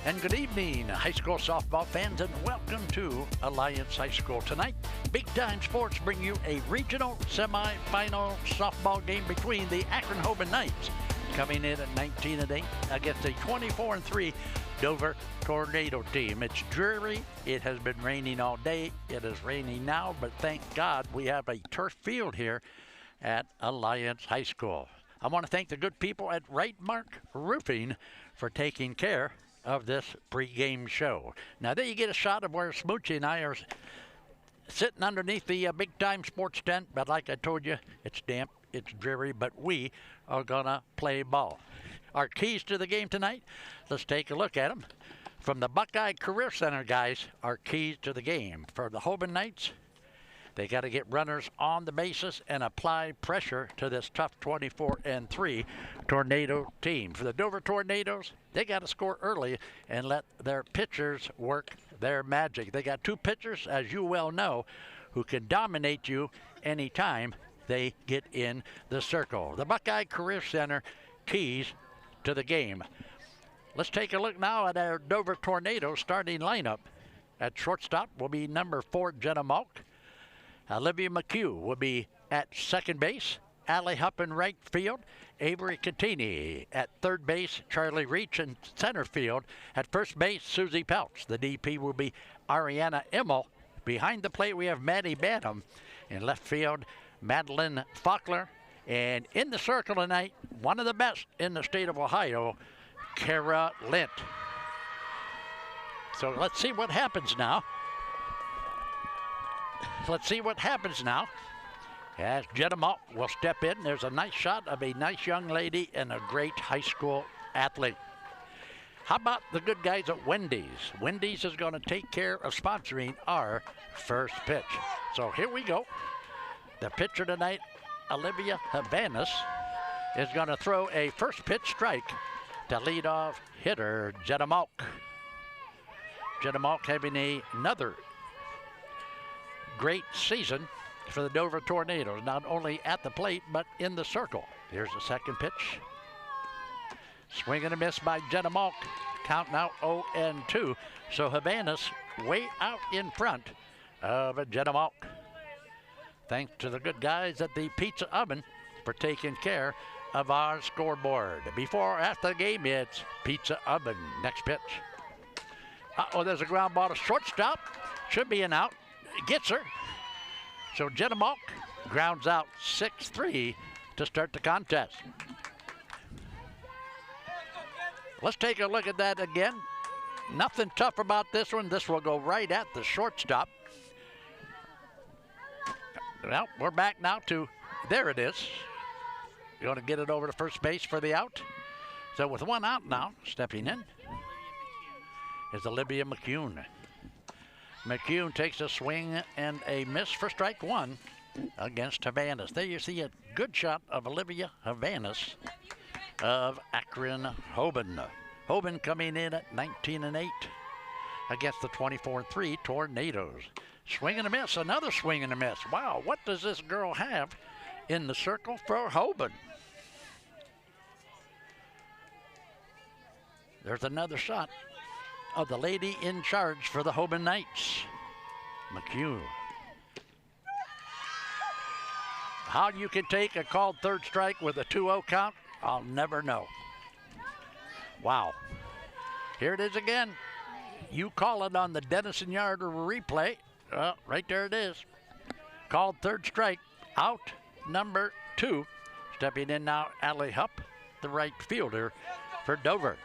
and good evening, high school softball fans, and welcome to Alliance High School. Tonight, Big Time Sports bring you a regional semifinal softball game between the Akron Hoban Knights, coming in at 19-8 against a 24-3 Dover Tornado team. It's dreary. It has been raining all day. It is raining now, but thank God we have a turf field here at Alliance High School. I want to thank the good people at Right Mark Roofing for taking care of this pregame show. Now there you get a shot of where Smoochie and I are sitting underneath the Big Time Sports tent, but like I told you, it's damp, it's dreary, but we are gonna play ball. Our keys to the game tonight, let's take a look at them. From the Buckeye Career Center, guys, our keys to the game. For the Hoban Knights, they got to get runners on the bases and apply pressure to this tough 24-3 Tornado team. For the Dover Tornadoes, they got to score early and let their pitchers work their magic. They got two pitchers, as you well know, who can dominate you anytime they get in the circle. The Buckeye Career Center keys to the game. Let's take a look now at our Dover Tornado starting lineup. At shortstop will be number 4, Jenna Malk. Olivia McHugh will be at second base. Allie Hupp in right field. Avery Catini at third base. Charlie Reach in center field. At first base, Susie Peltz. The DP will be Ariana Immel. Behind the plate, we have Maddie Bantam. In left field, Madeline Faulkner. And in the circle tonight, one of the best in the state of Ohio, Kara Lint. So let's see what happens now. Let's see what happens now as Jenna Malk will step in. There's a nice shot of a nice young lady and a great high school athlete. How about the good guys at Wendy's? Wendy's is going to take care of sponsoring our first pitch. So here we go. The pitcher tonight, Olivia Havanas, is going to throw a first pitch strike to leadoff hitter Jenna Malk. Jenna Malk having another great season for the Dover Tornadoes, not only at the plate, but in the circle. Here's the second pitch. Swing and a miss by Jenna Malk. Count now 0-2. So Havanas way out in front of Jenna Malk. Thanks to the good guys at the Pizza Oven for taking care of our scoreboard. Before or after the game, it's Pizza Oven. Next pitch. Uh-oh, there's a ground ball to shortstop. Should be an out. Gets her. So Jenna Malk grounds out 6-3 to start the contest. Let's take a look at that again. Nothing tough about this one. This will go right at the shortstop. Well, we're back now to, there it is. Going to get it over to first base for the out. So with one out now, stepping in is Olivia McHugh. McHugh takes a swing and a miss for strike one against Havanas. There you see a good shot of Olivia Havanas of Akron Hoban. Hoban coming in at 19-8 against the 24-3 Tornadoes. Swing and a miss, another swing and a miss. Wow, what does this girl have in the circle for Hoban? There's another shot of the lady in charge for the Hoban Knights, McHugh. How you can take a called third strike with a 2-0 count, I'll never know. Wow. Here it is again. You call it on the Denison Yard replay. Right there it is. Called third strike, out number 2. Stepping in now, Allie Hupp, the right fielder for Dover.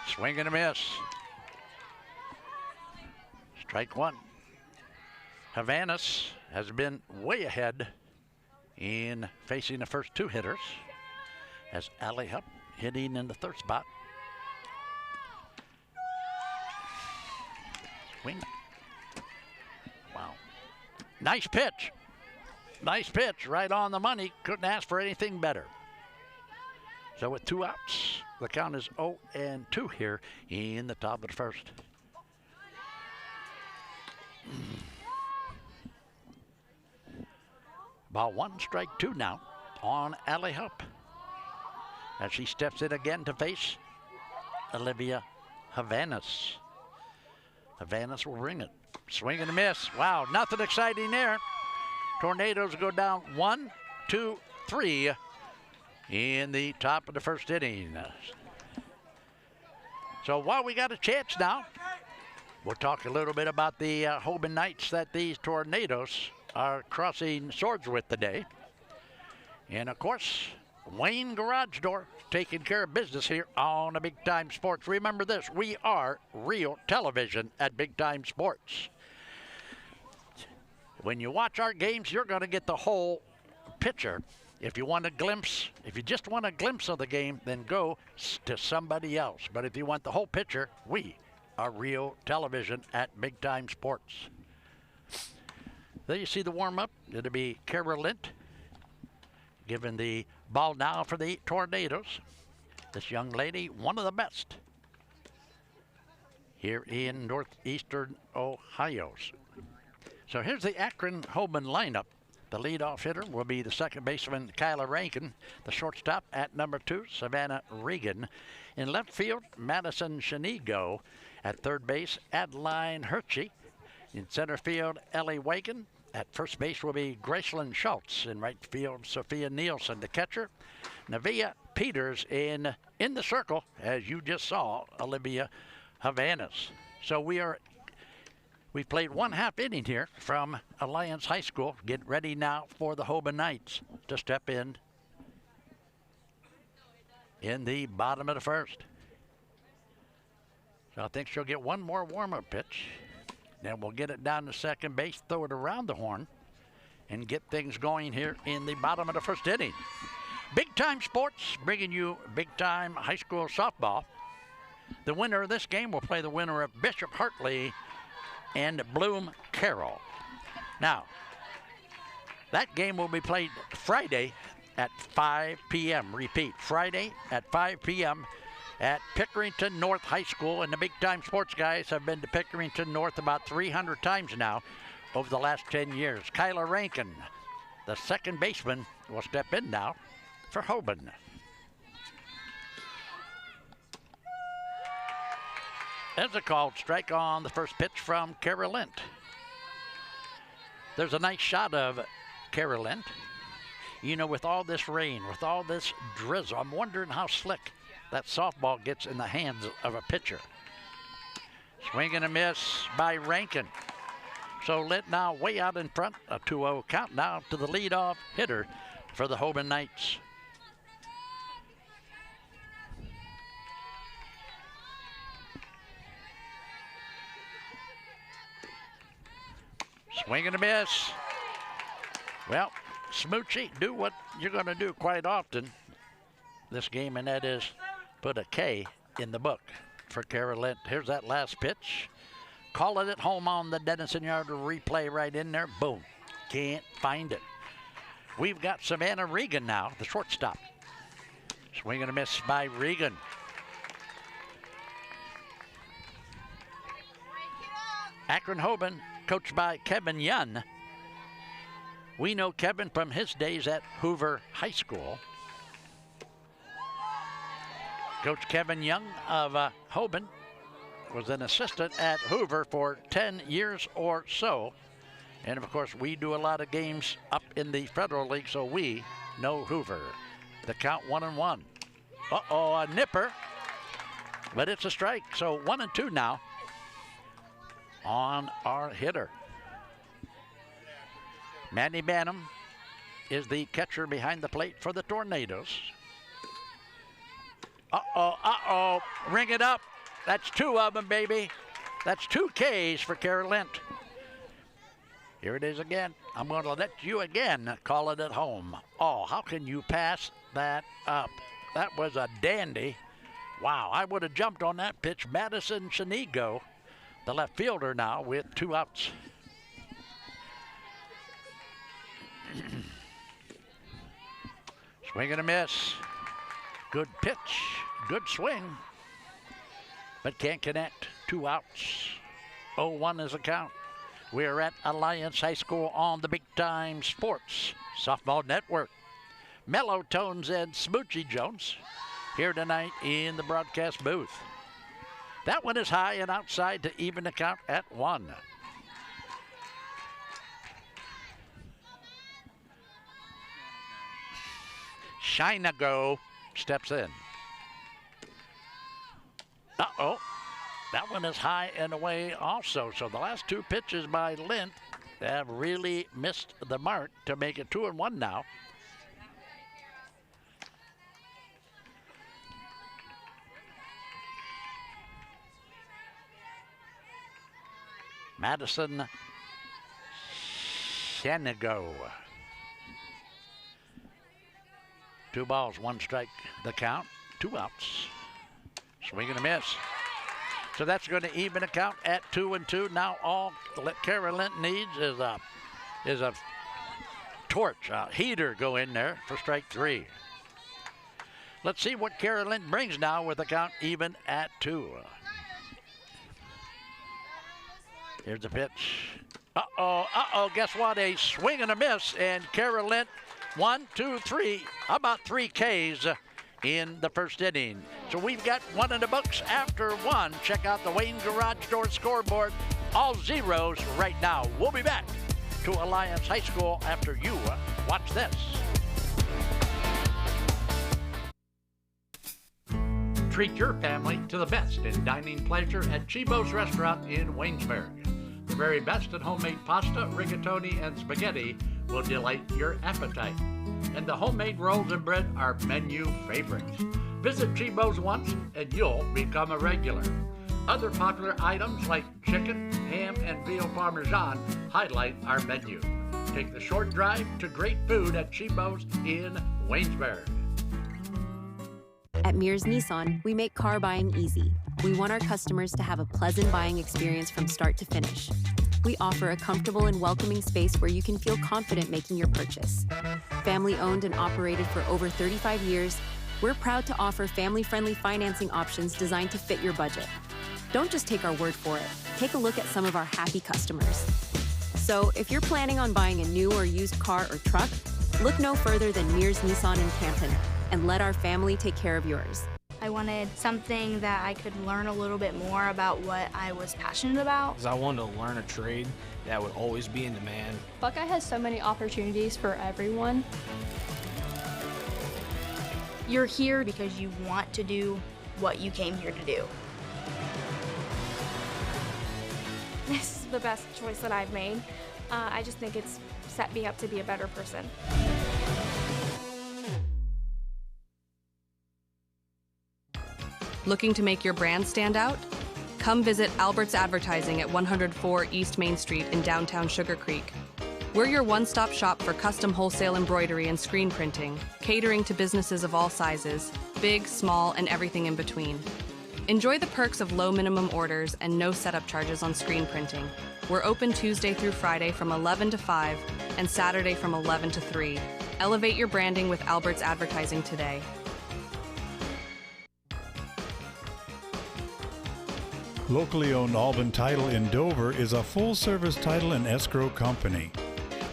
Swing and a miss. Strike one. Havanas has been way ahead in facing the first two hitters as Allie Hupp hitting in the third spot. Swing. Wow. Nice pitch. Nice pitch, right on the money. Couldn't ask for anything better. So with two outs, the count is 0-2 here in the top of the first. Ball one, strike two now on Allie Hupp. as she steps in again to face Olivia Havanas. Havanas will bring it. Swing and a miss. Wow, nothing exciting there. Tornadoes go down 1, 2, 3 in the top of the first inning. So while we got a chance now, we'll talk a little bit about the Hoban Knights that these Tornadoes are crossing swords with today. And of course, Wayne Garage Door taking care of business here on the Big Time Sports. Remember this, we are real television at Big Time Sports. When you watch our games, you're going to get the whole picture. If you want a glimpse, if you just want a glimpse of the game, then go to somebody else. But if you want the whole picture, we are real television at Big Time Sports. There you see the warm-up. It'll be Kara Lint giving the ball now for the Tornadoes. This young lady, one of the best here in northeastern Ohio. So here's the Akron Hoban lineup. The leadoff hitter will be the second baseman, Kyla Rankin. The shortstop at number 2, Savannah Regan. In left field, Madison Shanigo. At third base, Adeline Hershey. In center field, Ellie Wagon. At first base will be Gracelyn Schultz. In right field, Sophia Nielsen, the catcher. Navia Peters in the circle, as you just saw, Olivia Havanas. So we've played 1/2 inning here from Alliance High School. Get ready now for the Hoban Knights to step in the bottom of the first. So I think she'll get one more warm-up pitch. Then we'll get it down to second base, throw it around the horn, and get things going here in the bottom of the first inning. Big Time Sports bringing you Big Time High School softball. The winner of this game will play the winner of Bishop Hartley and Bloom Carroll. Now, that game will be played Friday at 5 p.m. Repeat, Friday at 5 p.m. at Pickerington North High School. And the Big Time Sports guys have been to Pickerington North about 300 times now over the last 10 years. Kyla Rankin, the second baseman, will step in now for Hoban. There's a called strike on the first pitch from Kara Lint. There's a nice shot of Kara Lint. You know, with all this rain, with all this drizzle, I'm wondering how slick that softball gets in the hands of a pitcher. Swing and a miss by Rankin. So Lint now way out in front, a 2-0 count now to the leadoff hitter for the Hoban Knights. Swing and a miss. Well, Smoochie, do what you're going to do quite often this game, and that is put a K in the book for Kara Lint. Here's that last pitch. Call it at home on the Dennison Yard replay right in there. Boom. Can't find it. We've got Savannah Regan now, the shortstop. Swing and a miss by Regan. Akron Hoban, coached by Kevin Young. We know Kevin from his days at Hoover High School. Coach Kevin Young of Hoban was an assistant at Hoover for 10 years or so. And of course, we do a lot of games up in the Federal League, so we know Hoover. The count 1-1. Uh-oh, a nipper, but it's a strike. So 1-2 now on our hitter. Mandy Banham is the catcher behind the plate for the Tornadoes. Uh-oh, ring it up. That's 2 of them, baby. That's 2 Ks for Kara Lint. Here it is again. I'm going to let you again call it at home. Oh, how can you pass that up? That was a dandy. Wow, I would have jumped on that pitch. Madison Shanigo, the left fielder now with 2 outs. Swing and a miss. Good pitch, good swing, but can't connect. 2 outs. 0-1 is the count. We're at Alliance High School on the Big Time Sports Softball Network. Mellow Tones and Smoochie Jones here tonight in the broadcast booth. That one is high and outside to even the count at 1. Shinago steps in. Uh-oh. That one is high and away also. So the last 2 pitches by Lint have really missed the mark to make it 2-1 now. Madison Shanago. 2 balls, 1 strike, the count, 2 outs. Swing and a miss. So that's going to even the count at 2-2. Now all Kara Lint needs is a torch, a heater go in there for strike 3. Let's see what Kara Lint brings now with the count even at 2. Here's the pitch. Uh-oh, guess what? A swing and a miss, and Kara Lint 1, 2, 3, about 3 Ks in the first inning. So we've got 1 in the books after 1. Check out the Wayne Garage Door scoreboard. All zeros right now. We'll be back to Alliance High School after you watch this. Treat your family to the best in dining pleasure at Chibo's Restaurant in Waynesburg. The very best in homemade pasta, rigatoni, and spaghetti will delight your appetite. And the homemade rolls and bread are menu favorites. Visit Chibo's once and you'll become a regular. Other popular items like chicken, ham, and veal parmesan highlight our menu. Take the short drive to great food at Chibo's in Waynesburg. At Mears Nissan, we make car buying easy. We want our customers to have a pleasant buying experience from start to finish. We offer a comfortable and welcoming space where you can feel confident making your purchase. Family owned and operated for over 35 years, we're proud to offer family-friendly financing options designed to fit your budget. Don't just take our word for it. Take a look at some of our happy customers. So if you're planning on buying a new or used car or truck, look no further than Mears Nissan in Canton and let our family take care of yours. I wanted something that I could learn a little bit more about what I was passionate about. Because I wanted to learn a trade that would always be in demand. Buckeye has so many opportunities for everyone. You're here because you want to do what you came here to do. This is the best choice that I've made. I just think it's set me up to be a better person. Looking to make your brand stand out? Come visit Albert's Advertising at 104 East Main Street in downtown Sugar Creek. We're your one-stop shop for custom wholesale embroidery and screen printing, catering to businesses of all sizes, big, small, and everything in between. Enjoy the perks of low minimum orders and no setup charges on screen printing. We're open Tuesday through Friday from 11 to 5 and Saturday from 11 to 3. Elevate your branding with Albert's Advertising today. Locally owned Alban Title in Dover is a full-service title and escrow company.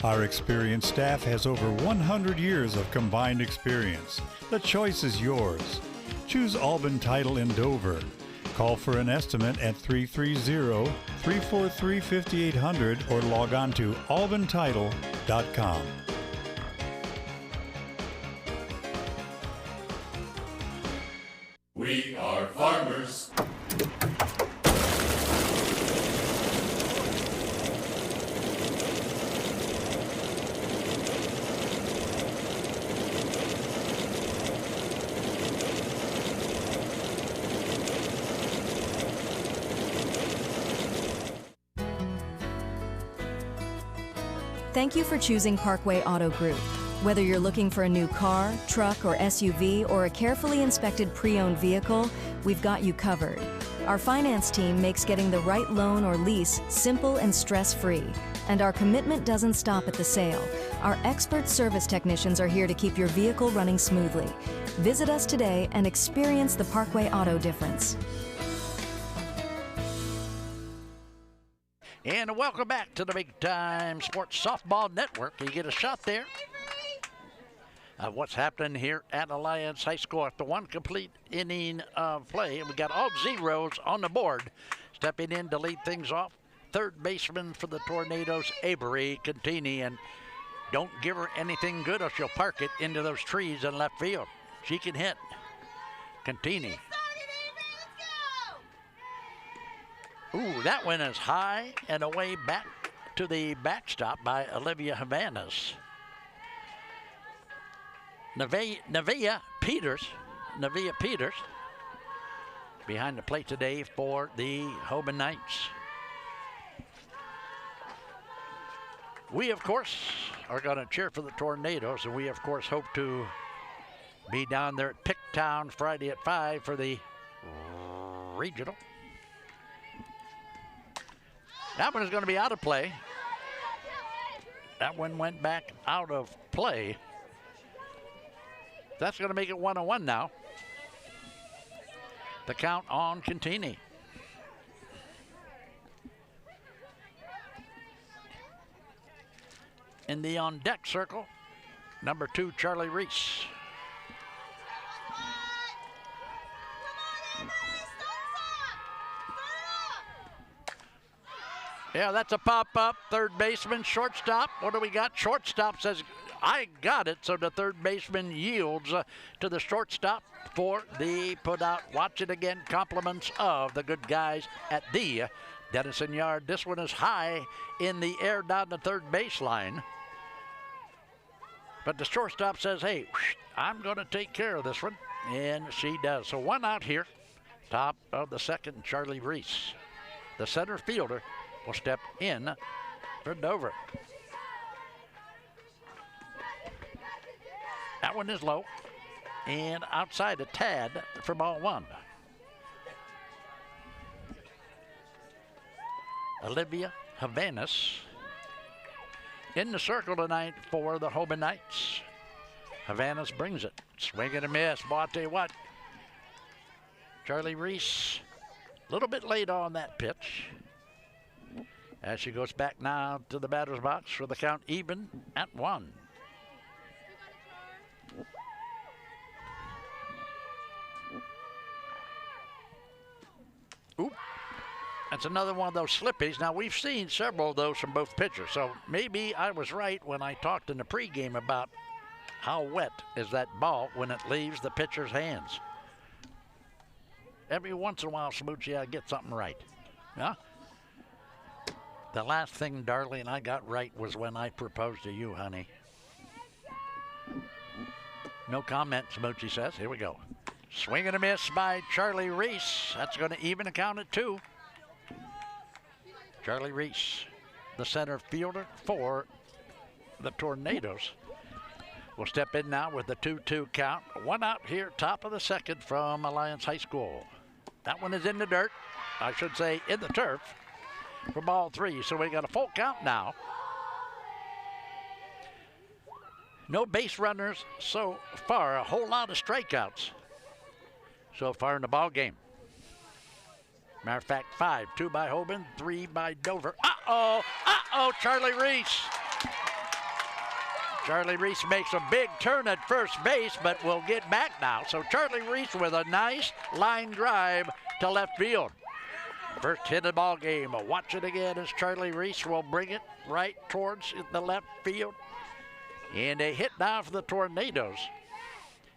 Our experienced staff has over 100 years of combined experience. The choice is yours. Choose Alban Title in Dover. Call for an estimate at 330-343-5800 or log on to albantitle.com. We are farmers. Thank you for choosing Parkway Auto Group. Whether you're looking for a new car, truck, or SUV, or a carefully inspected pre-owned vehicle, we've got you covered. Our finance team makes getting the right loan or lease simple and stress-free. And our commitment doesn't stop at the sale. Our expert service technicians are here to keep your vehicle running smoothly. Visit us today and experience the Parkway Auto difference. And welcome back to the Big Time Sports Softball Network. You get a shot there. of what's happening here at Alliance High School. After one complete inning of play, we got all zeros on the board. Stepping in to lead things off, third baseman for the Tornadoes, Avery Contini, and don't give her anything good or she'll park it into those trees in left field. She can hit. Contini. Ooh, that one is high and away back to the backstop by Olivia Havanas. Nevea Peters behind the plate today for the Hoban Knights. We, of course, are going to cheer for the Tornadoes, and we, of course, hope to be down there at Picktown Friday at 5 for the regional. That one is going to be out of play. That one went back out of play. That's going to make it 1-1 now. The count on Contini. In the on-deck circle, number 2, Charlie Reese. Yeah, that's a pop-up. Third baseman, shortstop. What do we got? Shortstop says, I got it. So the third baseman yields to the shortstop for the put-out. Watch it again. Compliments of the good guys at the Denison Yard. This one is high in the air down the third baseline. But the shortstop says, hey, I'm going to take care of this one. And she does. So one out here. Top of the second, Charlie Reese. The center fielder will step in for Dover. That one is low and outside a tad for ball one. Olivia Havanas in the circle tonight for the Hoban Knights. Havanas brings it. Swing and a miss. Boy, I'll tell you what. Charlie Reese, a little bit late on that pitch. As she goes back now to the batter's box for the count even at 1. Oop. That's another one of those slippies. Now, we've seen several of those from both pitchers, so maybe I was right when I talked in the pregame about how wet is that ball when it leaves the pitcher's hands. Every once in a while, Smoochie, I get something right. Yeah? The last thing, darling, I got right was when I proposed to you, honey. No comment, Smoochie says. Here we go. Swing and a miss by Charlie Reese. That's going to even a count at 2. Charlie Reese, the center fielder for the Tornadoes, will step in now with the 2-2 count. One out here, top of the second from Alliance High School. That one is in the dirt. I should say in the turf. For ball 3, so we got a full count now. No base runners so far, a whole lot of strikeouts so far in the ball game. Matter of fact, 5, 2 by Hoban, 3 by Dover. Charlie Reese. Charlie Reese makes a big turn at first base, but will get back now. So Charlie Reese with a nice line drive to left field. First hit of the ball game. Watch it again as Charlie Reese will bring it right towards the left field. And a hit now for the Tornadoes.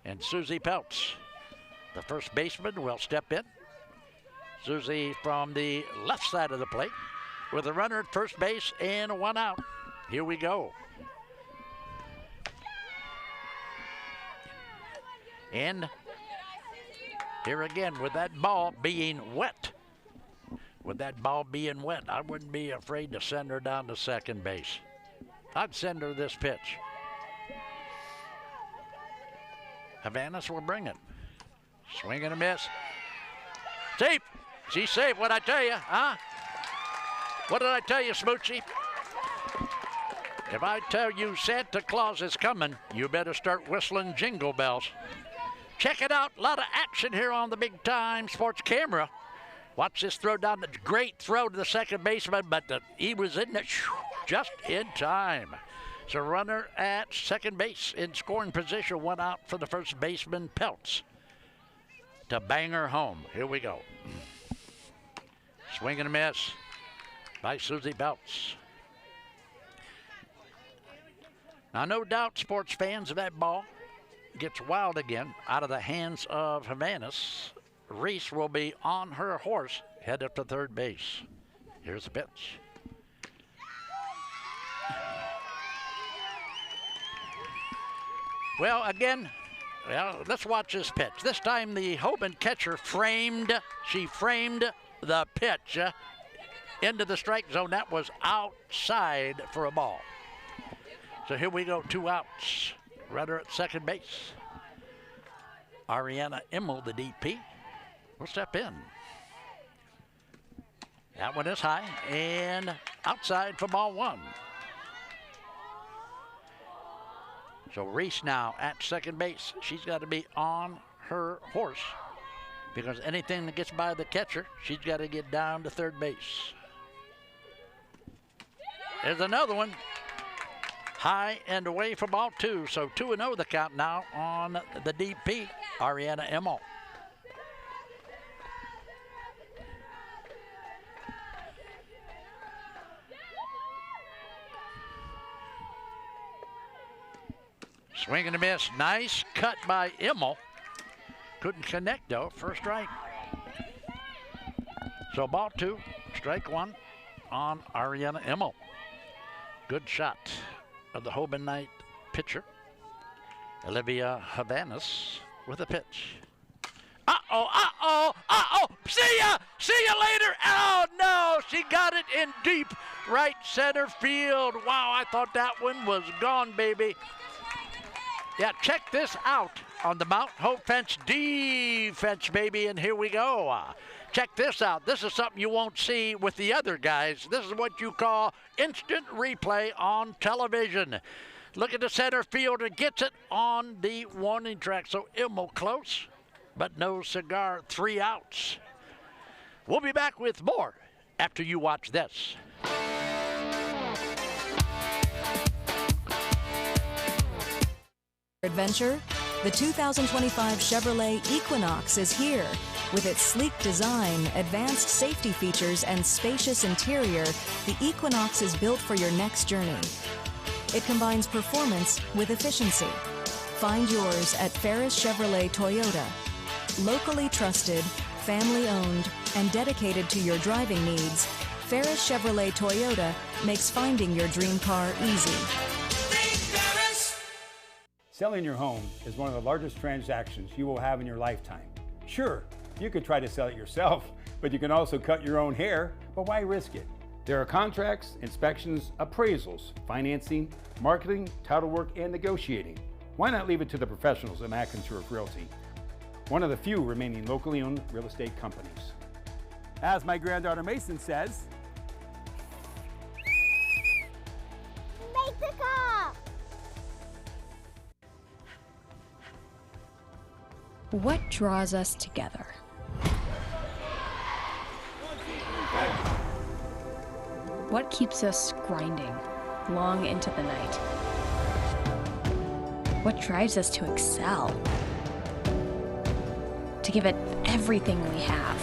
And Susie Peltz, the first baseman, will step in. Susie from the left side of the plate with a runner at first base and 1 out. Here we go. And here again with that ball being wet. With that ball being wet, I wouldn't be afraid to send her down to second base. I'd send her this pitch. Havanas will bring it. Swing and a miss. Safe. She's safe, what'd I tell you, huh? What did I tell you, Smoochie? If I tell you Santa Claus is coming, you better start whistling jingle bells. Check it out. A lot of action here on the Big Time Sports camera. Watch this throw down. The great throw to the second baseman, but he was in it just in time. So runner at second base in scoring position, one out for the first baseman, Peltz, to bang her home. Here we go. Swing and a miss by Susie Peltz. Now, no doubt, sports fans, if that ball gets wild again out of the hands of Havanas, Reese will be on her horse, head up to third base. Here's the pitch. Well, again, let's watch this pitch. This time the Hoban catcher framed the pitch into the strike zone. That was outside for a ball. So here we go, 2 outs. Runner at second base. Ariana Immel, the DP, will step in. That one is high and outside for ball 1. So Reese now at second base. She's got to be on her horse because anything that gets by the catcher, she's got to get down to third base. There's another one. High and away for ball 2. So 2-0 the count now on the DP, Ariana Immel. Swing and a miss. Nice cut by Immel. Couldn't connect though. First strike. So ball 2, strike 1 on Ariana Immel. Good shot of the Hoban Knight pitcher, Olivia Havanas, with a pitch. See ya later. Oh no, she got it in deep right center field. Wow, I thought that one was gone, baby. Yeah, check this out on the Mount Hope Fence defense, baby, and here we go. Check this out. This is something you won't see with the other guys. This is what you call instant replay on television. Look at the center fielder, gets it on the warning track. So Immel close, but no cigar, 3 outs. We'll be back with more after you watch this. Adventure? The 2025 Chevrolet Equinox is here. With its sleek design, advanced safety features, and spacious interior, the Equinox is built for your next journey. It combines performance with efficiency. Find yours at Ferris Chevrolet Toyota. Locally trusted, family-owned, and dedicated to your driving needs, Ferris Chevrolet Toyota makes finding your dream car easy. Selling your home is one of the largest transactions you will have in your lifetime. Sure, you could try to sell it yourself, but you can also cut your own hair, but why risk it? There are contracts, inspections, appraisals, financing, marketing, title work, and negotiating. Why not leave it to the professionals at McIntyre Realty, one of the few remaining locally owned real estate companies? As my granddaughter Mason says, make the call! What draws us together? What keeps us grinding long into the night? What drives us to excel? To give it everything we have?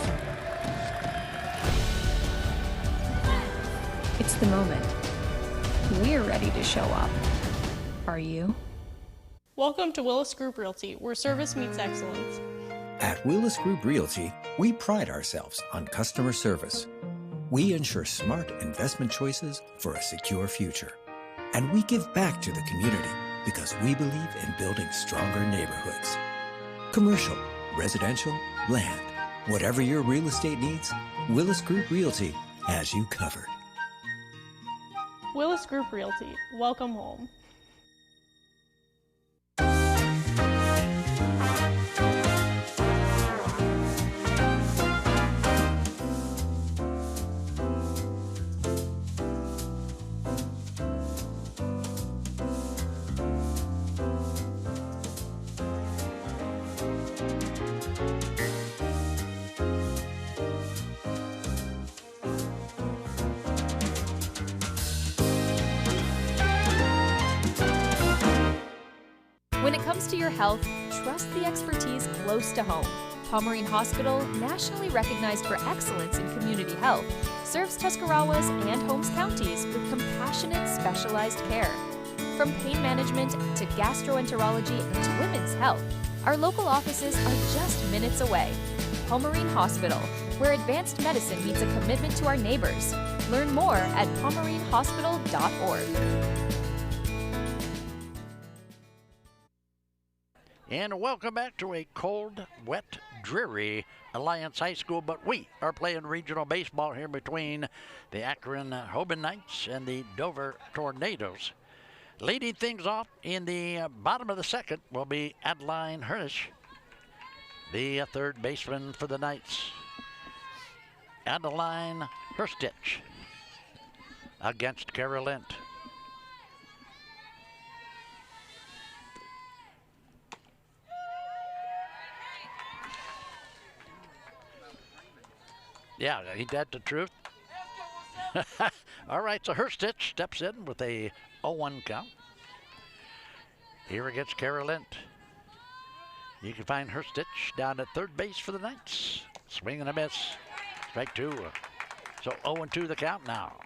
It's the moment. We're ready to show up. Are you? Welcome to Willis Group Realty, where service meets excellence. At Willis Group Realty, we pride ourselves on customer service. We ensure smart investment choices for a secure future. And we give back to the community because we believe in building stronger neighborhoods. Commercial, residential, land. Whatever your real estate needs, Willis Group Realty has you covered. Willis Group Realty, welcome home. comes to your health, trust the expertise close to home. Pomerene Hospital, nationally recognized for excellence in community health, serves Tuscarawas and Holmes counties with compassionate, specialized care. From pain management to gastroenterology and to women's health, our local offices are just minutes away. Pomerene Hospital, where advanced medicine meets a commitment to our neighbors. Learn more at pomerenehospital.org. And welcome back to a cold, wet, dreary Alliance High School, but we are playing regional baseball here between the Akron Hoban Knights and the Dover Tornadoes. Leading things off in the bottom of the second will be Adeline Hirsch, the third baseman for the Knights. Adeline Hirstich against Kara Lent. Yeah, ain't that the truth? All right, so Hirstich steps in with a 0-1 count. Here against Kara Lent. You can find Hirstich down at third base for the Knights. Swing and a miss. Strike two. So 0-2 the count now.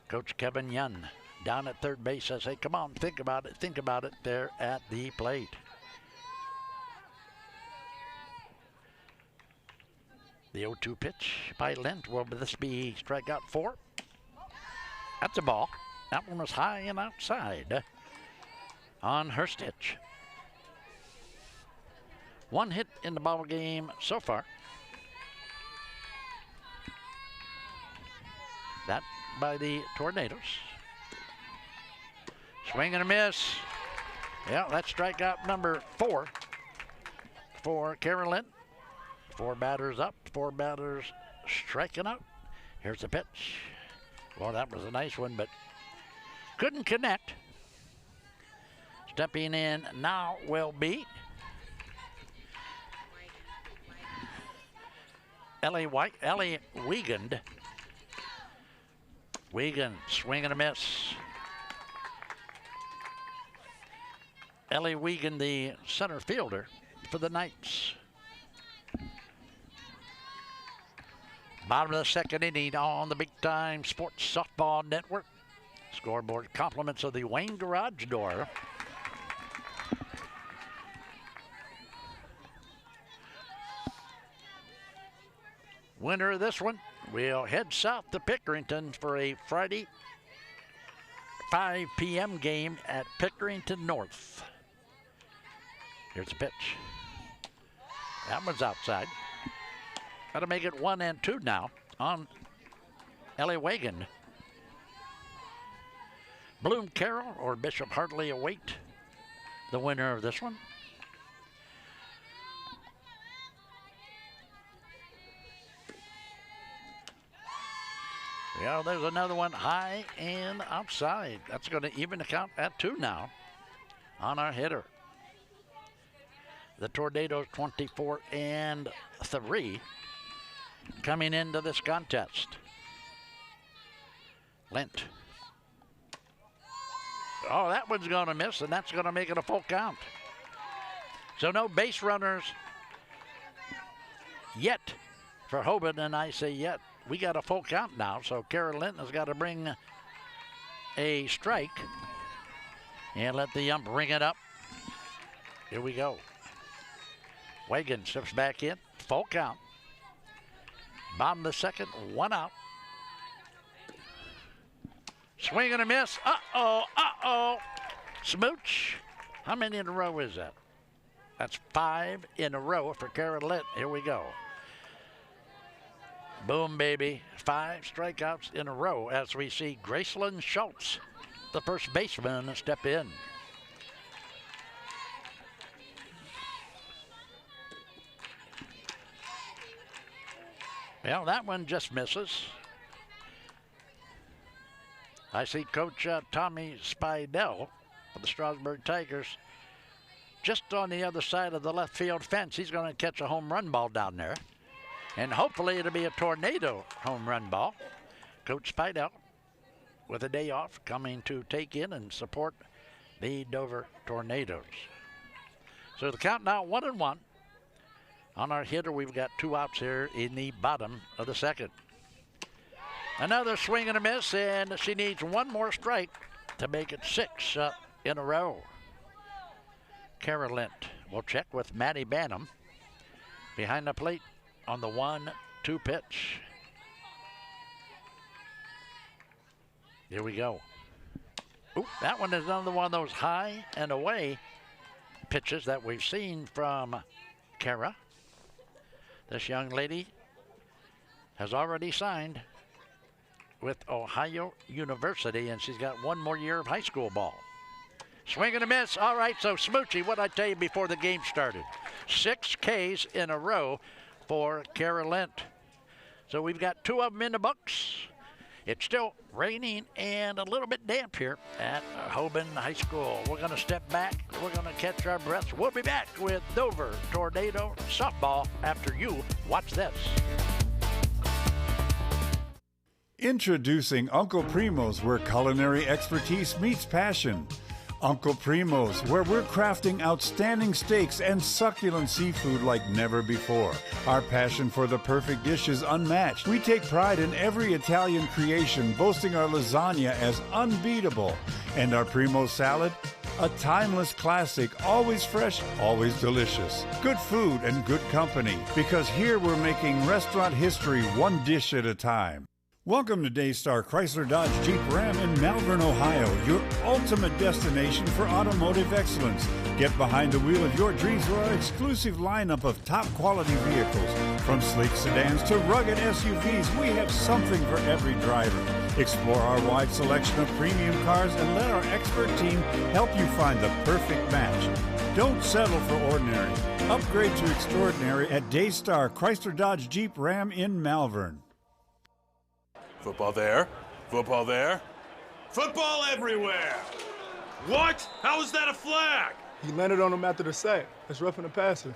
Coach Kevin Yun down at third base says, hey, come on, think about it there at the plate. The 0-2 pitch by Lent. Will this be strikeout 4? That's a ball. That one was high and outside on Hirstich. One hit in the ball game so far. That by the Tornadoes. Swing and a miss. Yeah, that's strikeout number 4 for Kara Lent. 4 batters up, 4 batters striking out. Here's the pitch. Well, that was a nice one, but couldn't connect. Stepping in now will be Ellie Wiegand. Wiegand, swing and a miss. Ellie Wiegand, the center fielder for the Knights. Bottom of the second inning on the Big Time Sports Softball Network. Scoreboard compliments of the Wayne Garage Door. Winner of this one will head south to Pickerington for a Friday 5 p.m. game at Pickerington North. Here's the pitch. That one's outside. Got to make it 1-2 now on Ellie Wagon. Bloom Carroll or Bishop Hartley await the winner of this one. Yeah, there's another one high and outside. That's going to even the count at 2 now on our hitter. The Tornadoes 24-3 coming into this contest. Lent. Oh, that one's going to miss, and that's going to make it a full count. So no base runners yet for Hoban, and I say yet. We got a full count now, so Kara Lent has got to bring a strike and let the ump ring it up. Here we go. Wagon steps back in, full count. Bottom of the second, 1 out. Swing and a miss. Uh-oh. Smooch. How many in a row is that? That's 5 in a row for Kara Lent. Here we go. Boom, baby. 5 strikeouts in a row as we see Gracelyn Schultz, the first baseman, step in. Well, that one just misses. I see Coach Tommy Spidell of the Strasburg Tigers just on the other side of the left field fence. He's going to catch a home run ball down there. And hopefully it'll be a Tornado home run ball. Coach Spidell with a day off coming to take in and support the Dover Tornadoes. So the count now 1-1. On our hitter, we've got 2 outs here in the bottom of the second. Another swing and a miss, and she needs 1 more strike to make it 6 in a row. Kara Lent will check with Maddie Bannum behind the plate on the 1-2 pitch. Here we go. Oop, that one is another one of those high and away pitches that we've seen from Kara. This young lady has already signed with Ohio University, and she's got 1 more year of high school ball. Swing and a miss. All right, so Smoochie, what did I tell you before the game started? 6 Ks in a row for Kara Lent. So we've got 2 of them in the books. It's still raining and a little bit damp here at Hoban High School. We're going to step back. We're going to catch our breaths. We'll be back with Dover Tornado Softball after you watch this. Introducing Uncle Primo's, where culinary expertise meets passion. Uncle Primo's, where we're crafting outstanding steaks and succulent seafood like never before. Our passion for the perfect dish is unmatched. We take pride in every Italian creation, boasting our lasagna as unbeatable. And our Primo salad, a timeless classic, always fresh, always delicious. Good food and good company, because here we're making restaurant history 1 dish at a time. Welcome to Daystar Chrysler Dodge Jeep Ram in Malvern, Ohio, your ultimate destination for automotive excellence. Get behind the wheel of your dreams with our exclusive lineup of top quality vehicles. From sleek sedans to rugged SUVs, we have something for every driver. Explore our wide selection of premium cars and let our expert team help you find the perfect match. Don't settle for ordinary. Upgrade to extraordinary at Daystar Chrysler Dodge Jeep Ram in Malvern. Football there, football there, football everywhere! What? How is that a flag? He landed on him after the sack. That's roughing the passer.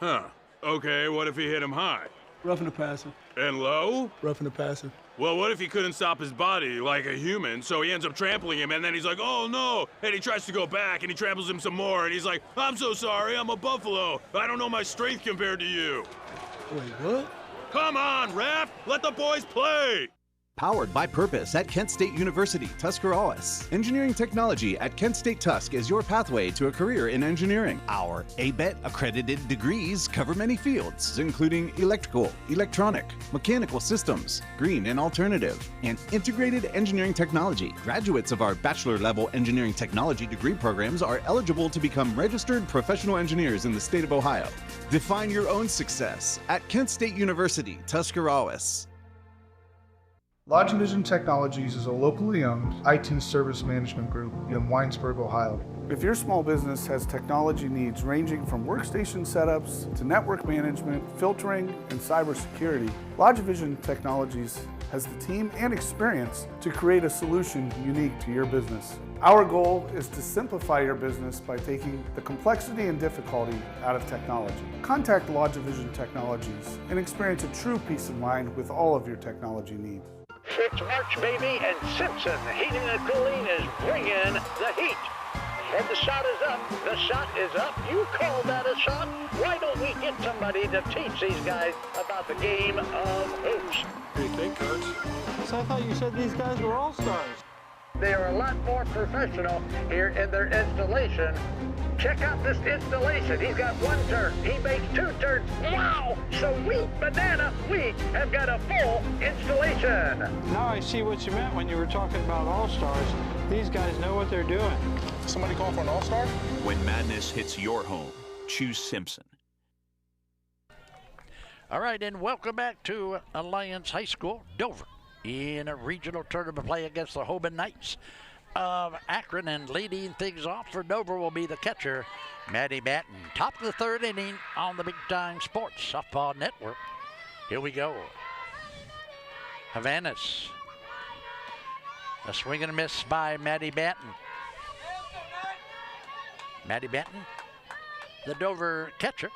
Huh. Okay, what if he hit him high? Roughing the passer. And low? Roughing the passer. Well, what if he couldn't stop his body like a human, so he ends up trampling him, and then he's like, oh no, and he tries to go back, and he tramples him some more, and he's like, I'm so sorry, I'm a buffalo. I don't know my strength compared to you. Wait, what? Come on, ref! Let the boys play! Powered by purpose at Kent State University, Tuscarawas. Engineering technology at Kent State Tusk is your pathway to a career in engineering. Our ABET accredited degrees cover many fields, including electrical, electronic, mechanical systems, green and alternative, and integrated engineering technology. Graduates of our bachelor level engineering technology degree programs are eligible to become registered professional engineers in the state of Ohio. Define your own success at Kent State University, Tuscarawas. LodgeVision Technologies is a locally owned IT service management group in Winesburg, Ohio. If your small business has technology needs ranging from workstation setups to network management, filtering, and cybersecurity, LodgeVision Technologies has the team and experience to create a solution unique to your business. Our goal is to simplify your business by taking the complexity and difficulty out of technology. Contact LodgeVision Technologies and experience a true peace of mind with all of your technology needs. It's March, baby, and Simpson Heating and Cooling is bringing the heat. And the shot is up. The shot is up. You call that a shot? Why don't we get somebody to teach these guys about the game of hoops? What do you think, Coach? So I thought you said these guys were all-stars. They are a lot more professional here in their installation. Check out this installation. He's got 1 turn. He makes 2 turns. Wow! Sweet banana, we have got a full installation. Now I see what you meant when you were talking about all-stars. These guys know what they're doing. Somebody call for an all-star? When madness hits your home, choose Simpson. All right, and welcome back to Alliance High School, Dover, in a regional tournament play against the Hoban Knights of Akron, and leading things off for Dover will be the catcher, Maddie Batten. Top of the 3rd inning on the Big Time Sports Softball Network. Here we go. Havanas. A swing and a miss by Maddie Batten. Maddie Batten, the Dover catcher,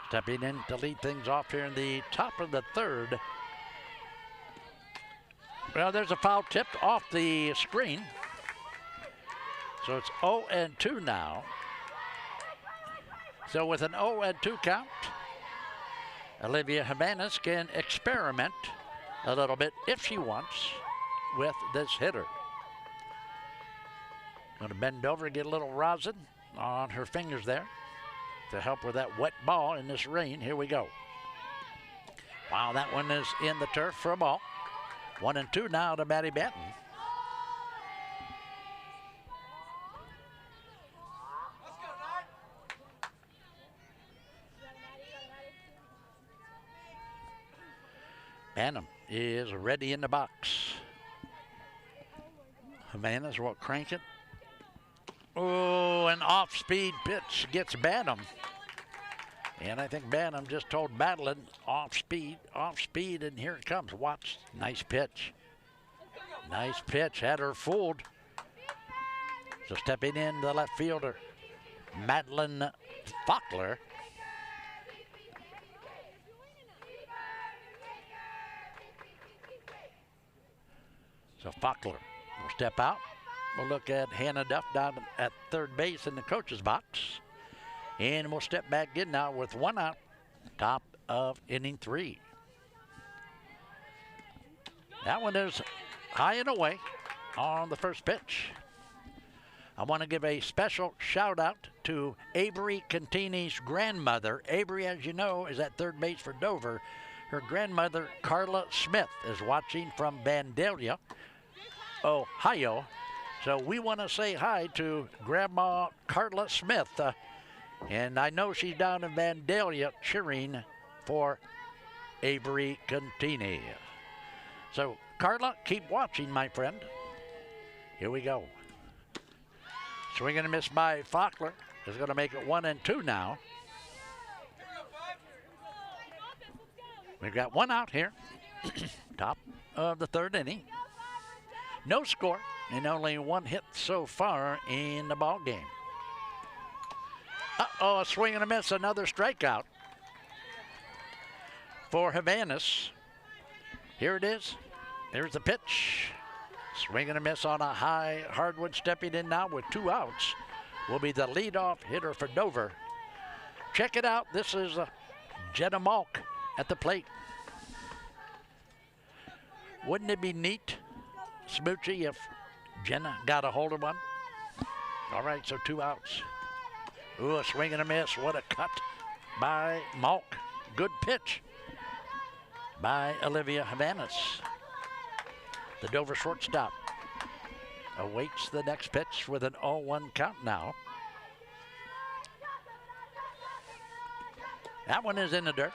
stepping in to lead things off here in the top of the 3rd. Well, there's a foul tipped off the screen. So it's 0-2 now. So with an 0-2 count, Olivia Havanas can experiment a little bit if she wants with this hitter. Going to bend over, get a little rosin on her fingers there to help with that wet ball in this rain. Here we go. Wow, that one is in the turf for a ball. 1-2 now to Maddie Benton. Bantam is ready in the box. Havanas will crank it. Oh, an off-speed pitch gets Bantam. And I think Bantam just told Madeline, off speed, and here it comes. Watch, nice pitch. Nice pitch, had her fooled. So stepping in the left fielder, Madeline Faulkner. So Faulkner will step out. We'll look at Hannah Duff down at third base in the coach's box. And we'll step back in now with one out, top of inning 3. That one is high and away on the first pitch. I want to give a special shout out to Avery Contini's grandmother. Avery, as you know, is at third base for Dover. Her grandmother, Carla Smith, is watching from Vandalia, Ohio. So we want to say hi to Grandma Carla Smith. And I know she's down in Vandalia cheering for Avery Contini. So, Carla, keep watching, my friend. Here we go. Swing and a miss by Faulkner is going to make it 1-2 now. We've got one out here. Top of the third inning. No score and only one hit so far in the ball game. A swing and a miss, another strikeout for Havanas. Here it is. There's the pitch. Swing and a miss on a high hardwood. Stepping in now with 2 outs will be the leadoff hitter for Dover. Check it out. This is Jenna Malk at the plate. Wouldn't it be neat, Smoochie, if Jenna got a hold of one? All right, so 2 outs. Ooh, a swing and a miss. What a cut by Malk. Good pitch by Olivia Havanas. The Dover shortstop awaits the next pitch with an 0-1 count now. That one is in the dirt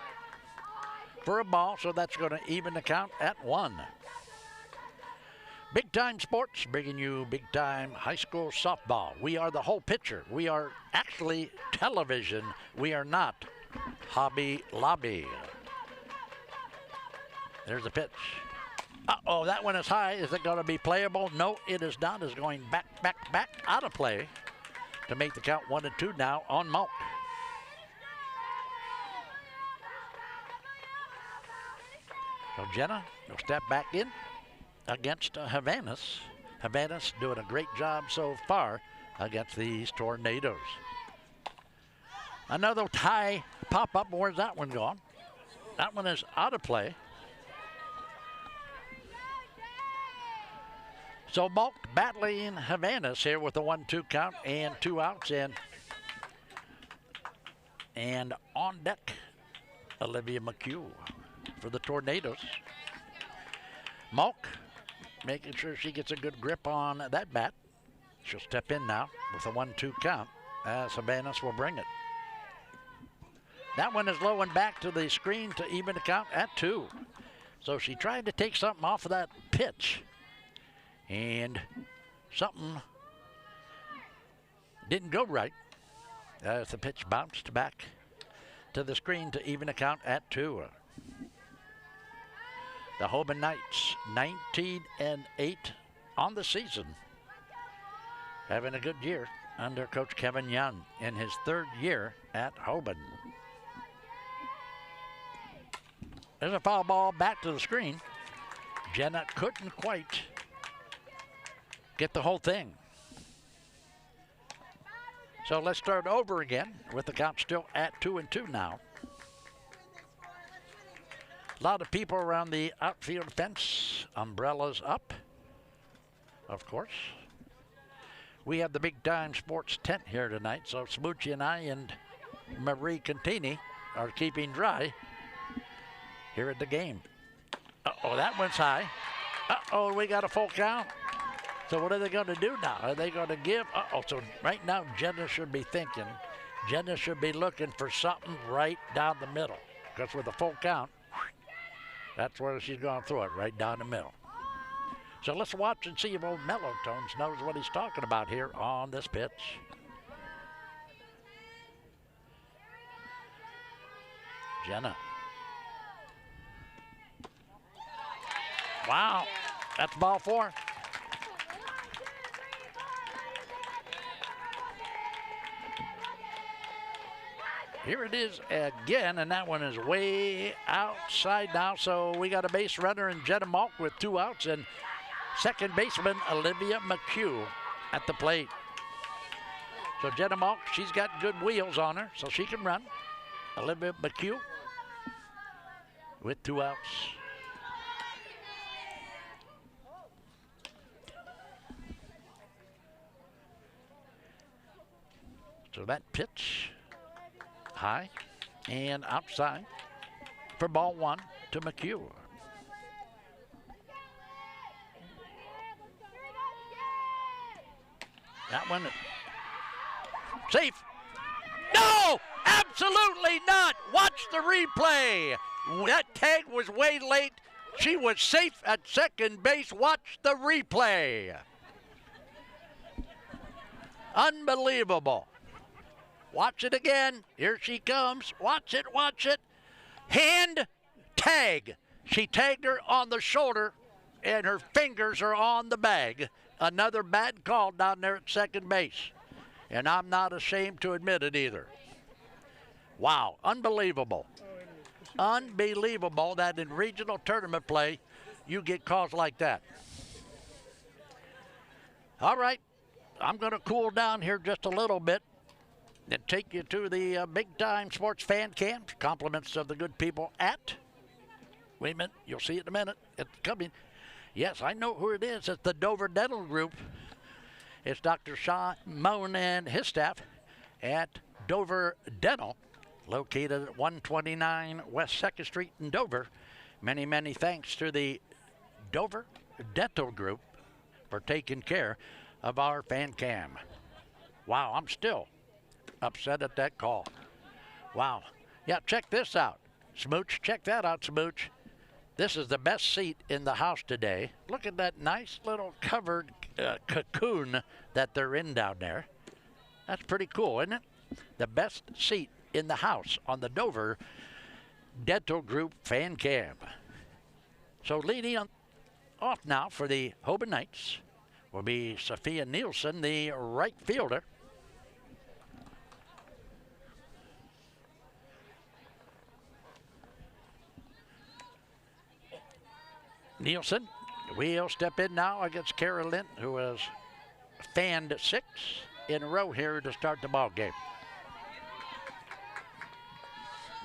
for a ball, so that's going to even the count at 1. Big Time Sports bringing you big time high school softball. We are the whole picture. We are actually television. We are not Hobby Lobby. There's the pitch. Uh-oh, that one is high. Is it going to be playable? No, it is not. It's going back out of play to make the count 1-2 now on Malk. So Jenna will step back in against Havanas. Havanas doing a great job so far against these Tornadoes. Another tie pop-up. Where's that one gone? That one is out of play. So Malk battling Havanas here with a 1-2 count and 2 outs in. And on deck, Olivia McHugh for the Tornadoes. Malk making sure she gets a good grip on that bat. She'll step in now with a 1-2 count as Havanas will bring it. That one is low and back to the screen to even the count at 2. So she tried to take something off of that pitch, and something didn't go right as the pitch bounced back to the screen to even the count at 2. The Hoban Knights 19-8 on the season, having a good year under Coach Kevin Young in his 3rd year at Hoban. There's a foul ball back to the screen. Jenna couldn't quite get the whole thing. So let's start over again with the count still at 2-2 now. A lot of people around the outfield fence. Umbrellas up, of course. We have the Big Time Sports tent here tonight, so Smoochie and I and Marie Contini are keeping dry here at the game. Uh-oh, that one's high. Uh-oh, we got a full count. So what are they going to do now? Are they going to give? Uh-oh, so right now Jenna should be thinking. Jenna should be looking for something right down the middle. Because with a full count, that's where she's going to throw it, right down the middle. So let's watch and see if old Mellow Tones knows what he's talking about here on this pitch. Jenna. Wow, that's ball 4. Here it is again, and that one is way outside now. So we got a base runner in Jenna Malk with 2 outs, and second baseman Olivia McHugh at the plate. So Jenna Malk, she's got good wheels on her, so she can run. Olivia McHugh with 2 outs. So that pitch high and outside for ball 1 to McHugh. That one safe. No, absolutely not. Watch the replay. That tag was way late. She was safe at second base. Watch the replay. Unbelievable. Watch it again. Here she comes. Watch it, watch it. Hand tag. She tagged her on the shoulder, and her fingers are on the bag. Another bad call down there at second base. And I'm not ashamed to admit it either. Wow, unbelievable. Unbelievable that in regional tournament play, you get calls like that. All right, I'm going to cool down here just a little bit and take you to the Big Time Sports fan camp. Compliments of the good people at, wait a minute, you'll see it in a minute. It's coming. Yes, I know who it is. It's the Dover Dental Group. It's Dr. Sean Moan and his staff at Dover Dental, located at 129 West 2nd Street in Dover. Many, many thanks to the Dover Dental Group for taking care of our fan cam. Wow, I'm still upset at that call. Wow. Yeah, check this out. Smooch, check that out, Smooch. This is the best seat in the house today. Look at that nice little covered cocoon that they're in down there. That's pretty cool, isn't it? The best seat in the house on the Dover Dental Group fan cam. So leading off now for the Hoban Knights will be Sophia Nielsen, the right fielder. Nielsen will step in now against Kara Lint, who has fanned 6 in a row here to start the ball game.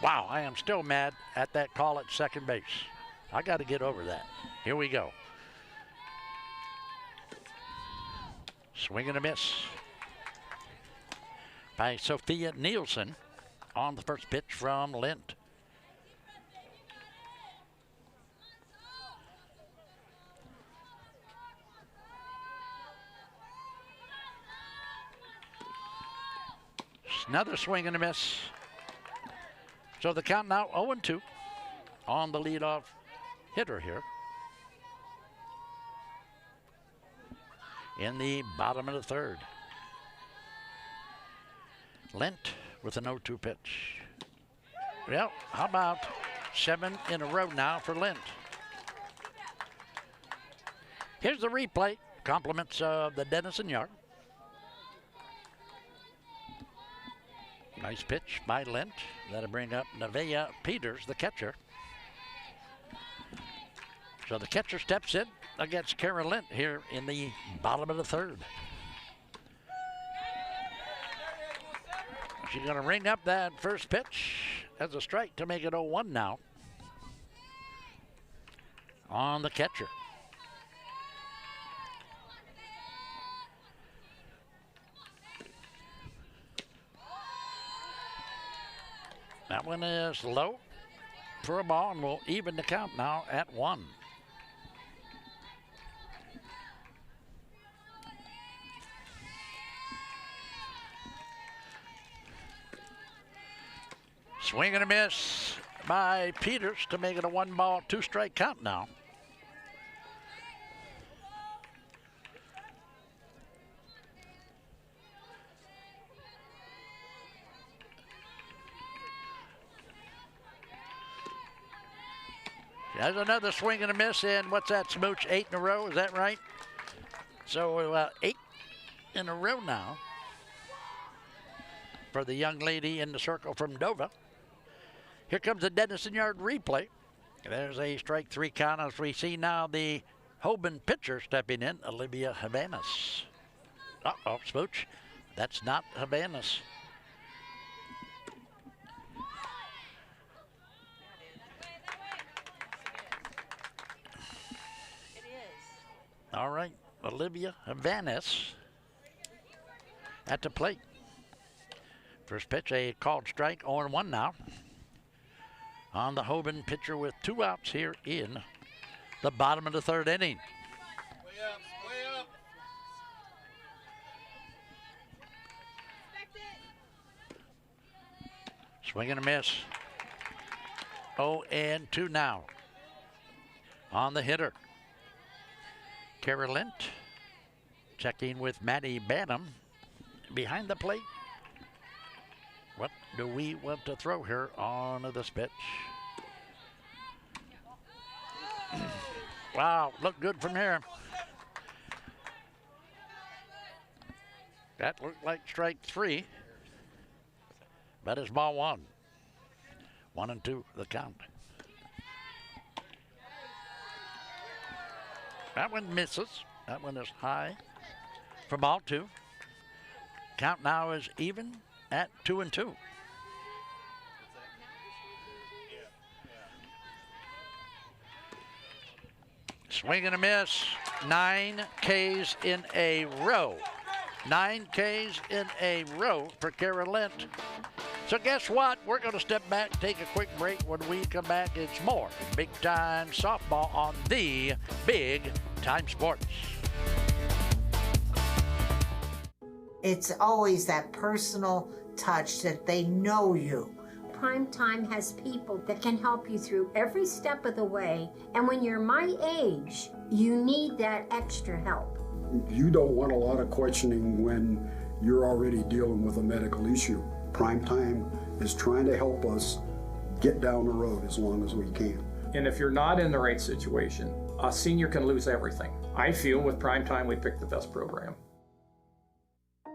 Wow, I am still mad at that call at second base. I got to get over that. Here we go. Swing and a miss by Sophia Nielsen on the first pitch from Lint. Another swing and a miss. So the count now 0-2 on the leadoff hitter here. In the bottom of the third. Lint with an 0-2 pitch. Well, how about 7 in a row now for Lint? Here's the replay. Compliments of the Denison Yard. Nice pitch by Lint. That'll bring up Nevaeh Peters, the catcher. So the catcher steps in against Kara Lint here in the bottom of the third. She's going to ring up that first pitch as a strike to make it 0-1 now on the catcher. That one is low for a ball, and will even the count now at 1. Swing and a miss by Peters to make it a 1-ball, 2-strike count now. There's another swing and a miss, and what's that, Smooch? 8 in a row, is that right? So 8 in a row now for the young lady in the circle from Dover. Here comes the Dennison Yard replay. There's a strike 3 count as we see now the Hoban pitcher stepping in, Olivia Habanas. Uh-oh, Smooch. That's not Habanas. All right, Olivia Habanas at the plate. First pitch, a called strike, 0-1 now. On the Hoban pitcher with 2 outs here in the bottom of the 3rd inning. Way up. Swing and a miss. 0-2 now. On the hitter, Kara Lint checking with Maddie Banham behind the plate. What do we want to throw here on this pitch? Wow, looked good from here. That looked like strike 3, but it's ball 1. 1-2 the count. That one misses. That one is high for ball 2. Count now is even at 2-2. Swing and a miss. 9 Ks in a row. 9 Ks in a row for Kara Lint. So guess what? We're going to step back, take a quick break. When we come back, it's more Big Time Softball on the Big Time Sports. It's always that personal touch that they know you. Primetime has people that can help you through every step of the way, and when you're my age, you need that extra help. You don't want a lot of questioning when you're already dealing with a medical issue. Primetime is trying to help us get down the road as long as we can. And if you're not in the right situation, a senior can lose everything. I feel with Primetime we picked the best program.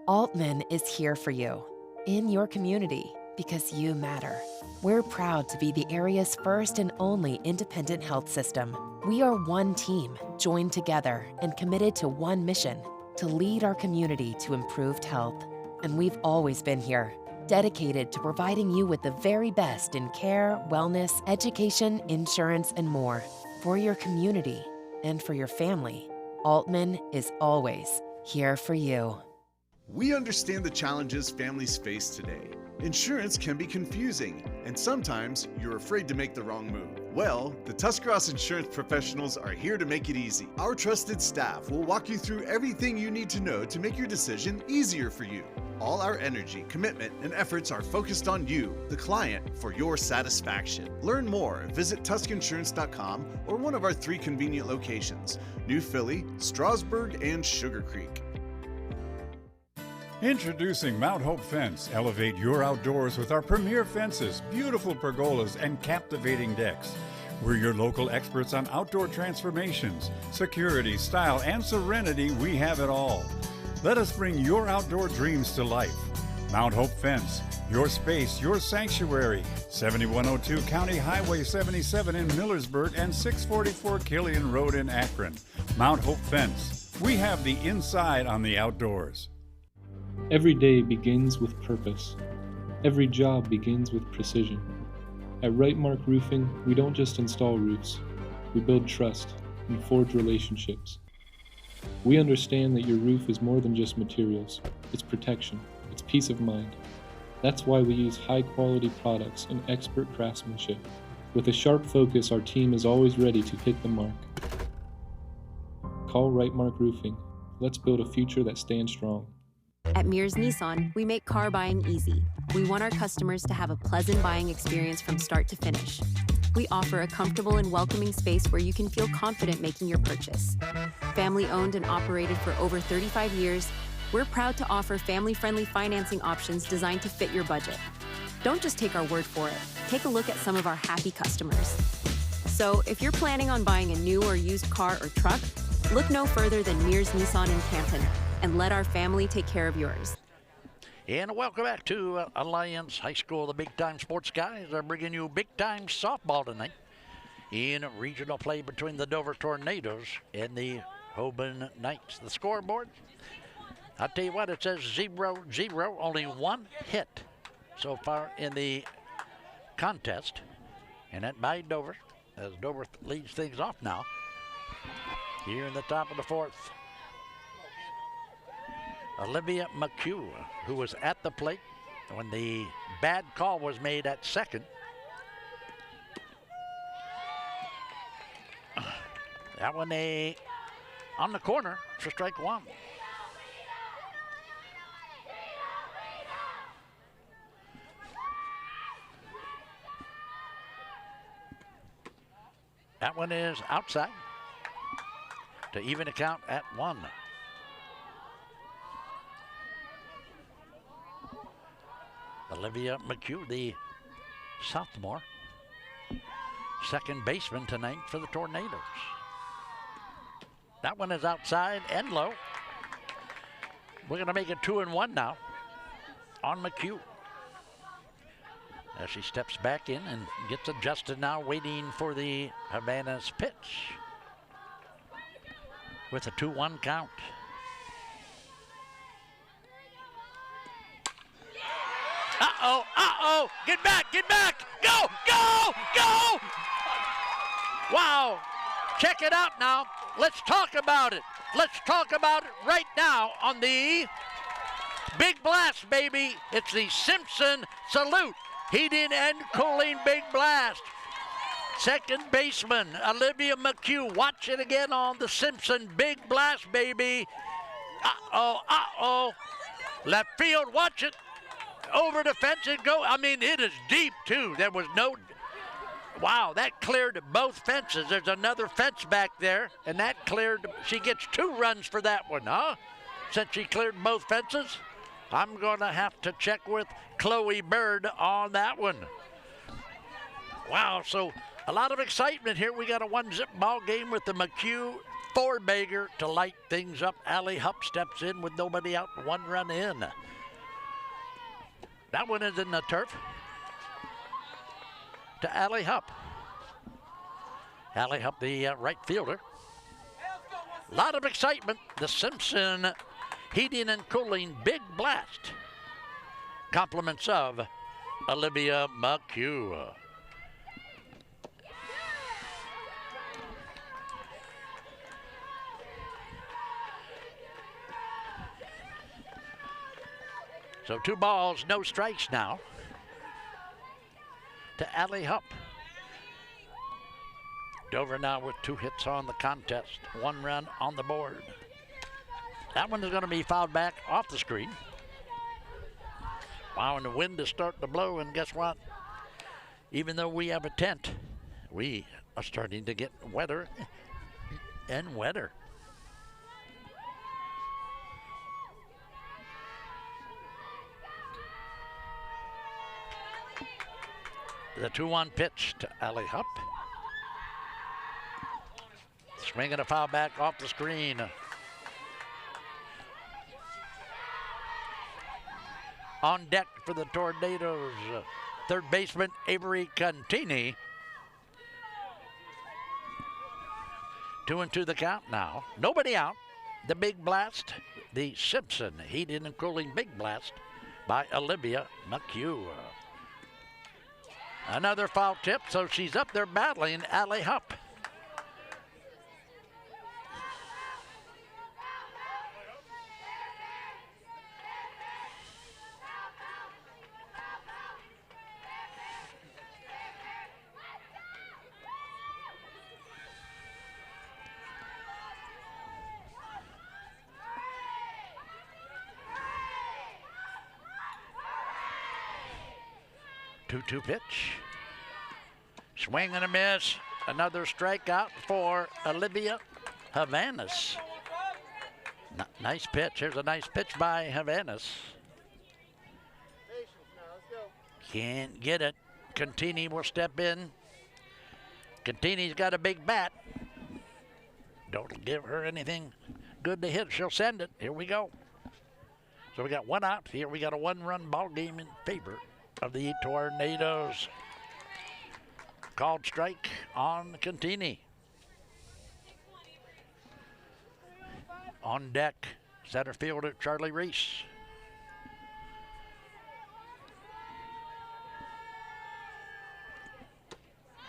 Altman is here for you, in your community, because you matter. We're proud to be the area's first and only independent health system. We are one team, joined together and committed to one mission, to lead our community to improved health. And we've always been here, dedicated to providing you with the very best in care, wellness, education, insurance, and more. For your community and for your family, Altman is always here for you. We understand the challenges families face today. Insurance can be confusing, and sometimes you're afraid to make the wrong move. Well, the Tuscarawas insurance professionals are here to make it easy. Our trusted staff will walk you through everything you need to know to make your decision easier for you. All our energy, commitment, and efforts are focused on you, the client, for your satisfaction. Learn more, visit TuskInsurance.com or one of our 3 convenient locations, New Philly, Strasburg, and Sugar Creek. Introducing Mount Hope Fence. Elevate your outdoors with our premier fences, beautiful pergolas, and captivating decks. We're your local experts on outdoor transformations, security, style, and serenity. We have it all. Let us bring your outdoor dreams to life. Mount Hope Fence, your space, your sanctuary. 7102 County Highway 77 in Millersburg and 644 Killian Road in Akron. Mount Hope Fence. We have the inside on the outdoors. Every day begins with purpose. Every job begins with precision. At Rightmark Roofing, we don't just install roofs. We build trust and forge relationships. We understand that your roof is more than just materials. It's protection. It's peace of mind. That's why we use high-quality products and expert craftsmanship. With a sharp focus, our team is always ready to hit the mark. Call Rightmark Roofing. Let's build a future that stands strong. At Mears Nissan, we make car buying easy. We want our customers to have a pleasant buying experience from start to finish. We offer a comfortable and welcoming space where you can feel confident making your purchase. Family owned and operated for over 35 years, we're proud to offer family-friendly financing options designed to fit your budget. Don't just take our word for it. Take a look at some of our happy customers. So if you're planning on buying a new or used car or truck, look no further than Mears Nissan in Canton, and let our family take care of yours. And welcome back to Alliance High School. The Big Time Sports guys are bringing you big time softball tonight in regional play between the Dover Tornadoes and the Hoban Knights. The scoreboard, I'll tell you what, it says 0-0, only one hit so far in the contest, and that by Dover, as Dover leads things off now here in the top of the fourth. Olivia McHugh, who was at the plate when the bad call was made at second. That one on the corner for strike one. That one is outside to even account at one. Olivia McHugh, the sophomore, second baseman tonight for the Tornadoes. That one is outside and low. We're going to make it 2-1 now on McHugh. As she steps back in and gets adjusted now, waiting for the Havana's pitch with a 2-1 count. Uh-oh, get back, go! Wow, check it out now. Let's talk about it. Let's talk about it right now on the Big Blast, baby. It's the Simpson Salute Heating and Cooling Big Blast. Second baseman, Olivia McHugh. Watch it again on the Simpson Big Blast, baby. Uh-oh. Left field, watch it. Over the fence and go. I mean, it is deep, too. There was no... Wow, that cleared both fences. There's another fence back there, and that cleared... She gets 2 runs for that one, huh? Since she cleared both fences? I'm going to have to check with Chloe Bird on that one. Wow, so a lot of excitement here. We got a 1-zip ball game with the McHugh 4-bagger to light things up. Allie Hupp steps in with nobody out, 1 run in. That one is in the turf to Allie Hupp. Allie Hupp, the right fielder. A lot of excitement. The Simpson Heating and Cooling Big Blast. Compliments of Olivia McHugh. So 2 balls, no strikes now to Allie Hupp. Dover now with 2 hits on the contest, 1 run on the board. That one is going to be fouled back off the screen. Wow, and the wind is starting to blow, and guess what? Even though we have a tent, we are starting to get wetter and wetter. The 2-1 pitch to Allie Hupp. Swinging a foul back off the screen. On deck for the Tornadoes, third baseman Avery Contini. 2-2 the count now. Nobody out. The Big Blast, the Simpson Heating and Cooling Big Blast, by Olivia McHugh. Another foul tip, so she's up there battling Allie Hupp. Two pitch. Swing and a miss. Another strikeout for Olivia Havanas. Nice pitch. Here's a nice pitch by Havanas. Can't get it. Contini will step in. Contini's got a big bat. Don't give her anything good to hit. She'll send it. Here we go. So we got one out. Here we got a one-run ball game in favor of the Tornadoes. Called strike on Contini. On deck, center fielder Charlie Reese.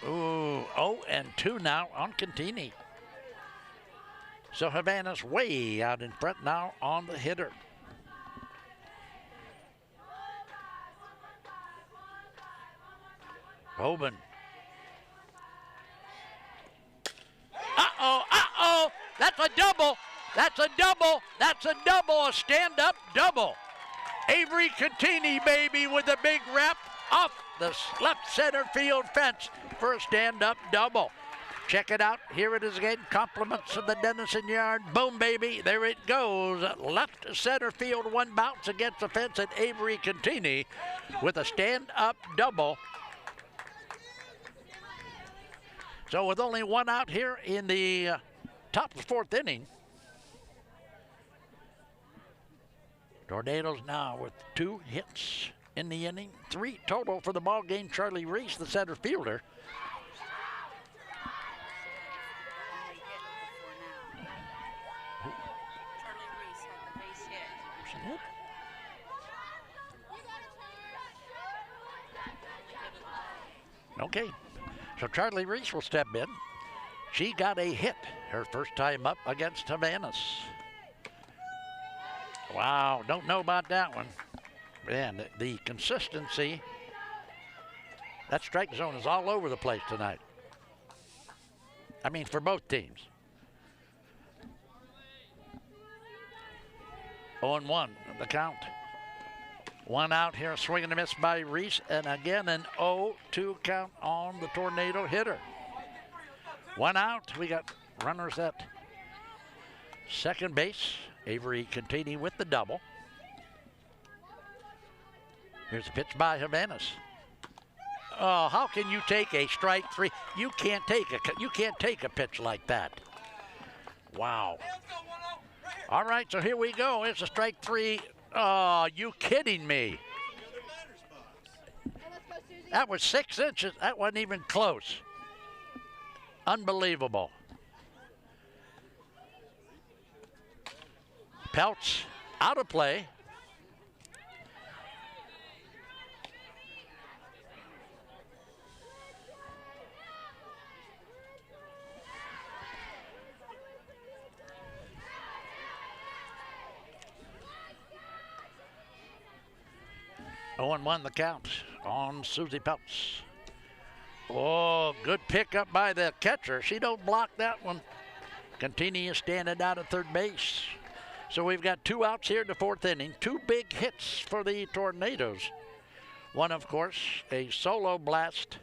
Ooh, 0-2 now on Contini. So Havana's way out in front now on the hitter. Hoban. Uh-oh, that's a double. That's a double. That's a double, a stand-up double. Avery Contini, baby, with a big wrap off the left center field fence for a stand-up double. Check it out. Here it is again. Compliments of the Dennison yard. Boom, baby. There it goes. Left center field, one bounce against the fence, and Avery Contini with a stand-up double. So with only one out here in the top of the fourth inning, Tornadoes now with 2 hits in the inning, 3 total for the ball game. Charlie Reese, the center fielder. Okay. So Charlie Reese will step in. She got a hit her first time up against Havanas. Wow, don't know about that one. Man, the consistency, that strike zone is all over the place tonight. I mean, for both teams. 0-1, the count. One out here, a swing and a miss by Reese, and again an 0-2 count on the Tornado hitter. One out, we got runners at second base. Avery Contini with the double. Here's a pitch by Havanas. Oh, how can you take a strike three? You can't take a pitch like that. Wow. All right, so here we go. It's a strike three. Oh, you kidding me? That was 6 inches. That wasn't even close. Unbelievable. Peltz out of play. Oh, and 1 the count on Susie Peltz. Oh, good pickup by the catcher. She don't block that one. Contini is standing out at third base. So we've got 2 outs here in the fourth inning. 2 big hits for the Tornadoes. One, of course, a solo blast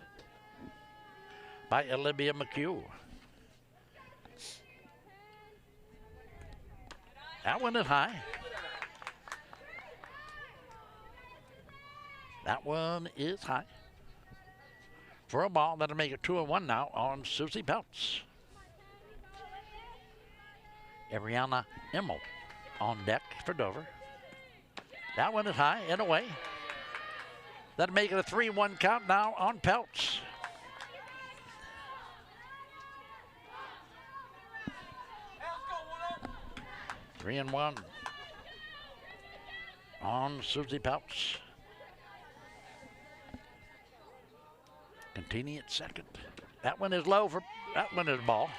by Olivia McHugh. That one is high. That one is high. For a ball, that'll make it 2-1 now on Susie Peltz. Ariana Immel on deck for Dover. That one is high and away. That'll make it a 3-1 count now on Peltz. on Susie Pouts. Contini at second. That one is low for, that one is ball.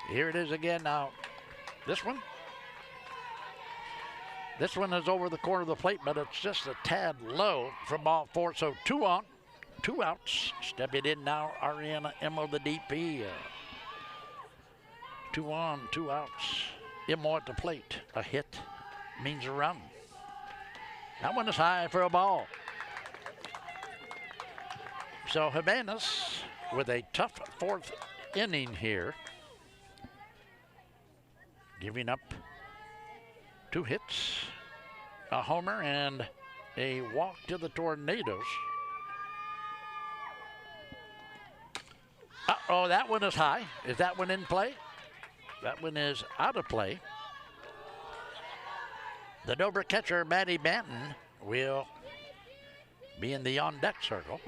Here it is again now. This one is over the corner of the plate, but it's just a tad low for ball four. So 2 on, 2 outs. Stepping in now, Ariana Emo, the DP. 2 on, 2 outs. Emo at the plate. A hit means a run. That one is high for a ball. So Havanas with a tough 4th inning here. Giving up 2 hits, a homer, and a walk to the Tornadoes. Uh-oh, that one is high. Is that one in play? That one is out of play. The Dover catcher, Maddie Banton, will be in the on-deck circle.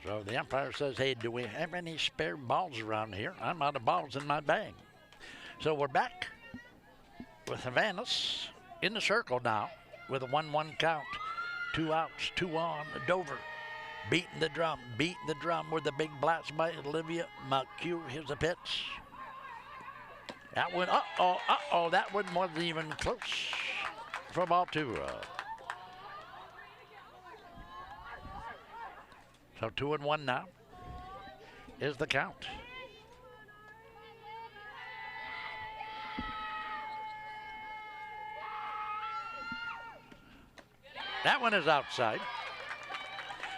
So the umpire says, hey, do we have any spare balls around here? I'm out of balls in my bag. So we're back with Havanas in the circle now with a 1-1 count. 2 outs, 2 on. Dover beating the drum with the big blast by Olivia McHugh. Here's the pitch. That one, that one wasn't even close for ball 2. So 2-1 now is the count. That one is outside.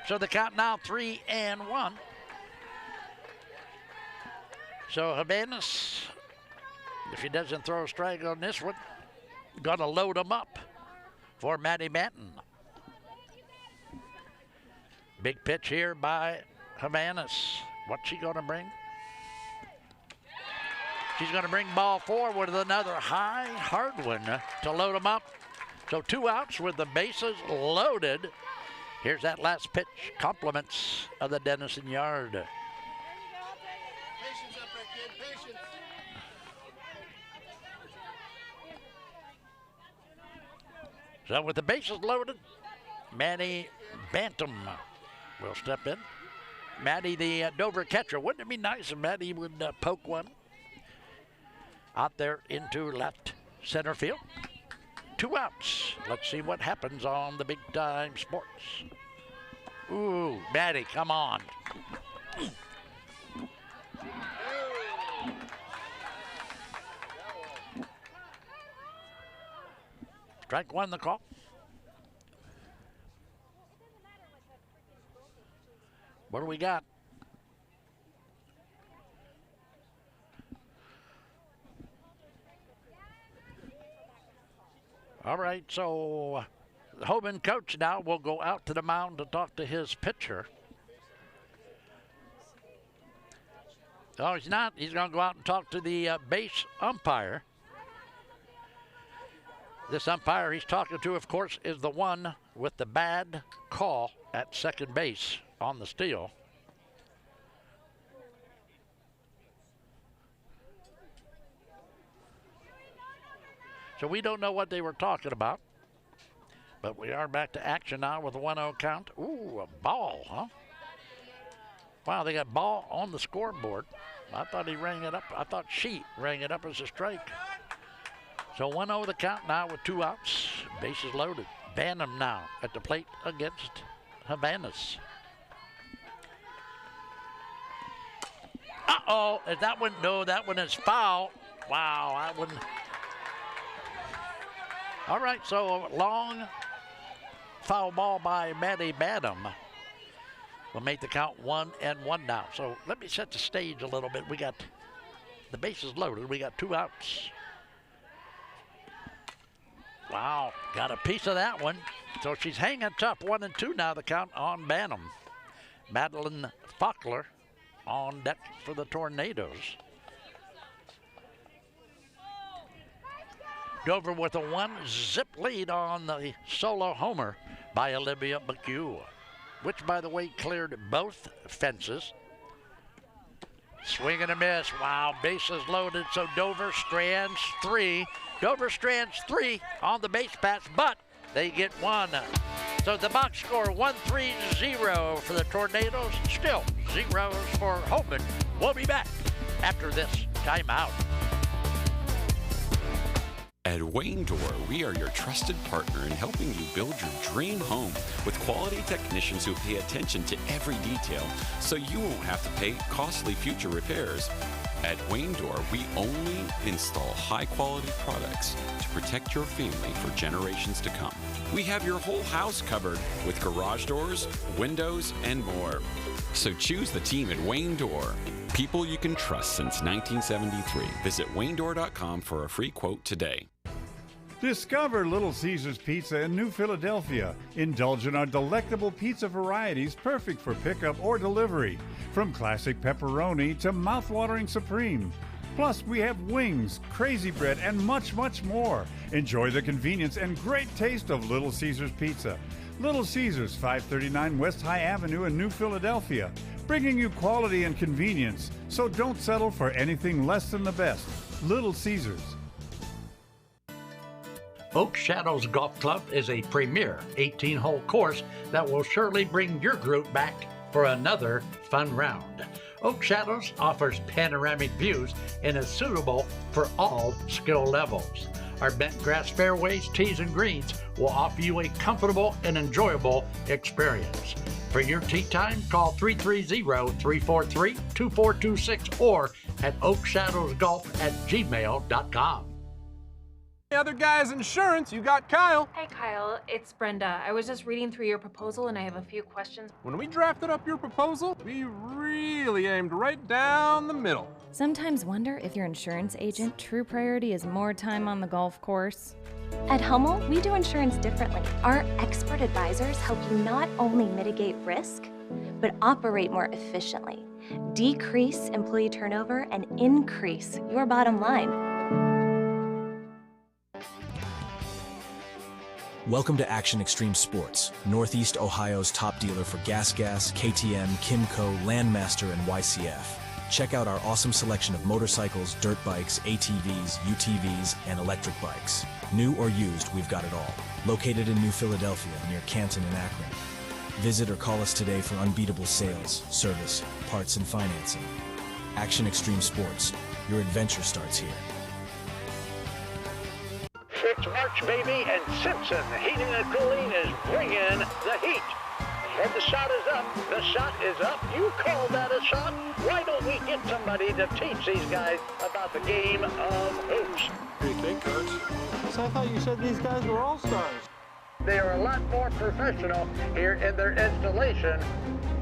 So the count now 3-1. So Havanas, if he doesn't throw a strike on this one, gonna load him up for Maddie Banton. Big pitch here by Havanas. What's she gonna bring? She's gonna bring ball 4 with another high, hard one to load him up. So 2 outs with the bases loaded. Here's that last pitch. Compliments of the Denison Yard. Patience up there, kid. Patience. So with the bases loaded, Maddie Bantam will step in. Maddie, the Dover catcher. Wouldn't it be nice if Maddie would poke one out there into left center field? 2 outs. Let's see what happens on the Big Time Sports. Ooh, Maddie, come on. Strike 1 the call. What do we got? All right, so the Hoban coach now will go out to the mound to talk to his pitcher. Oh, he's not. He's going to go out and talk to the base umpire. This umpire he's talking to, of course, is the one with the bad call at second base on the steal. So we don't know what they were talking about, but we are back to action now with a 1-0 count. Ooh, a ball, huh? Wow, they got ball on the scoreboard. I thought he rang it up. I thought she rang it up as a strike. So 1-0 the count now with 2 outs. Bases loaded. Bantam now at the plate against Havanas. Uh-oh, is that one? No, that one is foul. Wow, that one. All right, so a long foul ball by Maddie Bantam will make the count 1-1 now. So let me set the stage a little bit. We got the bases loaded. We got 2 outs. Wow, got a piece of that one. So she's hanging tough. 1-2 now, the count on Bantam. Madeline Faulkner on deck for the Tornadoes. Dover with a 1-zip lead on the solo homer by Olivia McHugh, which, by the way, cleared both fences. Swing and a miss. Wow, bases loaded, so Dover strands 3. Dover strands 3 on the base pass, but they get 1. So the box score 1-3-0 for the Tornadoes. Still zeros for Hoban. We'll be back after this timeout. At Wayne Door, we are your trusted partner in helping you build your dream home with quality technicians who pay attention to every detail so you won't have to pay costly future repairs. At Wayne Door, we only install high-quality products to protect your family for generations to come. We have your whole house covered with garage doors, windows, and more. So choose the team at Wayne Door. People you can trust since 1973. Visit WayneDoor.com for a free quote today. Discover Little Caesars Pizza in New Philadelphia. Indulge in our delectable pizza varieties perfect for pickup or delivery. From classic pepperoni to mouth-watering supreme. Plus, we have wings, crazy bread, and much, much more. Enjoy the convenience and great taste of Little Caesars Pizza. Little Caesars, 539 West High Avenue in New Philadelphia. Bringing you quality and convenience, so don't settle for anything less than the best. Little Caesars. Oak Shadows Golf Club is a premier 18-hole course that will surely bring your group back for another fun round. Oak Shadows offers panoramic views and is suitable for all skill levels. Our bent grass fairways, tees, and greens will offer you a comfortable and enjoyable experience. For your tee time, call 330-343-2426 or at oakshadowsgolf@gmail.com. The other guy's insurance, you got Kyle. Hey Kyle, it's Brenda. I was just reading through your proposal and I have a few questions. When we drafted up your proposal, we really aimed right down the middle. Sometimes wonder if your insurance agent true priority is more time on the golf course. At Hummel, we do insurance differently. Our expert advisors help you not only mitigate risk, but operate more efficiently, decrease employee turnover, and increase your bottom line. Welcome to Action Extreme Sports, Northeast Ohio's top dealer for Gas, KTM, Kimco, Landmaster, and YCF. Check out our awesome selection of motorcycles, dirt bikes, ATVs, UTVs, and electric bikes. New or used, we've got it all. Located in New Philadelphia, near Canton and Akron. Visit or call us today for unbeatable sales, service, parts, and financing. Action Extreme Sports, your adventure starts here. It's March, baby, and Simpson Heating and Cooling is bringing the heat. And the shot is up. The shot is up. You call that a shot? Why don't we get somebody to teach these guys about the game of hoops? What do you think, Coach? So I thought you said these guys were all-stars. They are a lot more professional here in their installation.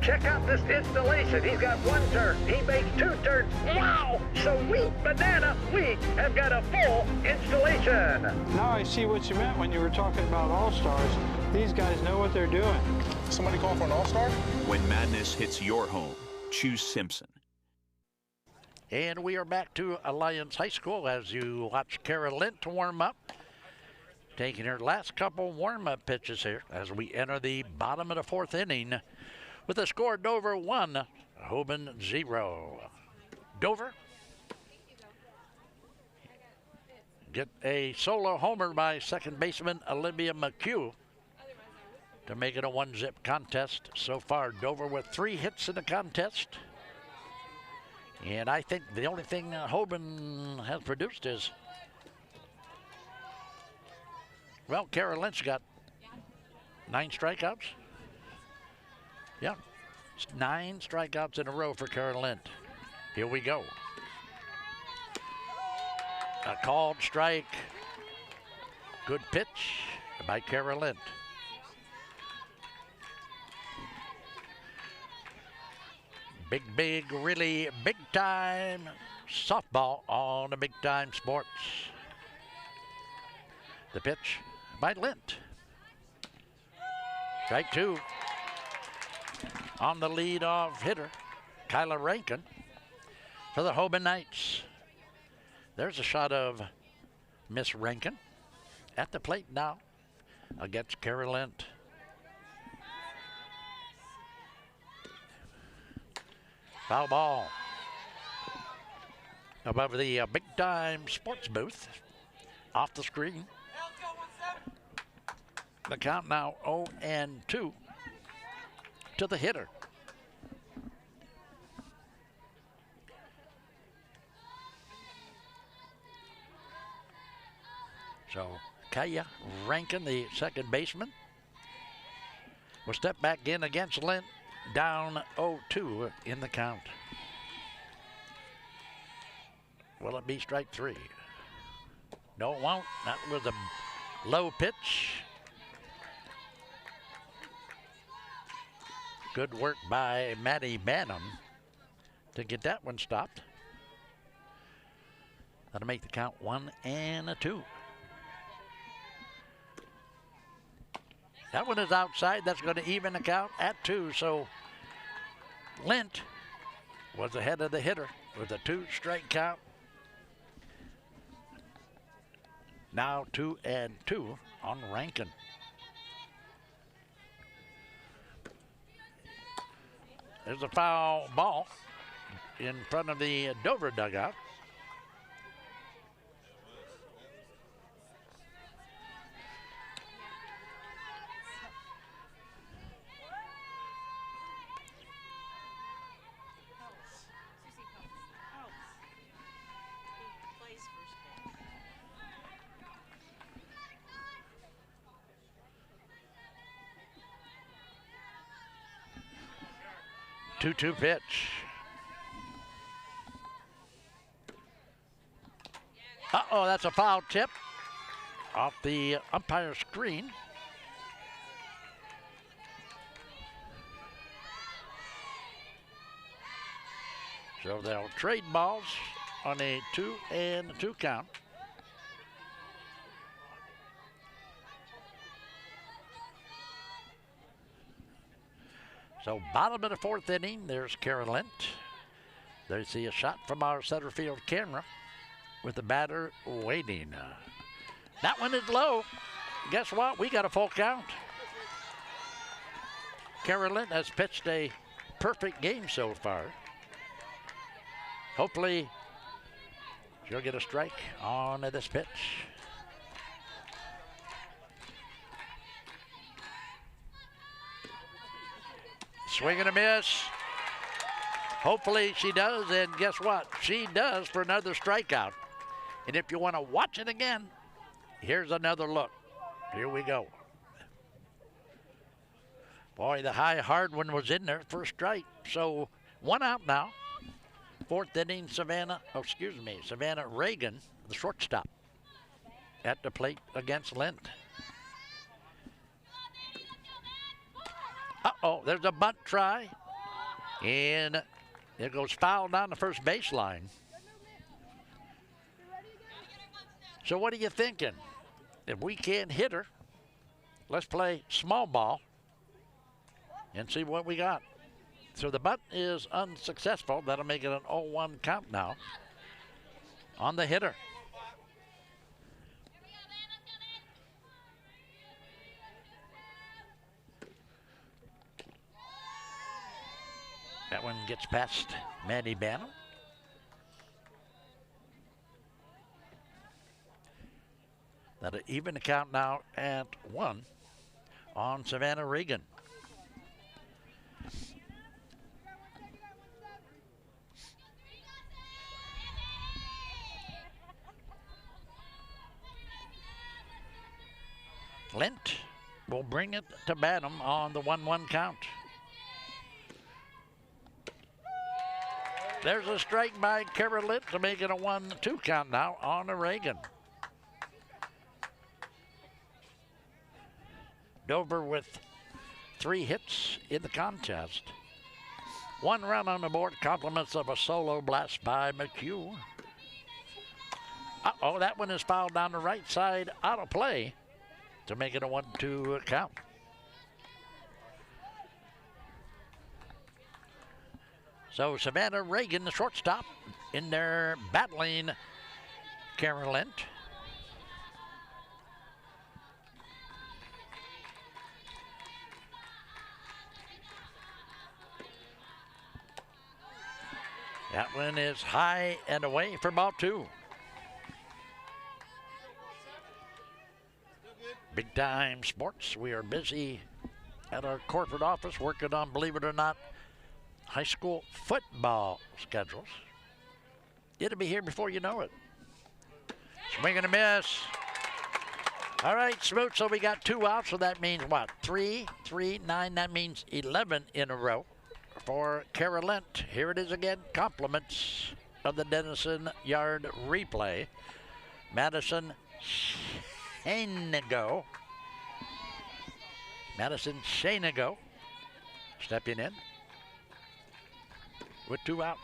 Check out this installation. He's got 1 turn. He makes 2 turns. Wow! Sweet banana. We have got a full installation. Now I see what you meant when you were talking about all-stars. These guys know what they're doing. Somebody call for an all-star? When madness hits your home, choose Simpson. And we are back to Alliance High School as you watch Kara Lint warm up. Taking her last couple warm-up pitches here as we enter the bottom of the 4th inning. With a score, Dover 1, Hoban 0. Dover get a solo homer by second baseman Olivia McHugh to make it a 1-zip contest. So far, Dover with 3 hits in the contest. And I think the only thing Hoban has produced is, well, Kara Lynch got 9 strikeouts. Yeah, 9 strikeouts in a row for Kara Lynch. Here we go. A called strike. Good pitch by Kara Lynch. Big, really big time softball on the Big Time Sports. The pitch by Lint. Strike 2. On the lead-off hitter, Kyla Rankin for the Hoban Knights. There's a shot of Miss Rankin. at the plate now against Kara Lent. Foul ball above the Big Time Sports booth, off the screen. The count now 0-2 to the hitter. So Kaya Rankin, the second baseman, will step back in against Lent, down 0-2 in the count. Will it be strike three? No, it won't. That was a low pitch. Good work by Matty Bannum to get that one stopped. That'll make the count 1-2. That one is outside. That's going to even the count at 2. So Lent was ahead of the hitter with a 2-strike count. Now 2-2 on Rankin. There's a foul ball in front of the Dover dugout. Two pitch. Uh-oh, that's a foul tip off the umpire screen. So they'll trade balls on a 2-2 count. So bottom of the fourth inning, there's Kara Lent. They see a shot from our center field camera with the batter waiting. That one is low. Guess what? We got a full count. Kara Lent has pitched a perfect game so far. Hopefully, she'll get a strike on this pitch. Swing and a miss. Hopefully she does, and guess what? She does for another strikeout. And if you want to watch it again, here's another look. Here we go. Boy, the high hard one was in there for a strike. So one out now. Fourth inning, Savannah Reagan, the shortstop, at the plate against Lent. Uh-oh, there's a bunt try. And it goes foul down the first baseline. So what are you thinking? If we can't hit her, let's play small ball and see what we got. So the bunt is unsuccessful. That'll make it an 0-1 count now on the hitter. That one gets past Maddie Bannum. That'll even the count now at 1 on Savannah Reagan. Lent will bring it to Bannum on the 1-1 count. There's a strike by Kara Lent to make it a 1-2 count now on the Reagan. Dover with 3 hits in the contest. 1 run on the board, compliments of a solo blast by McHugh. Uh-oh, that one is fouled down the right side, out of play to make it a 1-2 count. So Savannah Reagan, the shortstop, in there battling Kara Lent. That one is high and away for ball two. Big Time Sports. We are busy at our corporate office working on, believe it or not, high school football schedules. It'll be here before you know it. Swing and a miss. All right, Smoot, so we got 2 outs, so that means what? 3, 9, that means 11 in a row for Carolent. Here it is again, compliments of the Denison Yard replay. Madison Shanago. Madison Shanago stepping in with 2 outs.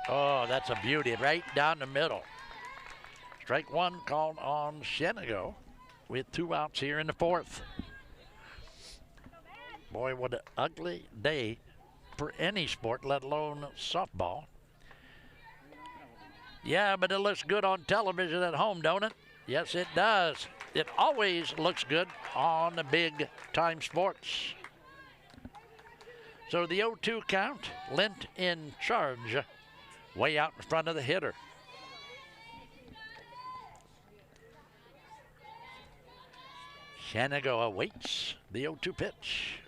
Oh, that's a beauty, right down the middle. Strike 1 called on Shanago with 2 outs here in the 4th. Boy, what an ugly day for any sport, let alone softball. Yeah, but it looks good on television at home, don't it? Yes, it does. It always looks good on the Big Time Sports. So the 0-2 count, Lent in charge, way out in front of the hitter. Shanago awaits the 0-2 pitch.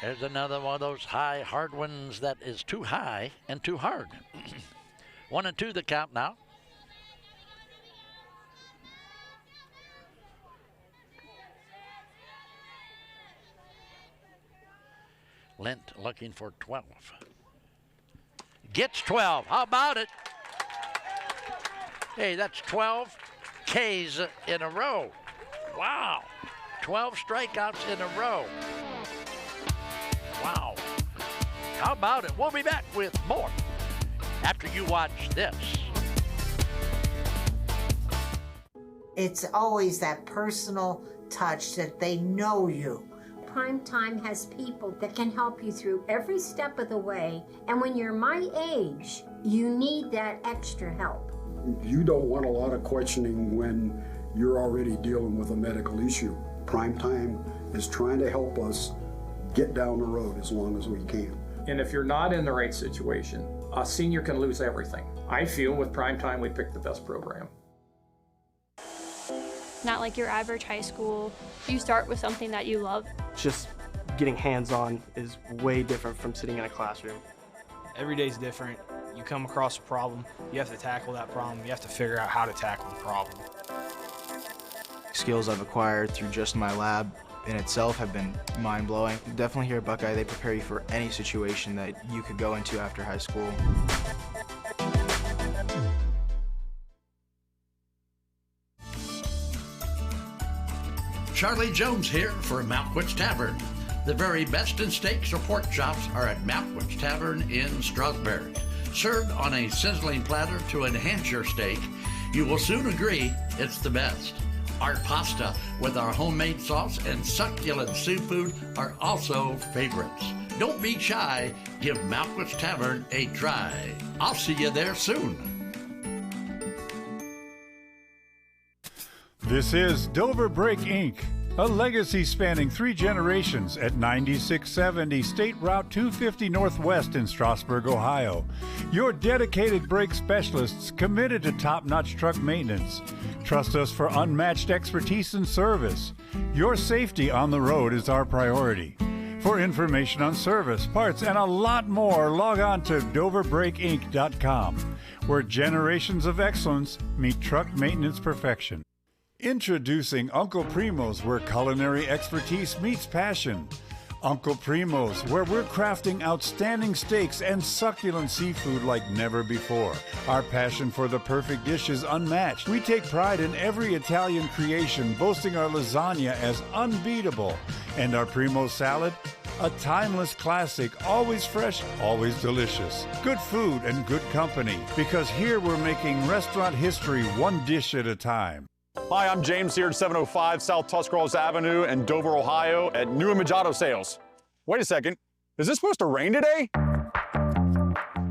There's another one of those high, hard ones that is too high and too hard. 1-2 the count now. Lent looking for 12. Gets 12. How about it? Hey, that's 12 Ks in a row. Wow. 12 strikeouts in a row. Wow. How about it? We'll be back with more after you watch this. It's always that personal touch that they know you. Primetime has people that can help you through every step of the way, and when you're my age, you need that extra help. You don't want a lot of questioning when you're already dealing with a medical issue. Primetime is trying to help us get down the road as long as we can. And if you're not in the right situation, a senior can lose everything. I feel with Primetime we picked the best program. Not like your average high school. You start with something that you love. Just getting hands-on is way different from sitting in a classroom. Every day's different. You come across a problem, you have to tackle that problem, you have to figure out how to tackle the problem. Skills I've acquired through just my lab in itself have been mind-blowing. Definitely here at Buckeye, they prepare you for any situation that you could go into after high school. Charlie Jones here for Malkwitz Tavern. The very best in steaks or pork chops are at Malkwitz Tavern in Strasburg. Served on a sizzling platter to enhance your steak, you will soon agree it's the best. Our pasta with our homemade sauce and succulent seafood are also favorites. Don't be shy, give Malkwitz Tavern a try. I'll see you there soon. This is Dover Brake Inc., a legacy spanning 3 generations at 9670 State Route 250 Northwest in Strasburg, Ohio. Your dedicated brake specialists committed to top-notch truck maintenance. Trust us for unmatched expertise and service. Your safety on the road is our priority. For information on service, parts, and a lot more, log on to doverbrakeinc.com, where generations of excellence meet truck maintenance perfection. Introducing Uncle Primo's, where culinary expertise meets passion. Uncle Primo's, where we're crafting outstanding steaks and succulent seafood like never before. Our passion for the perfect dish is unmatched. We take pride in every Italian creation, boasting our lasagna as unbeatable. And our Primo salad, a timeless classic, always fresh, always delicious. Good food and good company, because here we're making restaurant history one dish at a time. Hi, I'm James here at 705 South Tuscarawas Avenue in Dover, Ohio at New Image Auto Sales. Wait a second, is this supposed to rain today?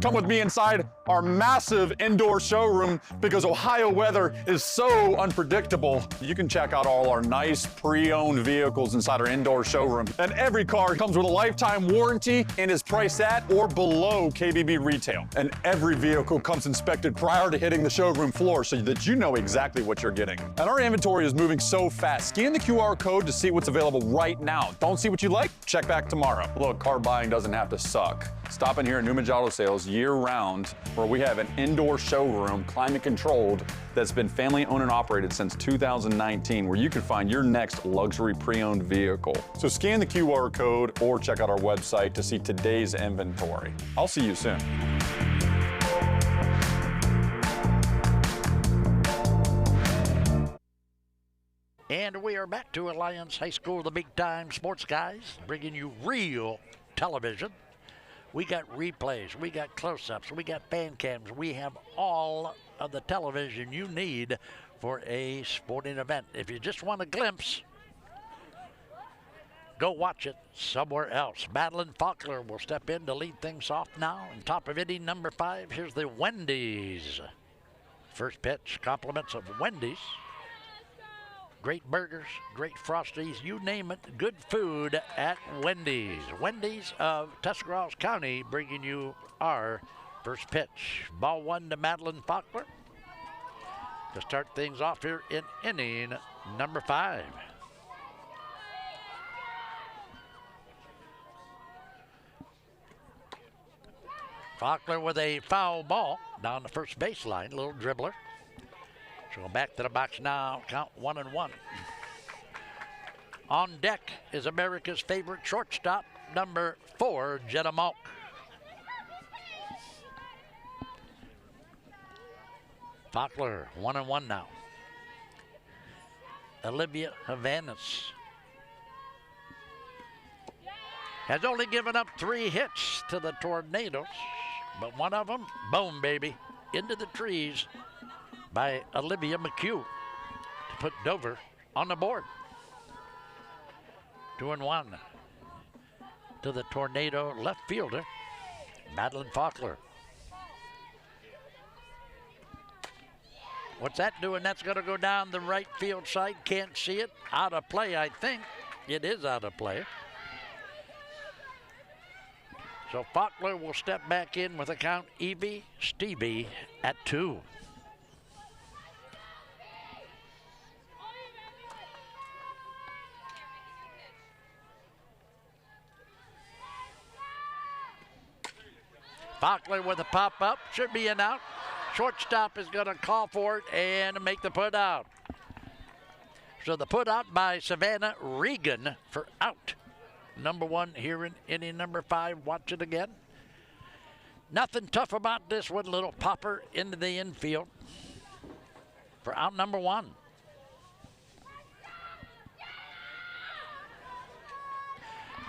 Come with me inside, our massive indoor showroom because Ohio weather is so unpredictable. You can check out all our nice pre-owned vehicles inside our indoor showroom. And every car comes with a lifetime warranty and is priced at or below KBB retail. And every vehicle comes inspected prior to hitting the showroom floor so that you know exactly what you're getting. And our inventory is moving so fast. Scan the QR code to see what's available right now. Don't see what you like? Check back tomorrow. Look, car buying doesn't have to suck. Stop in here at Newman Auto Sales year-round, where we have an indoor showroom, climate-controlled, that's been family-owned and operated since 2019, where you can find your next luxury pre-owned vehicle. So scan the QR code or check out our website to see today's inventory. I'll see you soon. And we are back to Alliance High School, the big time sports guys, bringing you real television. We got replays, we got close-ups, we got fan cams. We have all of the television you need for a sporting event. If you just want a glimpse, go watch it somewhere else. Madeline Faulkner will step in to lead things off now. On top of inning number 5, here's the Wendy's. First pitch, compliments of Wendy's. Great burgers, great Frosties, you name it, good food at Wendy's. Wendy's of Tuscarawas County bringing you our first pitch. Ball 1 to Madeline Faulkner to start things off here in inning number 5. Faulkner with a foul ball down the first baseline, little dribbler. So back to the box now, count 1-1. On deck is America's favorite shortstop, number 4, Jenna Malk. Faulkner, 1-1 now. Olivia Havanis has only given up 3 hits to the Tornadoes, but one of them, boom, baby, into the trees by Olivia McHugh to put Dover on the board. 2-1 to the Tornado left fielder, Madeline Faulkner. What's that doing? That's going to go down the right field side. Can't see it. Out of play, I think. It is out of play. So Faulkner will step back in with a count Evie Stevie at 2. Faulkner with a pop-up, should be an out. Shortstop is going to call for it and make the put out. So the put out by Savannah Regan for out. Number 1 here in inning number 5. Watch it again. Nothing tough about this one. Little popper into the infield for out number 1.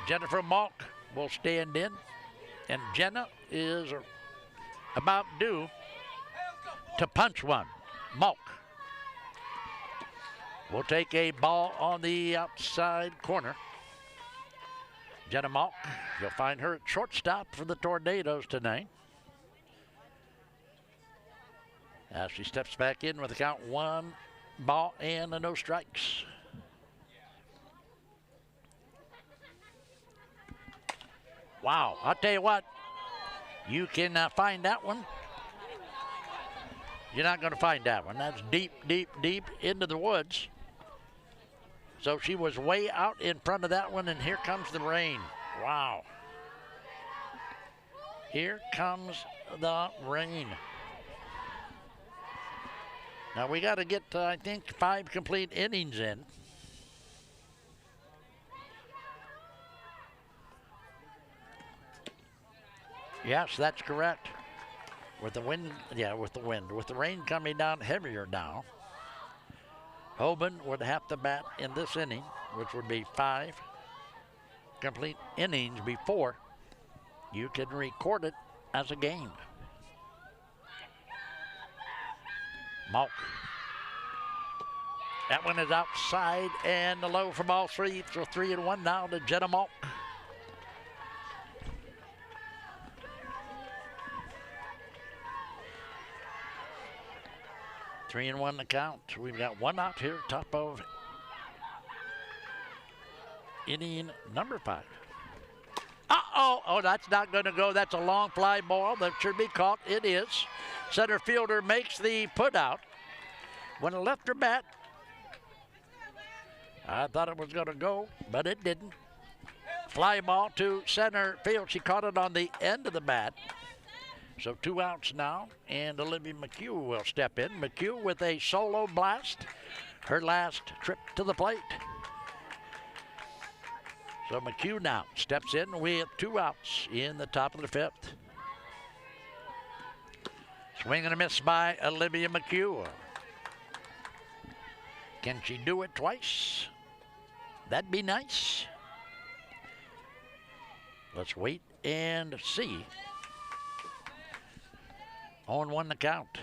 Jennifer Malk will stand in. And Jenna is about due to punch one. Malk will take a ball on the outside corner. Jenna Malk, you'll find her at shortstop for the Tornadoes tonight. As she steps back in with a count 1 ball and no strikes. Wow, I'll tell you what, you can find that one. You're not going to find that one. That's deep, deep, deep into the woods. So she was way out in front of that one, and here comes the rain. Wow. Here comes the rain. Now we got to get, I think, 5 complete innings in. Yes, that's correct. With the wind, with the rain coming down heavier now, Hoban would have to bat in this inning, which would be 5 complete innings before you can record it as a game. Malk. That one is outside and low for ball 3. So 3-1 now to Jenna Malk. 3-1 the count. We've got one out here, top of inning number 5. Uh-oh. Oh, that's not going to go. That's a long fly ball that should be caught. It is. Center fielder makes the put out. When it left her bat, I thought it was going to go, but it didn't. Fly ball to center field. She caught it on the end of the bat. So 2 outs now, and Olivia McHugh will step in. McHugh with a solo blast, her last trip to the plate. So McHugh now steps in with 2 outs in the top of the 5th. Swing and a miss by Olivia McHugh. Can she do it twice? That'd be nice. Let's wait and see. 0-1 the count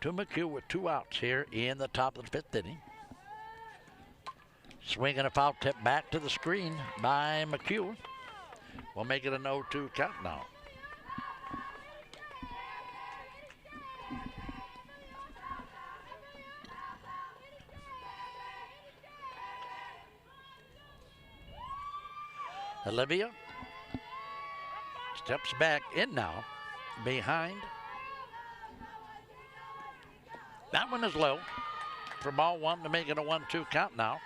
to McHugh with 2 outs here in the top of the 5th inning. Swing and a foul tip back to the screen by McHugh. We'll make it an 0-2 count now. Olivia steps back in now, behind. That one is low for ball 1 to make it a 1-2 count now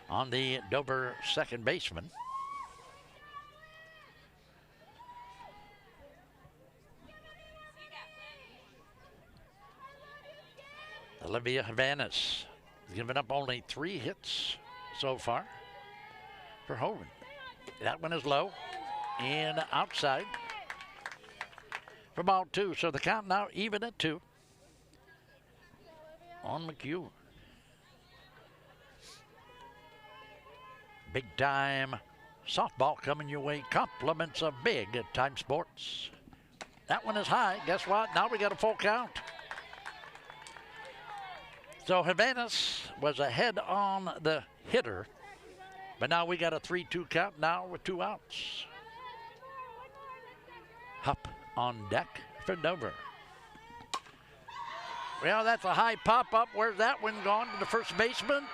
on the Dover second baseman. Olivia Havanas has given up only 3 hits so far for Hoban. That one is low and outside for ball 2. So the count now even at 2 on McHugh. Big time softball coming your way. Compliments of Big Time Sports. That one is high. Guess what? Now we got a full count. So Havanas was ahead on the hitter, but now we got a 3-2 count now with 2 outs. Hupp on deck for Dover. Well, that's a high pop-up. Where's that one gone to the first baseman?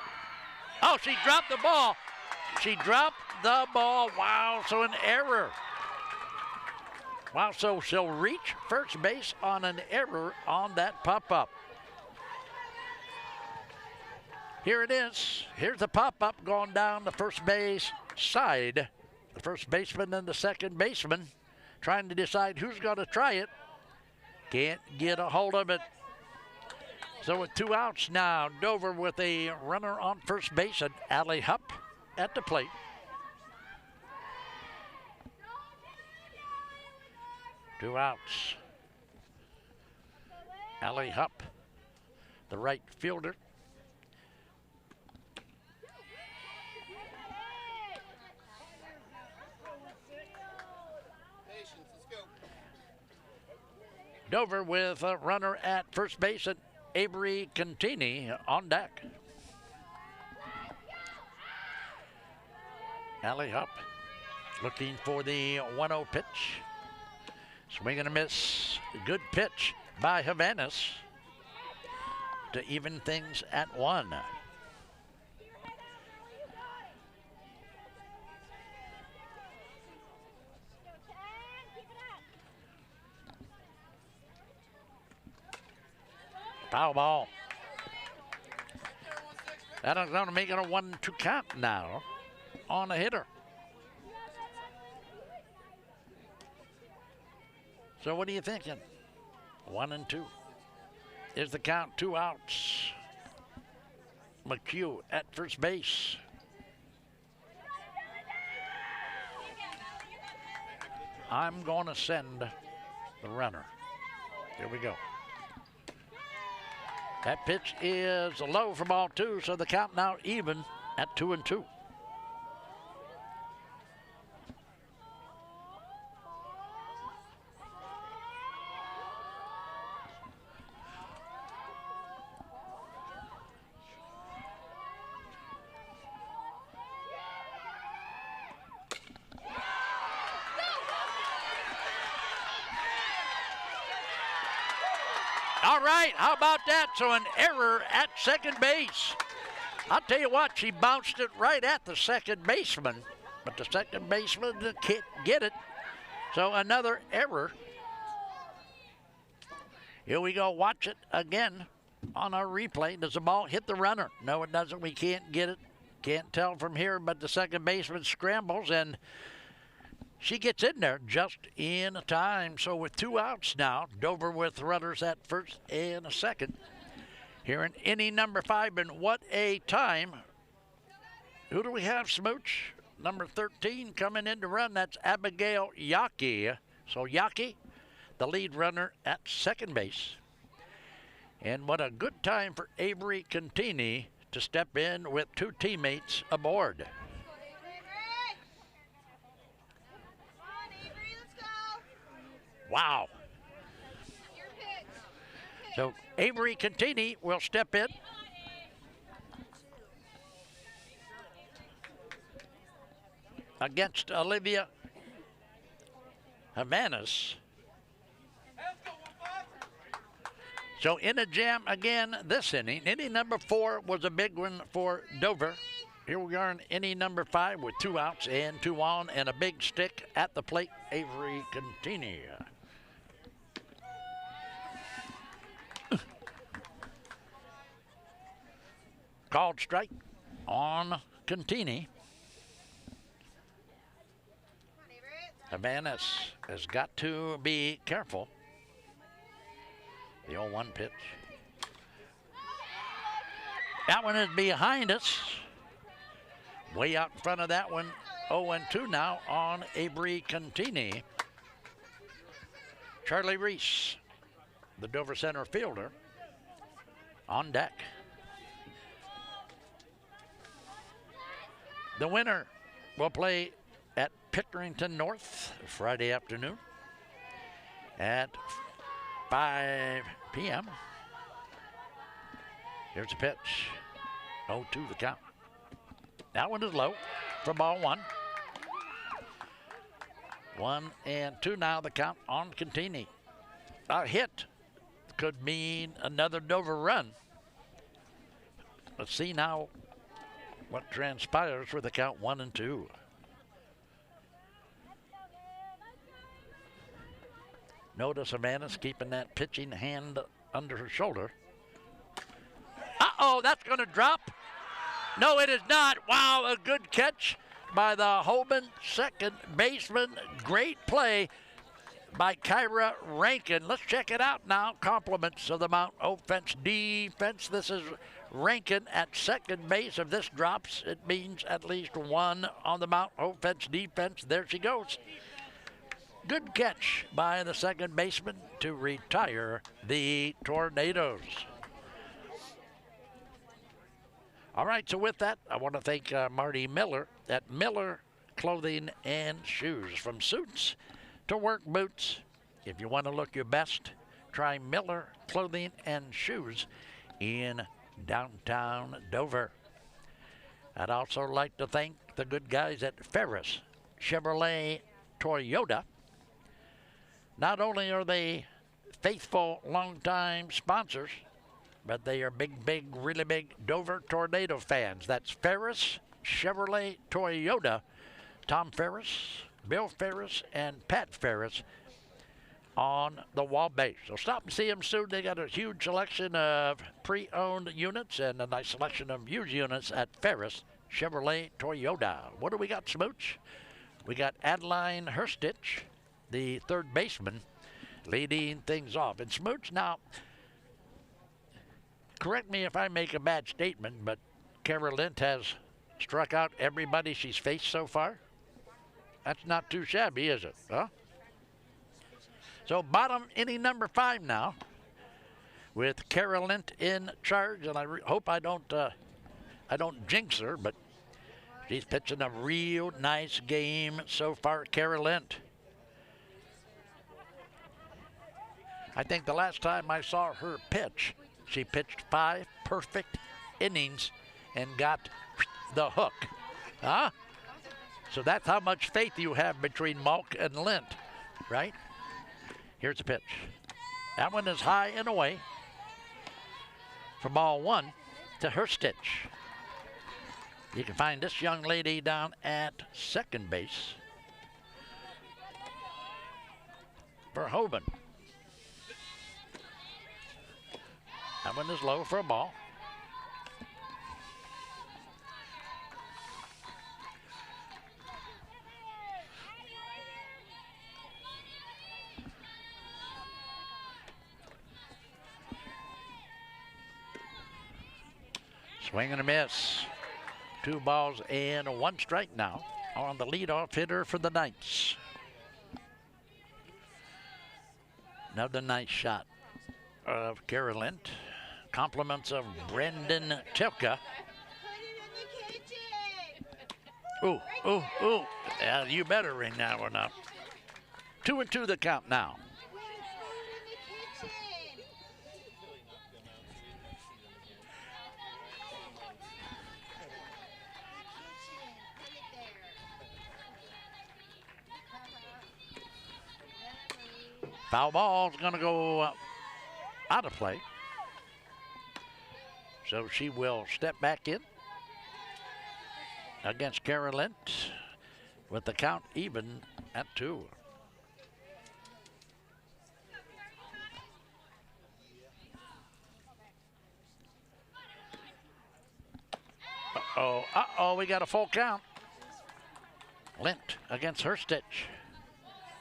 Oh, she dropped the ball. She dropped the ball. Wow, so an error. Wow, so she'll reach first base on an error on that pop-up. Here it is. Here's the pop-up going down the first base side. The first baseman and the second baseman trying to decide who's going to try it. Can't get a hold of it. So with 2 outs now, Dover with a runner on first base and Allie Hupp at the plate. Two outs. Allie Hupp, the right fielder. Dover with a runner at first base and Avery Contini on deck. Allie Hupp looking for the 1-0 pitch. Swing and a miss. Good pitch by Havanas to even things at 1. Foul ball. That is going to make it a 1-2 count now on the hitter. So what are you thinking? 1-2. Is the count, 2 outs. McHugh at first base. I'm going to send the runner. Here we go. That pitch is low for ball 2, so the count now even at 2-2. All right. How about that? So an error at second base. I'll tell you what, she bounced it right at the second baseman, but the second baseman can't get it. So another error. Here we go. Watch it again on our replay. Does the ball hit the runner? No, it doesn't. We can't get it. Can't tell from here, but the second baseman scrambles, and she gets in there just in time. So with 2 outs now, Dover with runners at first and a second. Here in inning number 5, and what a time. Who do we have, Smooch? Number 13 coming in to run. That's Abigail Yaki. So Yaki, the lead runner at second base. And what a good time for Avery Contini to step in with 2 teammates aboard. Wow. So Avery Contini will step in. Against Olivia Havanas. So in a jam again this inning. Inning number 4 was a big one for Dover. Here we are in inning number 5 with 2 outs and 2 on, and a big stick at the plate, Avery Contini. Called strike on Contini. Havanas has got to be careful. The 0-1 pitch. That one is behind us. Way out in front of that one, 0-2 now on Avery Contini. Charlie Reese, the Dover center fielder, on deck. The winner will play at Pickerington North Friday afternoon at 5 p.m. Here's the pitch. 0-2 the count. That one is low for ball 1. 1-2 now the count on Contini. A hit could mean another Dover run. Let's see now what transpires for the count 1-2. Notice Havanas keeping that pitching hand under her shoulder. Uh-oh, that's going to drop. No, it is not. Wow, a good catch by the Hoban second baseman. Great play by Kyra Rankin. Let's check it out now. Compliments of the Mount Offense defense. This is Rankin at second base. If this drops, it means at least 1 on the Mount Offense defense. There she goes. Good catch by the second baseman to retire the Tornadoes. All right, so with that, I want to thank Marty Miller at Miller Clothing and Shoes. From suits to work boots, if you want to look your best, try Miller Clothing and Shoes in downtown Dover. I'd also like to thank the good guys at Ferris Chevrolet Toyota. Not only are they faithful, longtime sponsors, but they are big, really big Dover Tornado fans. That's Ferris Chevrolet Toyota. Tom Ferris, Bill Ferris, and Pat Ferris on the wall base. So stop and see them soon. They got a huge selection of pre-owned units and a nice selection of used units at Ferris Chevrolet Toyota. What do we got, Smooch? We got Adeline Herstich, the third baseman, leading things off. And Smooch, now, correct me if I make a bad statement, but Kara Lint has struck out everybody she's faced so far. That's not too shabby, is it? Huh? So bottom inning number 5 now, with Kara Lint in charge, and I hope I don't jinx her, but she's pitching a real nice game so far, Kara Lint. I think the last time I saw her pitch, she pitched 5 perfect innings and got the hook. Huh? So that's how much faith you have between Malk and Lint, right? Here's the pitch. That one is high and away. for ball 1 to Herstich. You can find this young lady down at second base for Hoban. That one is low for a ball. Swing and a miss. 2 balls and 1 strike now on the leadoff hitter for the Knights. Another nice shot of Carolyn. Compliments of Brendan Tilka. Ooh, ooh, ooh. Yeah, you better ring that one up. 2-2 the count now. Foul ball is going to go out of play. So she will step back in against Carolyn with the count even at 2. Uh-oh, we got a full count. Lint against Herstich.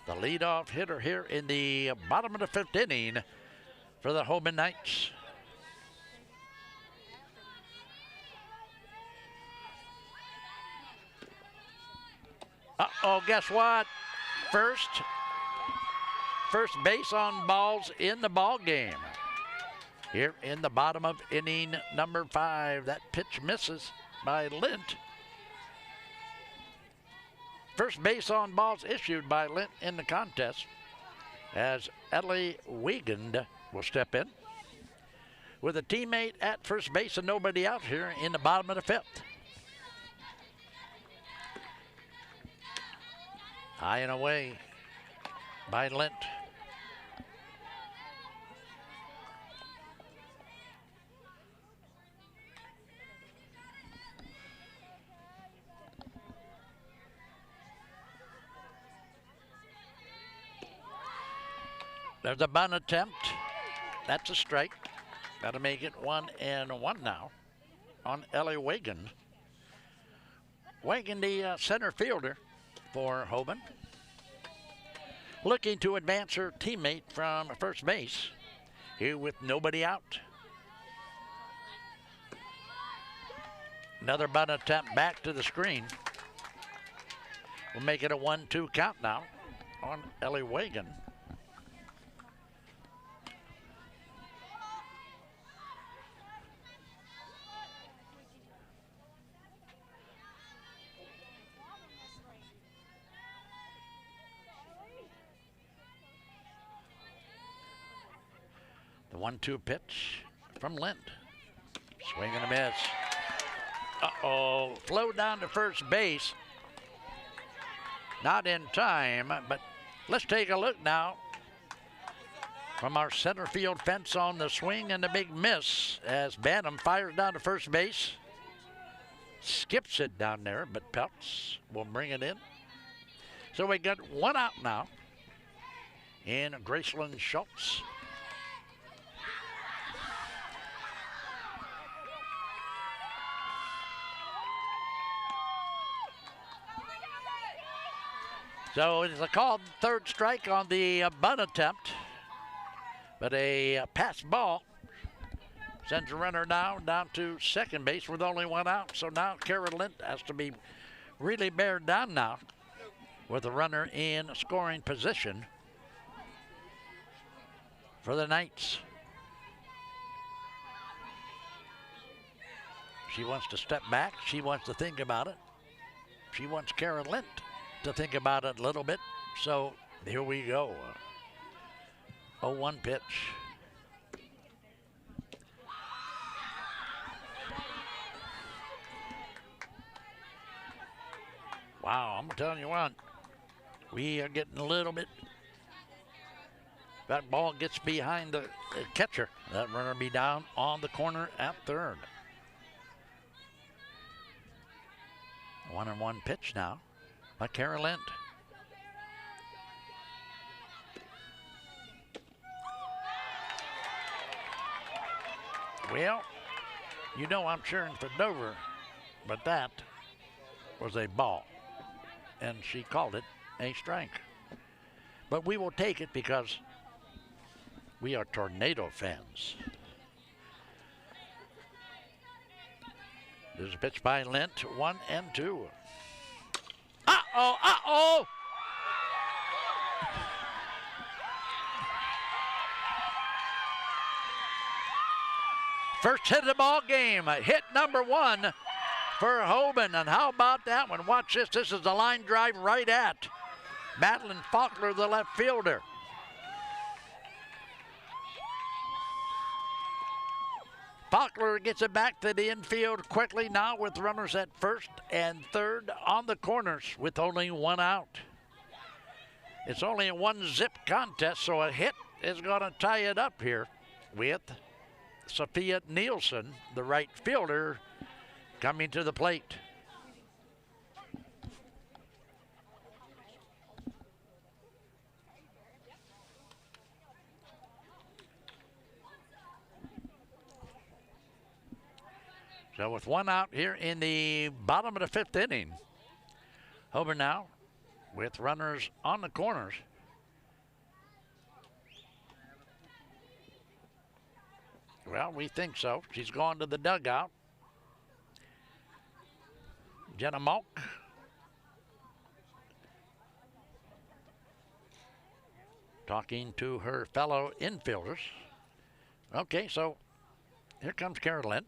The leadoff hitter here in the bottom of the 5th inning for the Hoban Knights. Uh-oh, guess what? First base on balls in the ball game. Here in the bottom of inning number 5. That pitch misses by Lint. First base on balls issued by Lint in the contest as Ellie Wiegand will step in with a teammate at first base and nobody out here in the bottom of the 5th. High and away by Lint. There's a bunt attempt. That's a strike. Got to make it 1-1 now on Ellie Wagan. Wagan, the center fielder for Hoban. Looking to advance her teammate from first base. Here with nobody out. Another bunt attempt back to the screen. We'll make it a 1-2 count now on Ellie Wagan. The 1-2 pitch from Lind. Swing and a miss. Uh-oh, flowed down to first base. Not in time, but let's take a look now from our center field fence on the swing and the big miss as Bantam fires down to first base. Skips it down there, but Peltz will bring it in. So we got one out now in Graceland Schultz. So it is a called third strike on the bunt attempt, but a pass ball sends a runner down to second base with only one out. So now Kara Lind has to be really bared down now with a runner in scoring position for the Knights. She wants to step back. She wants to think about it. She wants Kara Lind to think about it a little bit. So here we go. 0-1 pitch. Wow, I'm telling you what, we are getting a little bit That ball gets behind the catcher. That runner will be down on the corner at third. 1-1 pitch now by Kara Lind. Well, you know I'm cheering for Dover, but that was a ball, and she called it a strike. But we will take it because we are Tornado fans. This is a pitch by Lint, 1-2. Uh-oh, uh-oh! First hit of the ball game, hit number 1 for Hoban. And how about that one? Watch this. This is the line drive right at Madeline Faulkner, the left fielder. Faulkner gets it back to the infield quickly now with runners at first and third on the corners with only 1 out. It's only a 1-zip contest, so a hit is going to tie it up here with Sophia Nielsen, the right fielder, coming to the plate. So with 1 out here in the bottom of the 5th inning, Hoban now with runners on the corners. Well, we think so. She's gone to the dugout. Jenna Malk. Talking to her fellow infielders. Okay, so here comes Kara Lind.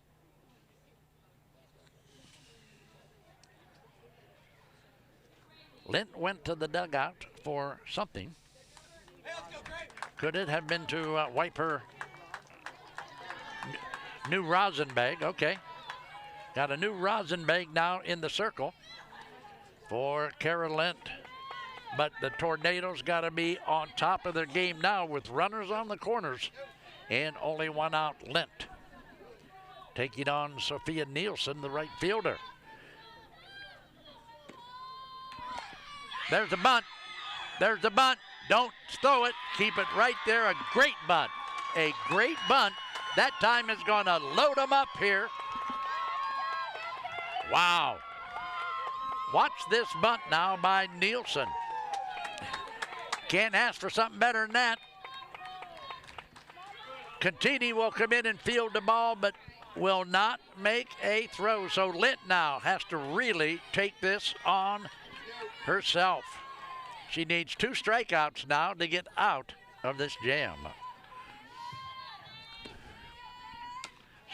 Lind went to the dugout for something. Could it have been to wipe her new rosin bag? Okay. Got a new rosin bag now in the circle for Kara Lind. But the Tornadoes got to be on top of their game now with runners on the corners and only 1 out. Lind taking on Sophia Nielsen, the right fielder. There's a bunt. There's a bunt. Don't throw it. Keep it right there. A great bunt. A great bunt. That time is going to load them up here. Wow. Watch this bunt now by Nielsen. Can't ask for something better than that. Contini will come in and field the ball, but will not make a throw. So Lind now has to really take this on herself. She needs 2 strikeouts now to get out of this jam.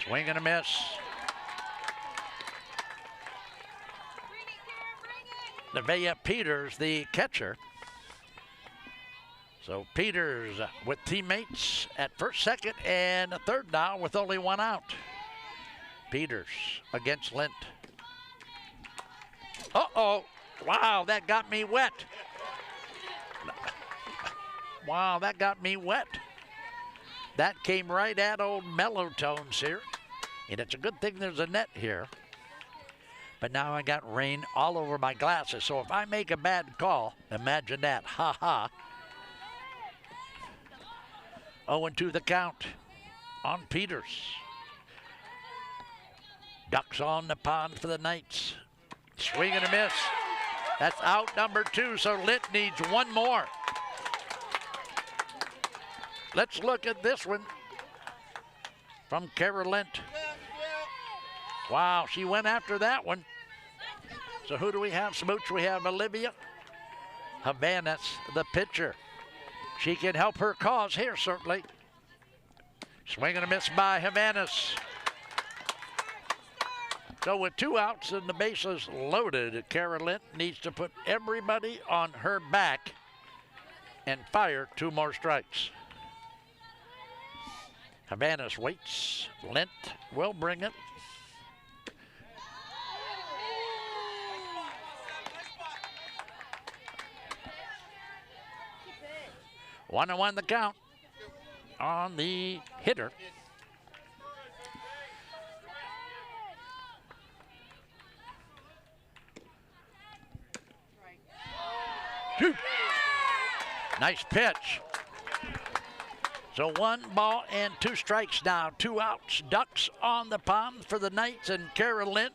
Swing and a miss. Nevaeh Peters, the catcher. So Peters with teammates at first, second, and third now with only 1 out. Peters against Lind. Uh-oh. Wow, that got me wet. Wow, that got me wet. That came right at old Mellow Tones here. And it's a good thing there's a net here. But now I got rain all over my glasses. So if I make a bad call, imagine that. Ha ha. 0-2 the count on Peters. Ducks on the pond for the Knights. Swing and a miss. That's out number 2, so Lind needs 1 more. Let's look at this one from Kara Lind. Wow, she went after that one. So who do we have, Smooch? We have Olivia Havanas, the pitcher. She can help her cause here, certainly. Swing and a miss by Havanas. So with 2 outs and the bases loaded, Kara Lind needs to put everybody on her back and fire 2 more strikes. Havanas waits. Lind will bring it. One and 1 the count. on the hitter. Shoot. Nice pitch. So 1 ball and 2 strikes now. 2 outs. Ducks on the pond for the Knights, and Kara Lint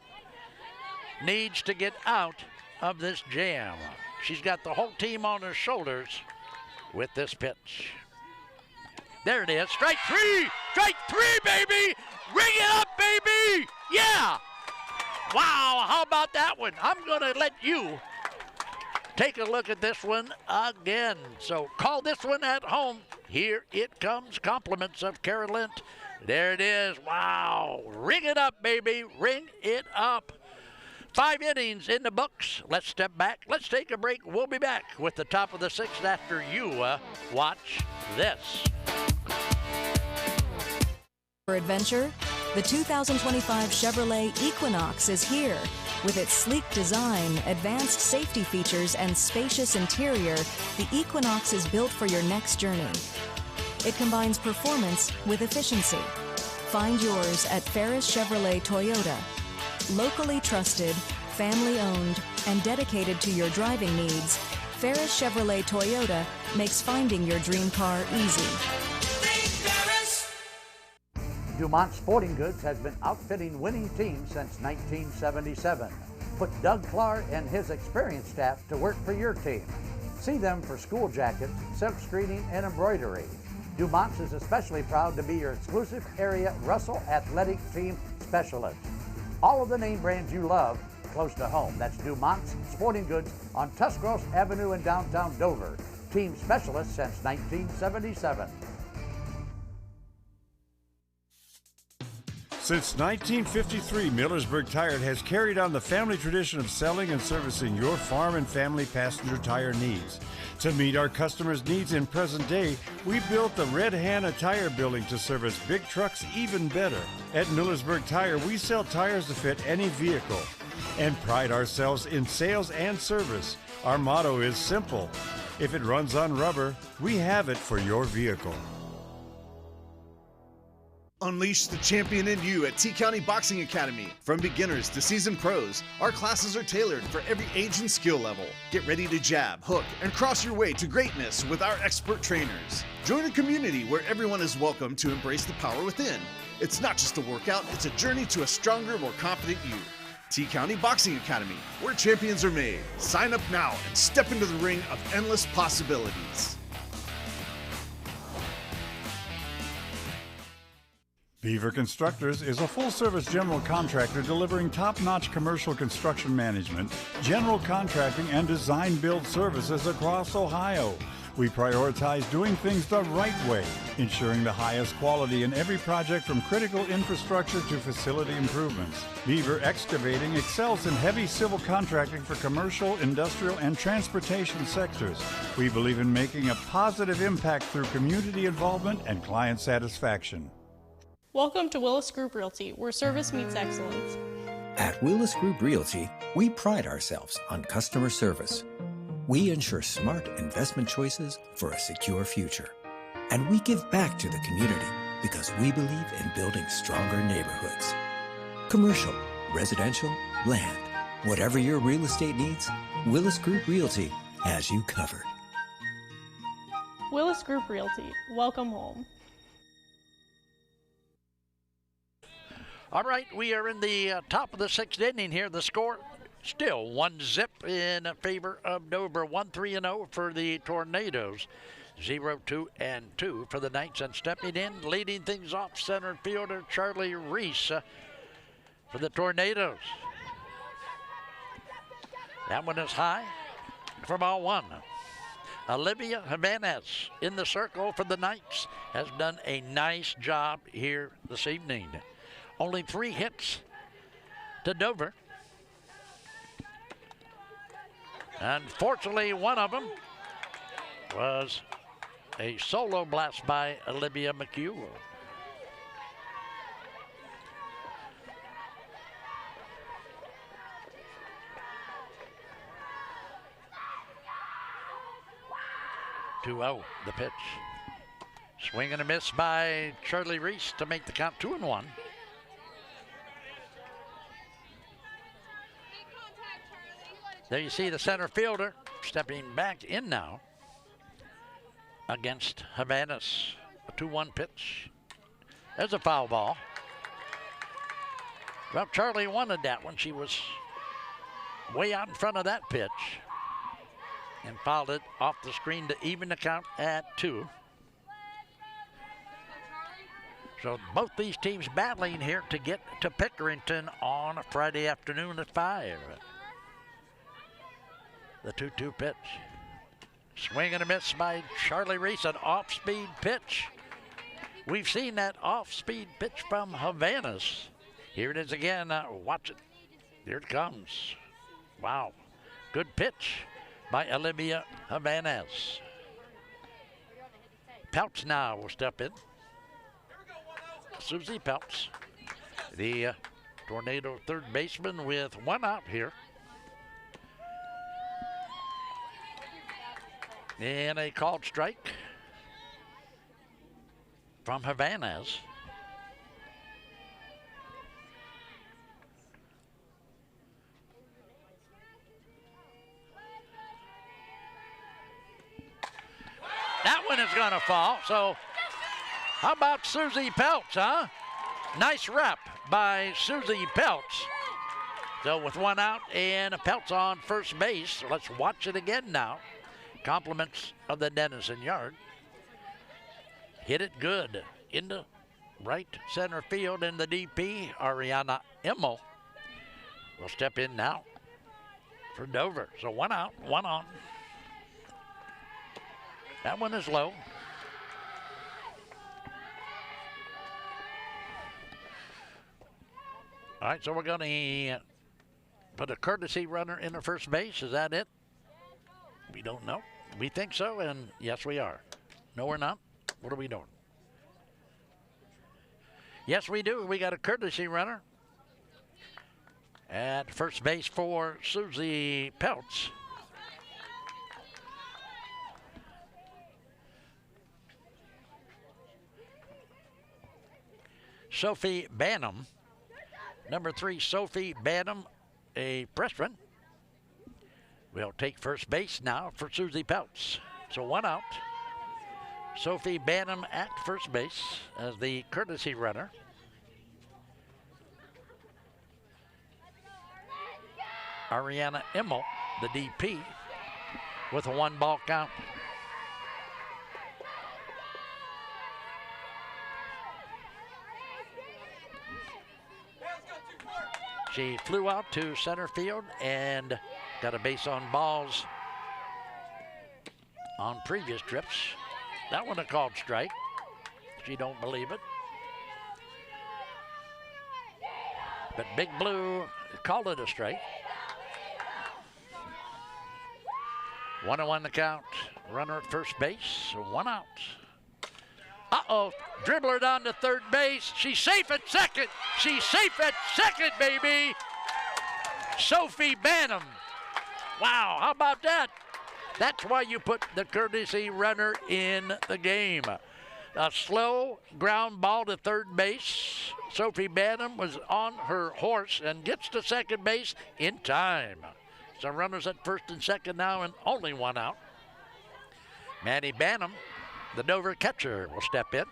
needs to get out of this jam. She's got the whole team on her shoulders with this pitch. There it is. Strike 3! Strike 3, baby! Ring it up, baby! Yeah! Wow, how about that one? I'm going to let you take a look at this one again. So call this one at home. Here it comes. Compliments of Kara Lint. There it is. Wow. Ring it up, baby. Ring it up. 5 innings in the books. Let's step back. Let's take a break. We'll be back with the top of the 6th after you watch this. For adventure, the 2025 Chevrolet Equinox is here. With its sleek design, advanced safety features, and spacious interior, the Equinox is built for your next journey. It combines performance with efficiency. Find yours at Ferris Chevrolet Toyota. Locally trusted, family-owned, and dedicated to your driving needs, Ferris Chevrolet Toyota makes finding your dream car easy. Dumont Sporting Goods has been outfitting winning teams since 1977. Put Doug Clark and his experienced staff to work for your team. See them for school jackets, silk screening, and embroidery. Dumont's is especially proud to be your exclusive area Russell Athletic Team Specialist. All of the name brands you love close to home. That's Dumont's Sporting Goods on Tuscarawas Avenue in downtown Dover. Team specialist since 1977. Since 1953, Millersburg Tire has carried on the family tradition of selling and servicing your farm and family passenger tire needs. To meet our customers' needs in present day, we built the Red Hannah Tire Building to service big trucks even better. At Millersburg Tire, we sell tires to fit any vehicle and pride ourselves in sales and service. Our motto is simple: if it runs on rubber, we have it for your vehicle. Unleash the champion in you at T-County Boxing Academy. From beginners to seasoned pros, our classes are tailored for every age and skill level. Get ready to jab, hook, and cross your way to greatness with our expert trainers. Join a community where everyone is welcome to embrace the power within. It's not just a workout, it's a journey to a stronger, more confident you. T-County Boxing Academy, where champions are made. Sign up now and step into the ring of endless possibilities. Beaver Constructors is a full-service general contractor delivering top-notch commercial construction management, general contracting, and design-build services across Ohio. We prioritize doing things the right way, ensuring the highest quality in every project from critical infrastructure to facility improvements. Beaver Excavating excels in heavy civil contracting for commercial, industrial, and transportation sectors. We believe in making a positive impact through community involvement and client satisfaction. Welcome to Willis Group Realty, where service meets excellence. At Willis Group Realty, we pride ourselves on customer service. We ensure smart investment choices for a secure future. And we give back to the community because we believe in building stronger neighborhoods. Commercial, residential, land. Whatever your real estate needs, Willis Group Realty has you covered. Willis Group Realty, welcome home. All right, we are in the top of the 6th inning here. The score still 1-0 in favor of Dover. 1-3-0 for the Tornadoes. 0-2-2 for the Knights. And stepping in, leading things off, center fielder Charlie Reese for the Tornadoes. That one is high for ball 1. Olivia Jimenez in the circle for the Knights has done a nice job here this evening. Only 3 hits to Dover. Unfortunately, one of them was a solo blast by Olivia McHugh. The pitch. Swing and a miss by Charlie Reese to make the count 2-1. There you see the center fielder stepping back in now against Havanas. A 2-1 pitch. There's a foul ball. Well, Charlie wanted that one. She was way out in front of that pitch and fouled it off the screen to even the count at 2. So both these teams battling here to get to Pickerington on a Friday afternoon at 5. The 2-2 pitch. Swing and a miss by Charlie Reese, an off-speed pitch. We've seen that off-speed pitch from Havanas. Here it is again. Watch it. Here it comes. Wow. Good pitch by Olivia Havanas. Peltz now will step in. Susie Peltz, the Tornado third baseman, with 1 out here. And a called strike from Havanas. That one is going to fall. So how about Susie Peltz, huh? Nice rep by Susie Peltz. So with 1 out and a Peltz on first base, let's watch it again now. Compliments of the Denison yard. Hit it good into right center field in the DP. Ariana Immel will step in now for Dover. So 1 out, 1 on. That one is low. All right, so we're going to put a courtesy runner in the first base. Is that it? We don't know. We think so, and yes, we are. No, we're not. What are we doing? Yes, we do. We got a courtesy runner at first base for Susie Peltz. Sophie Bannum. Number 3, Sophie Bannum, a freshman, will take first base now for Susie Peltz. So 1 out. Sophie Bannum at first base as the courtesy runner. Ariana Immel, the DP, with a 1-ball count. She flew out to center field and got a base on balls on previous trips. That one a called strike. She don't believe it. But Big Blue called it a strike. 1-1 the count. Runner at first base, 1 out. Uh-oh, dribbler down to third base. She's safe at second. She's safe at second, baby. Sophie Bannum. Wow, how about that? That's why you put the courtesy runner in the game. A slow ground ball to third base. Sophie Bannum was on her horse and gets to second base in time. So runners at first and second now and only 1 out. Maddie Bannum, the Dover catcher, will step in.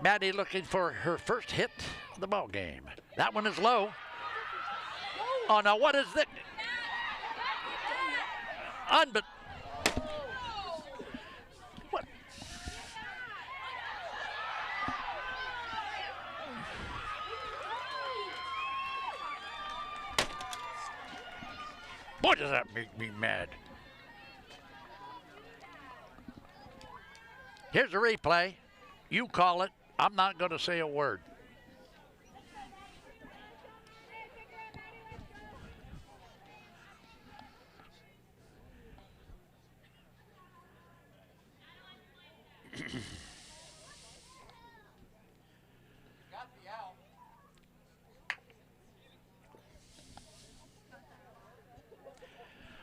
Maddie looking for her first hit of the ball game. That one is low. Oh, now what is that? What? Boy, does that make me mad. Here's a replay. You call it. I'm not going to say a word.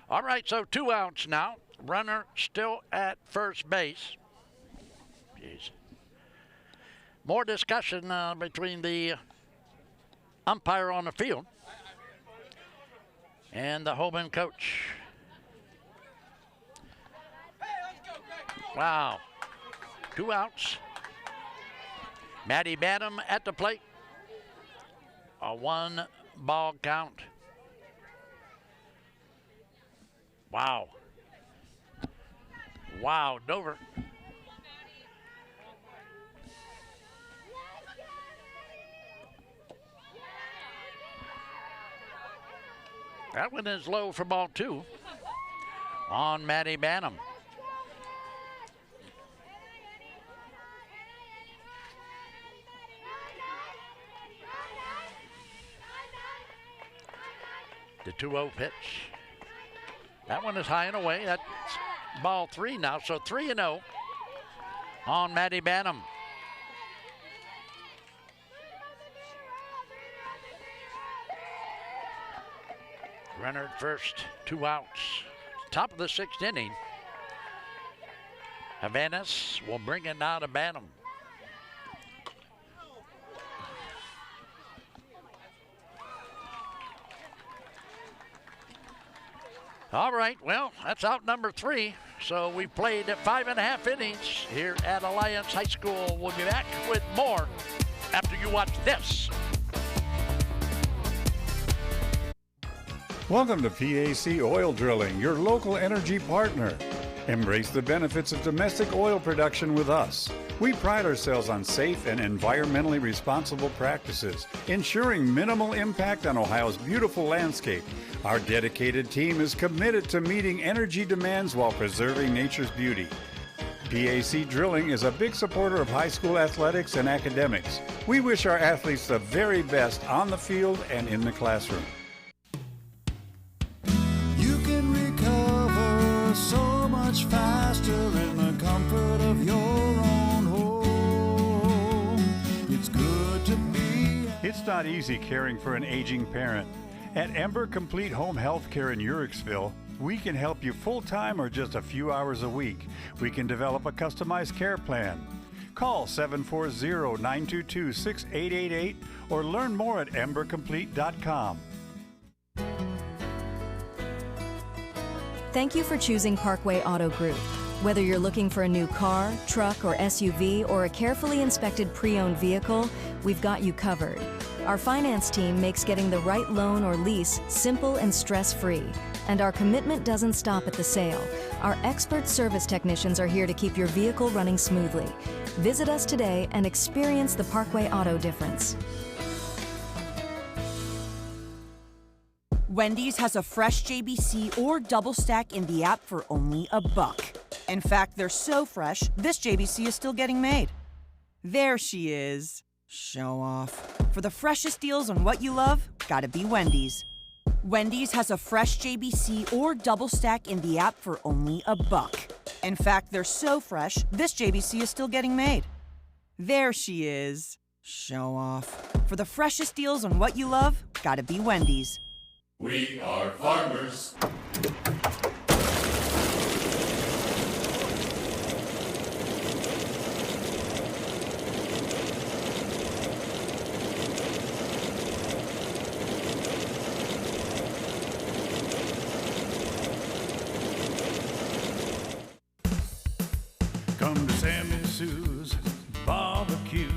All right, so 2 outs now. Runner still at first base. Jeez. More discussion between the umpire on the field and the Hoban coach. Wow. 2 outs. Maddie Bantam at the plate. A 1-ball count. Wow. Wow, Dover. That one is low for ball 2 on Maddie Bantam. The 2-0 pitch. That one is high and away. That's ball 3 now, so 3-0 on Maddie Bantam. Runner at first, 2 outs. Top of the 6th inning. Havanas will bring it now to Bantam. All right, well, that's out number 3. So we played 5.5 innings here at Alliance High School. We'll be back with more after you watch this. Welcome to PAC Oil Drilling, your local energy partner. Embrace the benefits of domestic oil production with us. We pride ourselves on safe and environmentally responsible practices, ensuring minimal impact on Ohio's beautiful landscape. Our dedicated team is committed to meeting energy demands while preserving nature's beauty. PAC Drilling is a big supporter of high school athletics and academics. We wish our athletes the very best on the field and in the classroom. You can recover so much faster in the comfort of your own home. It's good to be. It's not easy caring for an aging parent. At Ember Complete Home Health Care in Uricksville, we can help you full-time or just a few hours a week. We can develop a customized care plan. Call 740-922-6888 or learn more at embercomplete.com. Thank you for choosing Parkway Auto Group. Whether you're looking for a new car, truck, or SUV, or a carefully inspected pre-owned vehicle, we've got you covered. Our finance team makes getting the right loan or lease simple and stress-free. And our commitment doesn't stop at the sale. Our expert service technicians are here to keep your vehicle running smoothly. Visit us today and experience the Parkway Auto difference. Wendy's has a fresh JBC or double stack in the app for only $1. In fact, they're so fresh, this JBC is still getting made. There she is. Show off. For the freshest deals on what you love, gotta be Wendy's. Wendy's has a fresh JBC or double stack in the app for only $1. In fact, they're so fresh, this JBC is still getting made. There she is. Show off. For the freshest deals on what you love, gotta be Wendy's. We are farmers. Come to Sam & Sue's Barbecue.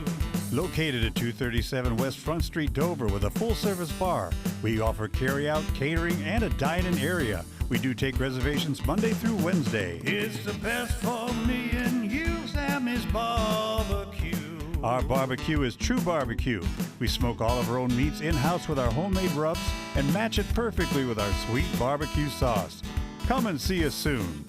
Located at 237 West Front Street, Dover, with a full-service bar. We offer carry-out, catering, and a dine-in area. We do take reservations Monday through Wednesday. It's the best for me and you, Sammy's Barbecue. Our barbecue is true barbecue. We smoke all of our own meats in-house with our homemade rubs and match it perfectly with our sweet barbecue sauce. Come and see us soon.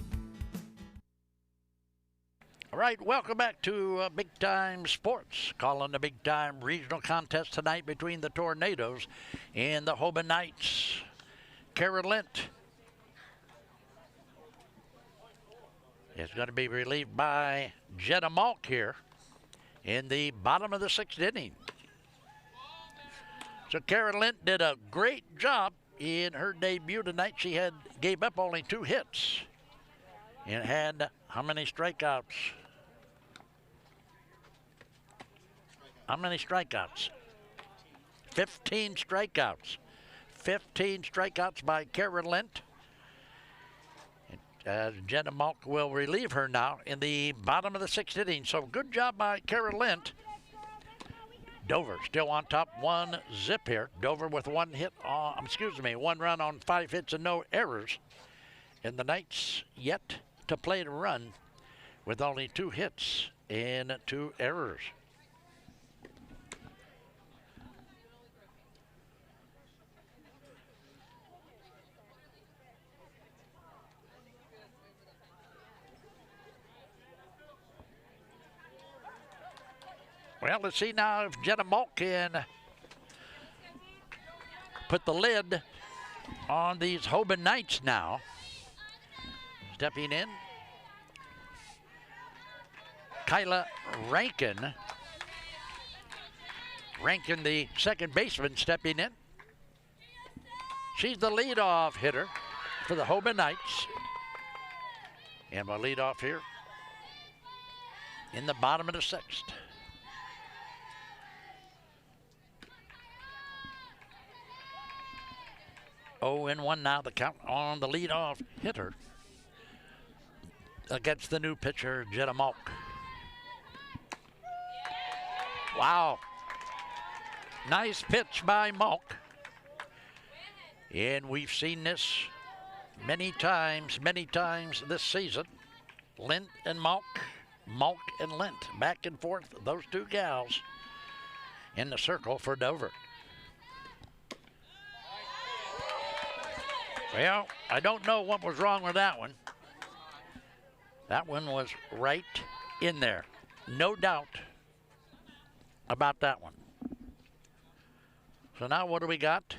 All right, welcome back to Big Time Sports. Calling the Big Time Regional Contest tonight between the Tornadoes and the Hoban Knights. Kara Lint is going to be relieved by Jenna Malk here in the bottom of the 6th inning. So Kara Lint did a great job in her debut tonight. She gave up only 2 hits and had how many strikeouts? How many strikeouts? 15 strikeouts. 15 strikeouts by Kara Lent. Jenna Malk will relieve her now in the bottom of the 6th inning. So good job by Kara Lent. Dover still on top, 1-0 here. Dover with one run on 5 hits and no errors. And the Knights yet to play the run with only 2 hits and 2 errors. Well, let's see now if Jenna Malk can put the lid on these Hoban Knights now. Stepping in, Kyla Rankin. Rankin, the second baseman, stepping in. She's the leadoff hitter for the Hoban Knights. And we'll lead off here in the bottom of the 6th. 0-1 now, the count on the leadoff hitter against the new pitcher, Jenna Malk. Wow. Nice pitch by Malk. And we've seen this many times this season. Lent and Malk, Malk and Lent, back and forth, those two gals in the circle for Dover. Well, I don't know what was wrong with that one. That one was right in there. No doubt about that one. So now what do we got?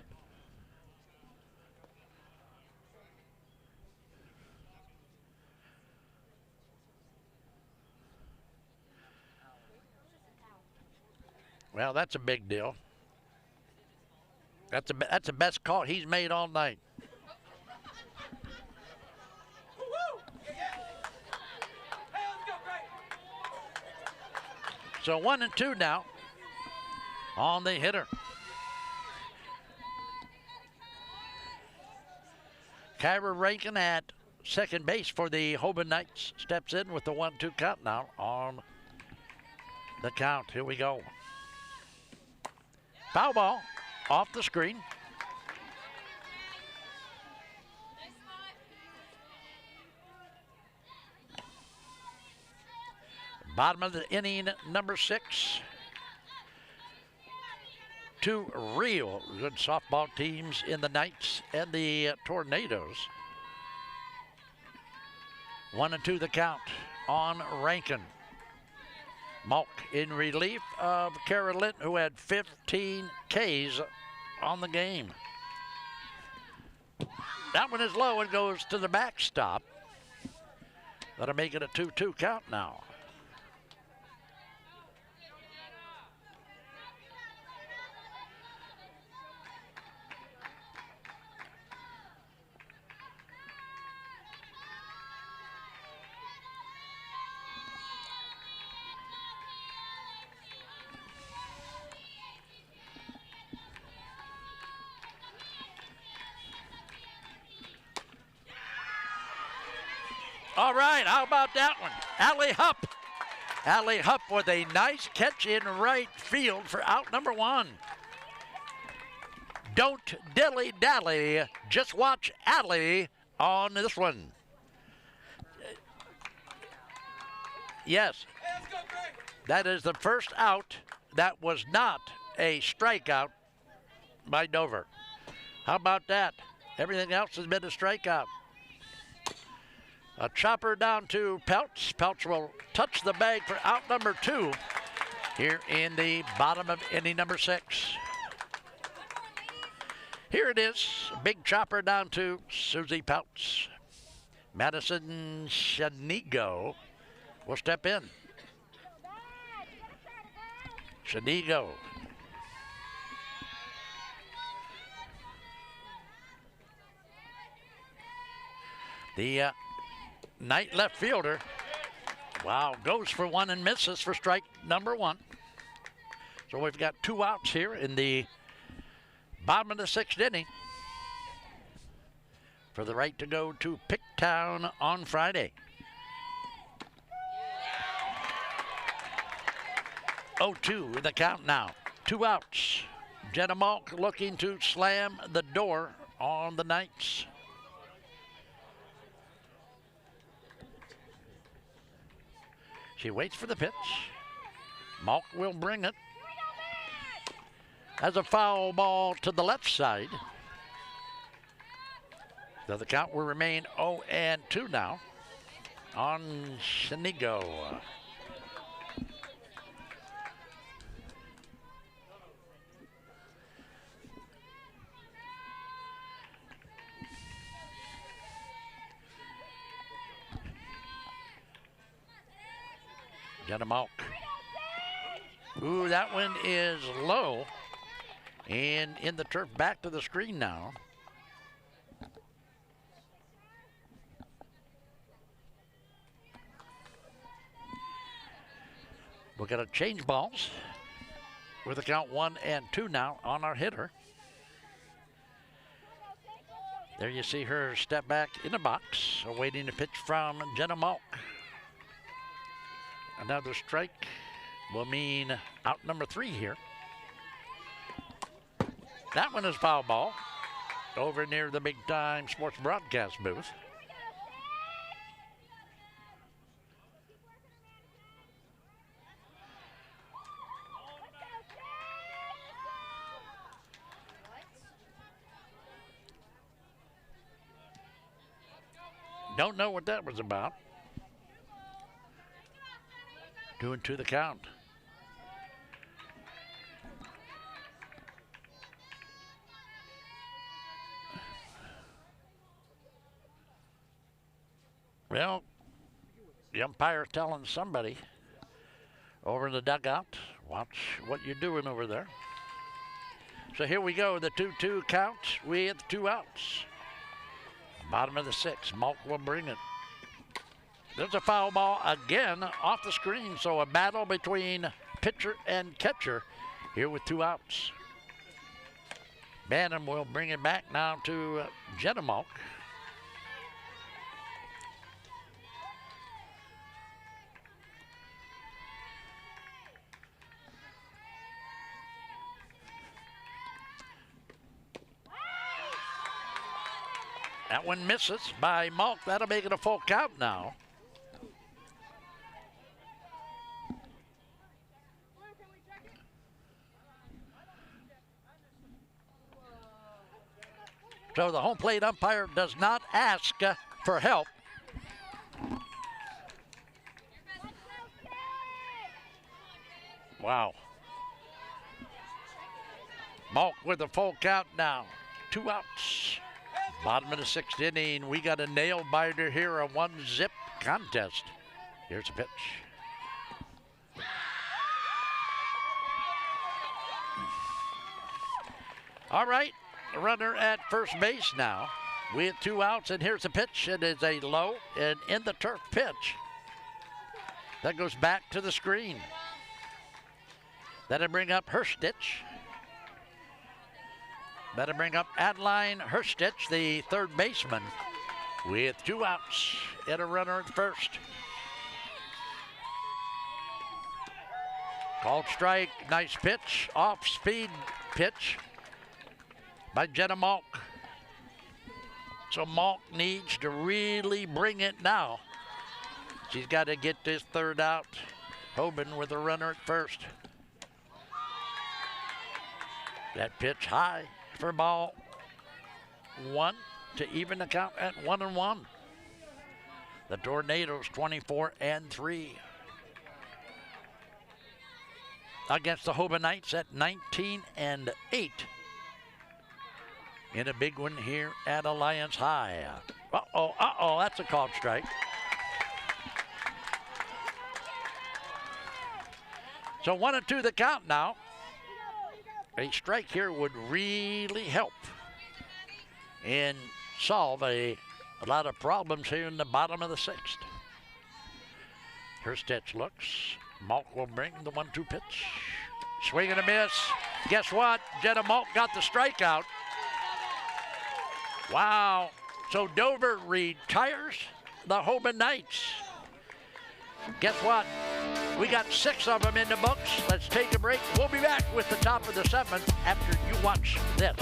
Well, that's a big deal. That's the best call he's made all night. So 1-2 now on the hitter. Kyra Rankin at second base for the Hoban Knights steps in with the 1-2 count now on the count. Here we go. Foul ball off the screen. Bottom of the inning, number 6. Two real good softball teams in the Knights and the Tornadoes. 1-2 the count on Rankin. Malk in relief of Kara Lent, who had 15 Ks on the game. That one is low and goes to the backstop. That'll make it a 2-2 count now. All right, how about that one? Allie Hupp. Allie Hupp with a nice catch in right field for out number 1. Don't dilly-dally. Just watch Allie on this one. Yes, that is the first out that was not a strikeout by Dover. How about that? Everything else has been a strikeout. A chopper down to Peltz. Peltz will touch the bag for out number 2 here in the bottom of inning number 6. Here it is, a big chopper down to Susie Peltz. Madison Shanigo will step in. Shanigo. The Knight left fielder, wow, goes for one and misses for strike number 1. So we've got 2 outs here in the bottom of the 6th inning for the right to go to Picktown on Friday. 0-2 the count now. 2 outs. Jenna Malk looking to slam the door on the Knights. She waits for the pitch. Malk will bring it. As a foul ball to the left side. So the count will remain 0-2 now on Shinigo. Jenna Malk. Ooh, that one is low. And in the turf, back to the screen now. We're going to change balls with a count 1-2 now on our hitter. There you see her step back in the box, awaiting a pitch from Jenna Malk. Another strike will mean out number 3 here. That one is foul ball over near the Big Time Sports broadcast booth. Don't know what that was about. 2-2 the count. Well, the umpire's telling somebody over in the dugout, watch what you're doing over there. So here we go, the 2-2 count with 2 outs. Bottom of the 6th, Malk will bring it. There's a foul ball again off the screen, so a battle between pitcher and catcher here with 2 outs. Bantam will bring it back now to Jenna Malk. That one misses by Malk. That'll make it a full count now. So the home plate umpire does not ask for help. Wow. Malk with a full count now. 2 outs. Bottom of the 6th inning. We got a nail biter here, a 1-zip contest. Here's a pitch. All right. Runner at first base now with 2 outs, and here's a pitch. It is a low and in the turf pitch. That goes back to the screen. That'll bring up Herstich. That'll bring up Adeline Herstich, the 3rd baseman, with 2 outs and a runner at first. Called strike, nice pitch, off-speed pitch by Jenna Malk. So Malk needs to really bring it now. She's got to get this 3rd out. Hoban with a runner at first. That pitch high for ball 1 to even the count at 1-1. The Tornadoes 24-3 against the Hoban Knights at 19-8. In a big one here at Alliance High. Uh-oh, that's a called strike. So 1-2 the count now. A strike here would really help and solve a lot of problems here in the bottom of the 6th. Herstich looks. Malk will bring the 1-2 pitch. Swing and a miss. Guess what? Jenna Malk got the strikeout. Wow. So Dover retires the Hoban Knights. Guess what? We got 6 of them in the books. Let's take a break. We'll be back with the top of the 7th after you watch this.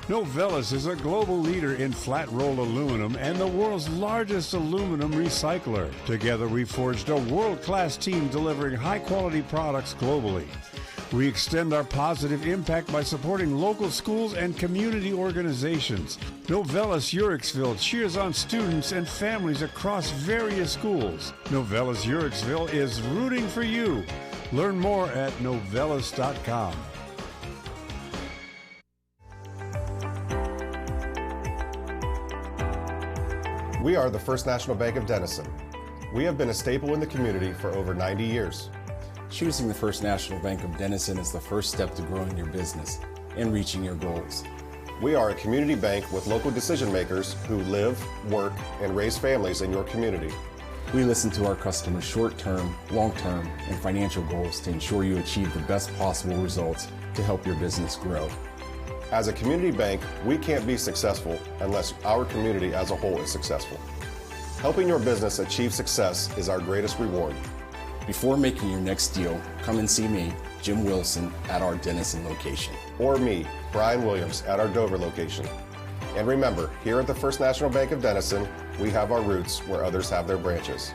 Novelis is a global leader in flat-rolled aluminum and the world's largest aluminum recycler. Together, we forged a world-class team delivering high-quality products globally. We extend our positive impact by supporting local schools and community organizations. Novelis Uriksville cheers on students and families across various schools. Novelis Uriksville is rooting for you. Learn more at novelis.com. We are the First National Bank of Denison. We have been a staple in the community for over 90 years. Choosing the First National Bank of Denison is the first step to growing your business and reaching your goals. We are a community bank with local decision makers who live, work, and raise families in your community. We listen to our customers' short-term, long-term, and financial goals to ensure you achieve the best possible results to help your business grow. As a community bank, we can't be successful unless our community as a whole is successful. Helping your business achieve success is our greatest reward. Before making your next deal, come and see me, Jim Wilson, at our Denison location. Or me, Brian Williams, at our Dover location. And remember, here at the First National Bank of Denison, we have our roots where others have their branches.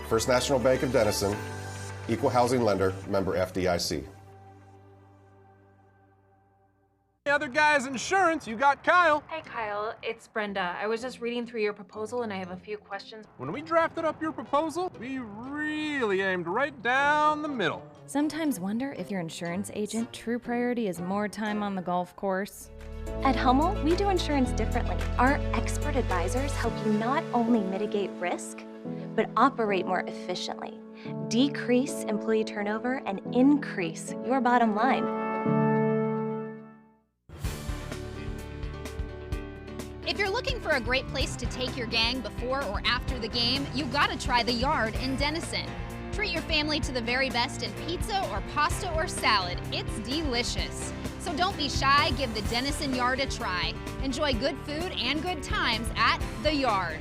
First National Bank of Denison, Equal Housing Lender, member FDIC. The other guy's insurance, you got Kyle. Hey Kyle, it's Brenda. I was just reading through your proposal and I have a few questions. When we drafted up your proposal, we really aimed right down the middle. Sometimes wonder if your insurance agent true priority is more time on the golf course. At Hummel, we do insurance differently. Our expert advisors help you not only mitigate risk, but operate more efficiently, decrease employee turnover, and increase your bottom line. If you're looking for a great place to take your gang before or after the game, you gotta try the Yard in Denison. Treat your family to the very best in pizza or pasta or salad. It's delicious. So don't be shy, give the Denison Yard a try. Enjoy good food and good times at the Yard.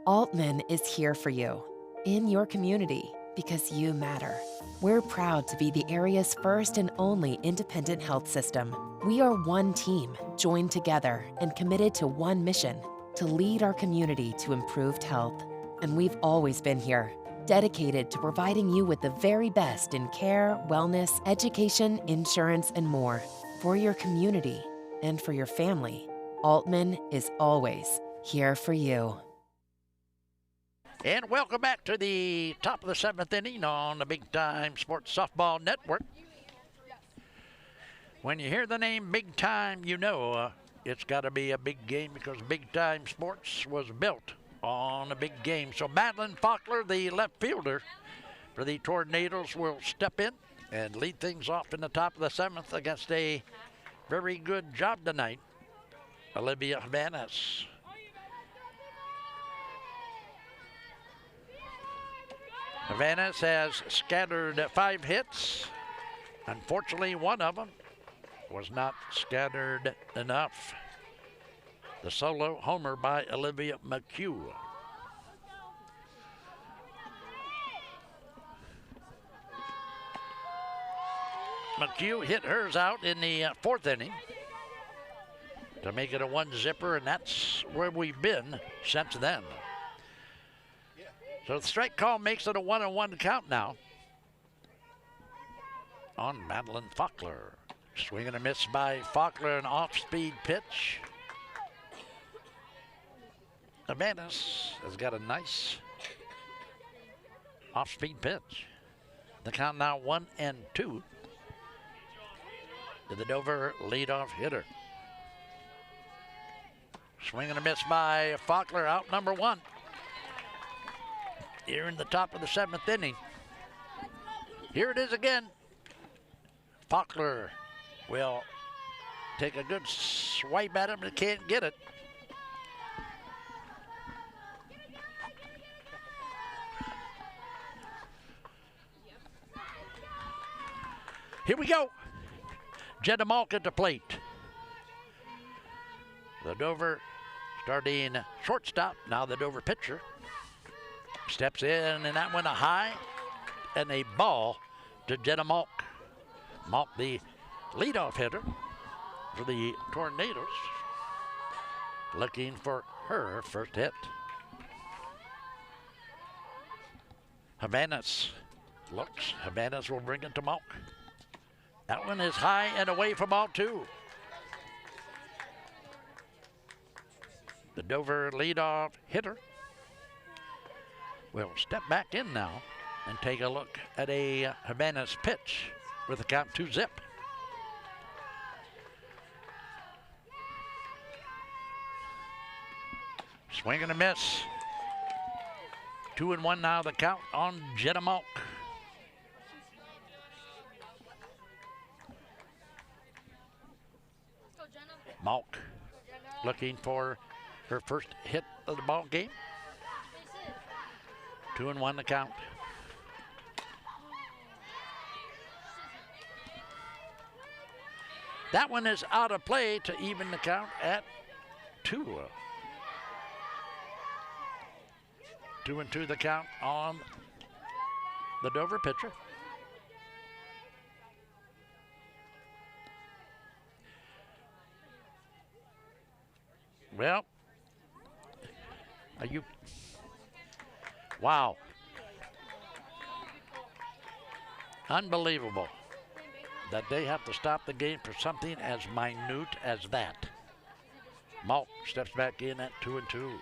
Altman is here for you, in your community, because you matter. We're proud to be the area's first and only independent health system. We are one team, joined together and committed to one mission, to lead our community to improved health. And we've always been here, dedicated to providing you with the very best in care, wellness, education, insurance, and more. For your community and for your family, Altman is always here for you. And welcome back to the top of the 7th inning on the Big Time Sports Softball Network. When you hear the name Big Time, you know it's got to be a big game because Big Time Sports was built on a big game. So Madeline Faulkner, the left fielder for the Tornadoes, will step in and lead things off in the top of the 7th against a very good job tonight, Olivia Vanas. Vanas has scattered 5 hits. Unfortunately, one of them was not scattered enough. The solo homer by Olivia McHugh. McHugh hit hers out in the 4th inning to make it a 1-zipper, and that's where we've been since then. So the strike call makes it a 1-1 count now on Madeline Faulkner. Swing and a miss by Faulkner, an off-speed pitch. Vanas has got a nice off-speed pitch. The count now 1-2 to the Dover leadoff hitter. Swing and a miss by Faulkner, out number 1. Here in the top of the 7th inning. Here it is again. Faulkner will take a good swipe at him, but can't get it. Here we go. Jenna Malk at the plate. The Dover starting shortstop, now the Dover pitcher. Steps in, and that went a high and a ball to Jenna Malk. Malk, the leadoff hitter for the Tornadoes, looking for her first hit. Havanas looks. Havanas will bring it to Malk. That one is high and away for ball two. The Dover leadoff hitter will step back in now and take a look at a Havanas pitch with a count 2-0. Swing and a miss. 2-1 now the count on Jenna Malk. Malk looking for her first hit of the ball game. 2-1 the count. That one is out of play to even the count at 2. 2-2 the count on the Dover pitcher. Well, are you? Wow. Unbelievable that they have to stop the game for something as minute as that. Malk steps back in at 2-2.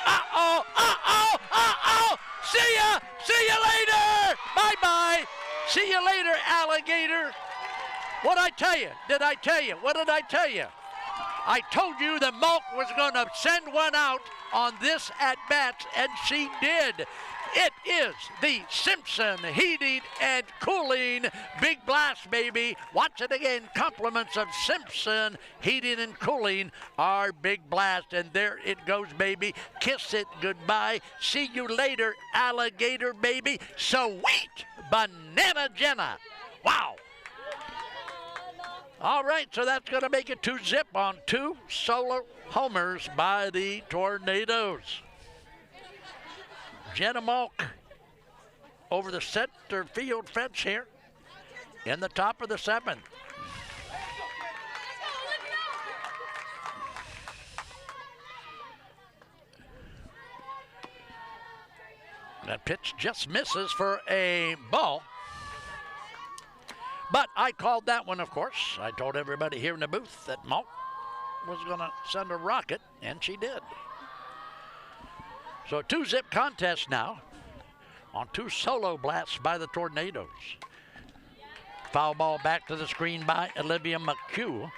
Uh-oh, uh-oh, uh-oh! See ya! See you later! Bye-bye! See you later, alligator! What'd I tell you? Did I tell you? What did I tell you? I told you that Malk was going to send one out on this at-bat, and she did. It is the Simpson Heating and Cooling Big Blast, baby. Watch it again. Compliments of Simpson Heating and Cooling, our Big Blast. And there it goes, baby. Kiss it goodbye. See you later, alligator, baby. Sweet Banana Jenna. Wow. All right, so that's going to make it 2-0 on 2 solo homers by the Tornadoes. Jenna Malk over the center field fence here in the top of the 7th. That pitch just misses for a ball. But I called that one, of course. I told everybody here in the booth that Malk was going to send a rocket, and she did. So a 2-0 contest now on 2 solo blasts by the Tornadoes. Foul ball back to the screen by Olivia McHugh.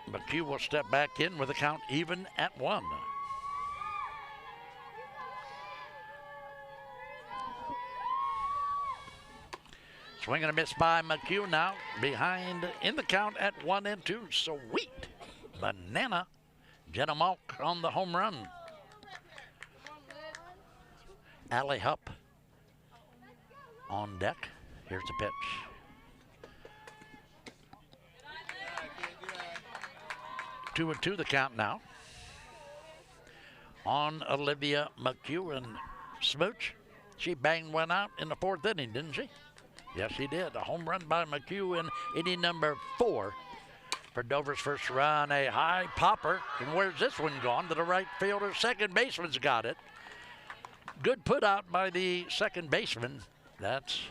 McHugh will step back in with a count even at 1. Swing and a miss by McHugh now. Behind in the count at 1-2. Sweet Banana. Jenna Malk on the home run. Allie Hupp on deck. Here's the pitch. Two and two the count now on Olivia McHugh. And Smooch, she banged one out in the 4th inning, didn't she? Yes, she did. A home run by McHugh in inning number 4 for Dover's first run. A high popper. And where's this one gone? To the right fielder. Second baseman's got it. Good put out by the second baseman. That's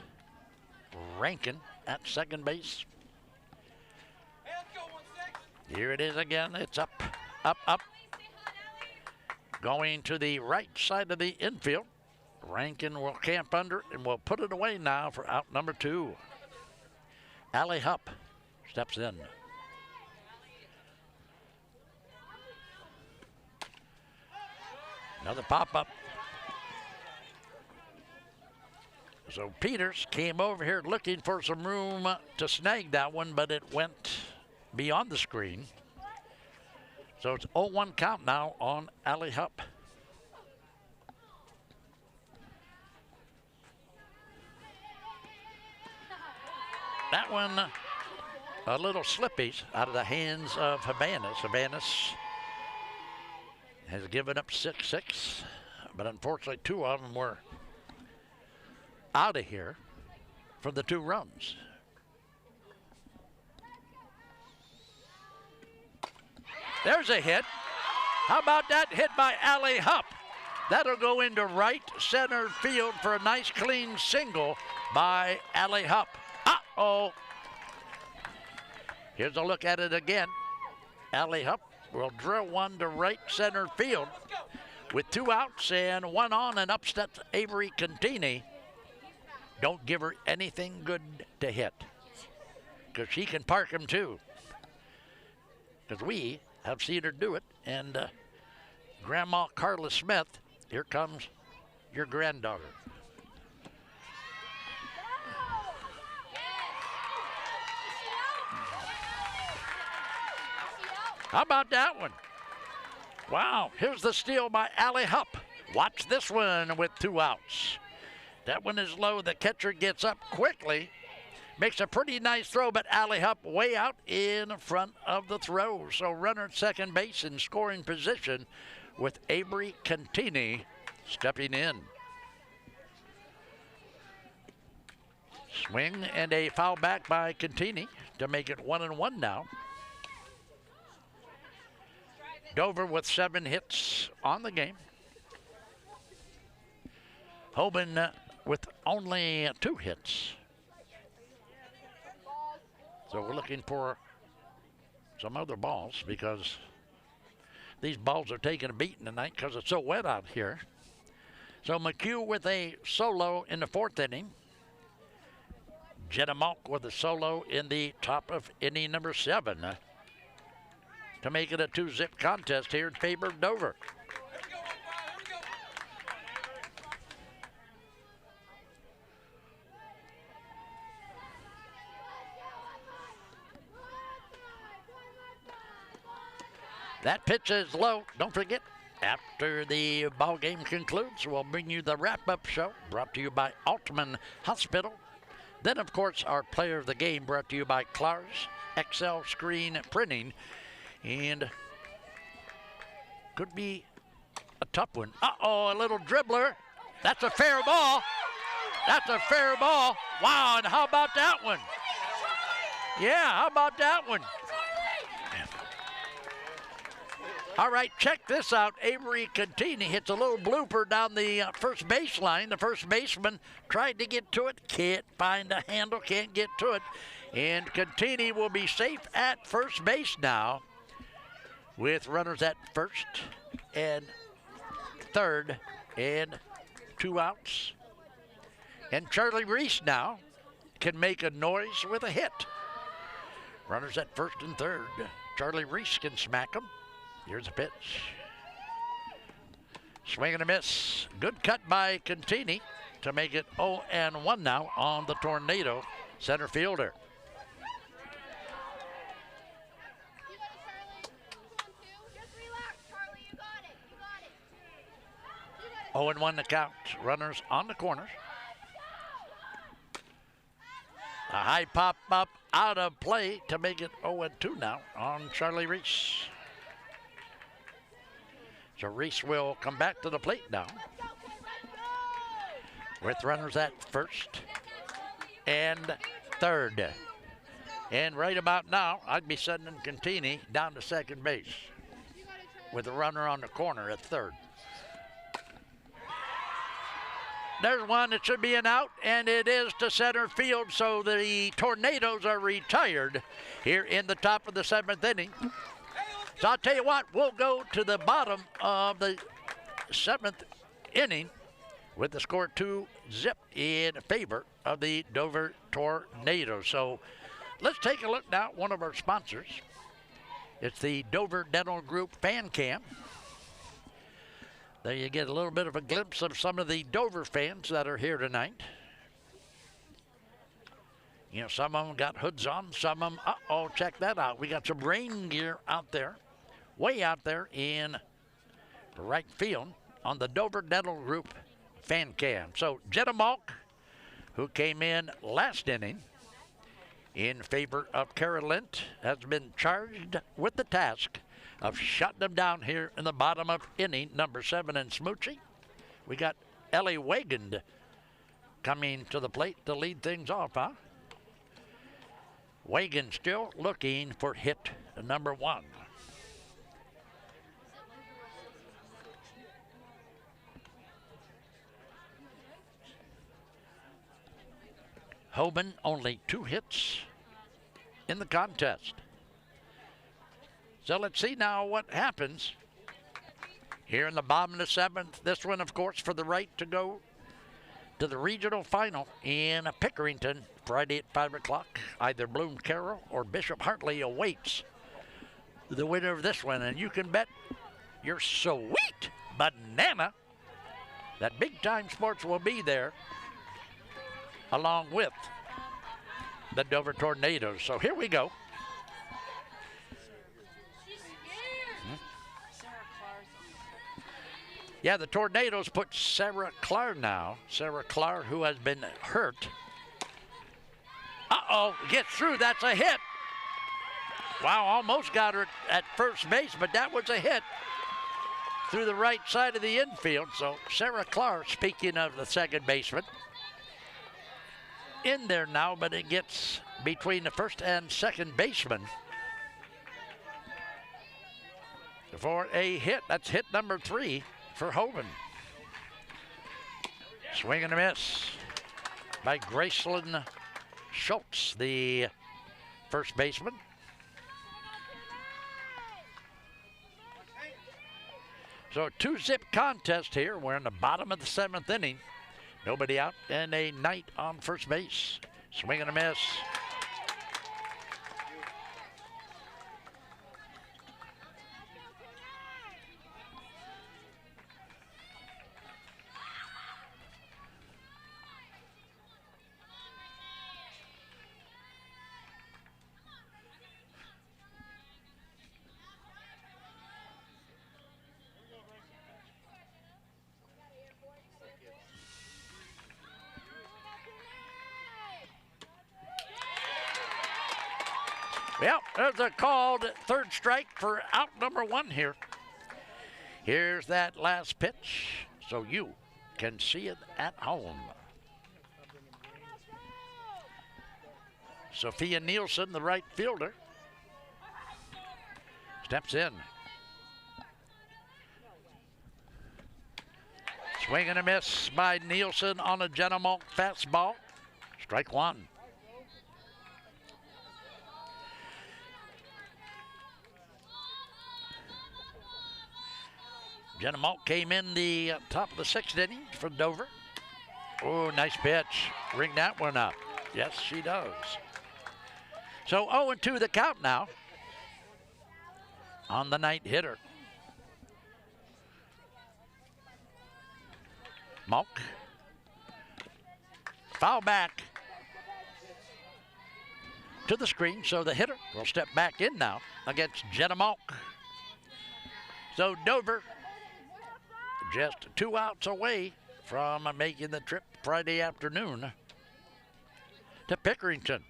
Rankin at second base. Here it is again. It's up, up, up. Going to the right side of the infield. Rankin will camp under and will put it away now for out number 2. Allie Hupp steps in. Another pop-up. So Peters came over here looking for some room to snag that one, but it went beyond the screen. So it's 0-1 count now on Allie Hupp. That one a little slippy out of the hands of Hoban. Hoban has given up 6-6, but unfortunately 2 of them were out of here for the 2 runs. There's a hit. How about that hit by Allie Hupp? That'll go into right center field for a nice clean single by Allie Hupp. Uh-oh. Here's a look at it again. Allie Hupp will drill one to right center field with 2 outs and 1 on, and up steps Avery Contini. Don't give her anything good to hit, because she can park them too. Because we have seen her do it. And Grandma Carla Smith, here comes your granddaughter. How about that one? Wow, here's the steal by Allie Hupp. Watch this one with 2 outs. That one is low. The catcher gets up quickly. Makes a pretty nice throw, but Allie Hupp way out in front of the throw. So runner at second base in scoring position with Avery Contini stepping in. Swing and a foul back by Contini to make it 1-1 now. Dover with 7 hits on the game. Hoban with only 2 hits. So we're looking for some other balls, because these balls are taking a beating tonight because it's so wet out here. So McHugh with a solo in the 4th inning. Jenna Malk with a solo in the top of inning number 7. To make it a 2-zip contest here in favor of Dover. That pitch is low. Don't forget, after the ball game concludes, we'll bring you the wrap-up show brought to you by Altman Hospital. Then, of course, our player of the game brought to you by Clark's XL Screen Printing. And could be a tough one. Uh-oh, a little dribbler. That's a fair ball. That's a fair ball. Wow, and how about that one? Yeah, how about that one? All right, check this out. Avery Contini hits a little blooper down the first baseline. The first baseman tried to get to it. Can't find a handle, can't get to it. And Contini will be safe at first base now, with runners at first and third and 2 outs. And Charlie Reese now can make a noise with a hit. Runners at first and third. Charlie Reese can smack them. Here's a pitch. Swing and a miss. Good cut by Contini to make it 0-1 now on the Tornado center fielder. 0-1 the count. Runners on the corners. A high pop up out of play to make it 0-2 now on Charlie Reese. So Reese will come back to the plate now, with runners at first and third. And right about now, I'd be sending Contini down to second base with a runner on the corner at third. There's one that should be an out, and it is to center field, so the Tornadoes are retired here in the top of the 7th inning. So I'll tell you what, we'll go to the bottom of the 7th inning with the score 2-zip in favor of the Dover Tornadoes. So let's take a look now at one of our sponsors. It's the Dover Dental Group Fan Cam. There you get a little bit of a glimpse of some of the Dover fans that are here tonight. You know, some of them got hoods on, some of them, uh-oh, check that out. We got some rain gear out there, way out there in right field on the Dover Dental Group Fan Cam. So Jenna Malk, who came in last inning in favor of Kara Lint, has been charged with the task of shutting them down here in the bottom of inning number 7 in Smoochie. We got Ellie Wagand coming to the plate to lead things off, huh? Wagand still looking for hit number 1. Hoban only 2 hits in the contest. So let's see now what happens here in the bottom of the 7th. This one, of course, for the right to go to the regional final in Pickerington Friday at 5 o'clock. Either Bloom Carroll or Bishop Hartley awaits the winner of this one. And you can bet your sweet banana that Big Time Sports will be there along with the Dover Tornadoes. So here we go. Yeah, the Tornadoes put Sarah Clark now. Sarah Clark, who has been hurt. Uh-oh, gets through. That's a hit. Wow, almost got her at first base, but that was a hit through the right side of the infield. So Sarah Clark, speaking of the second baseman, in there now, but it gets between the first and second baseman for a hit. That's hit number 3 for Hoban. Swing and a miss by Gracelyn Schultz, the first baseman. So a 2-zip contest here. We're in the bottom of the 7th inning. Nobody out and a Knight on first base. Swing and a miss. Well, there's a called third strike for out number 1 here. Here's that last pitch so you can see it at home. Sophia Nielsen, the right fielder, steps in. Swing and a miss by Nielsen on a Jenna Malk fastball. Strike 1. Jenna Malk came in the top of the 6th inning for Dover. Oh, nice pitch. Ring that one up. Yes, she does. So 0-2 the count now on the night hitter. Malk. Foul back to the screen, so the hitter will step back in now against Jenna Malk. So Dover just 2 outs away from making the trip Friday afternoon to Pickerington.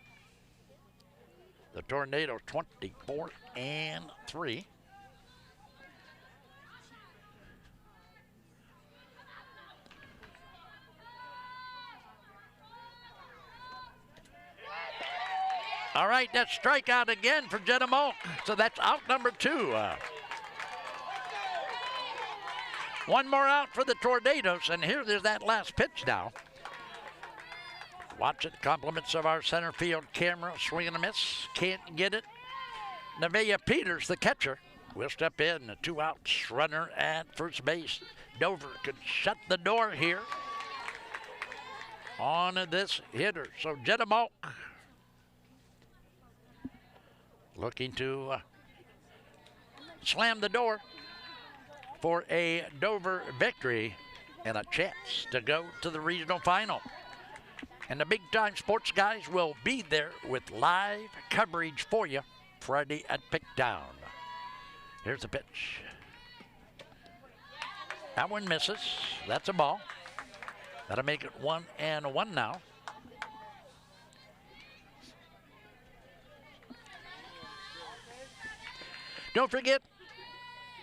The Tornadoes 24-3. All right, that's strikeout again for Jenna Malk. So that's out number 2. One more out for the Tornadoes, and there's that last pitch now. Watch it, compliments of our center field camera. Swing and a miss, can't get it. Nevaeh Peters, the catcher, will step in. A 2 outs runner at first base. Dover could shut the door here on this hitter. So Jenna Malk looking to slam the door for a Dover victory and a chance to go to the regional final. And the Big Time Sports guys will be there with live coverage for you Friday at Pickdown. Here's the pitch. That one misses. That's a ball. That'll make it 1-1 now. Don't forget,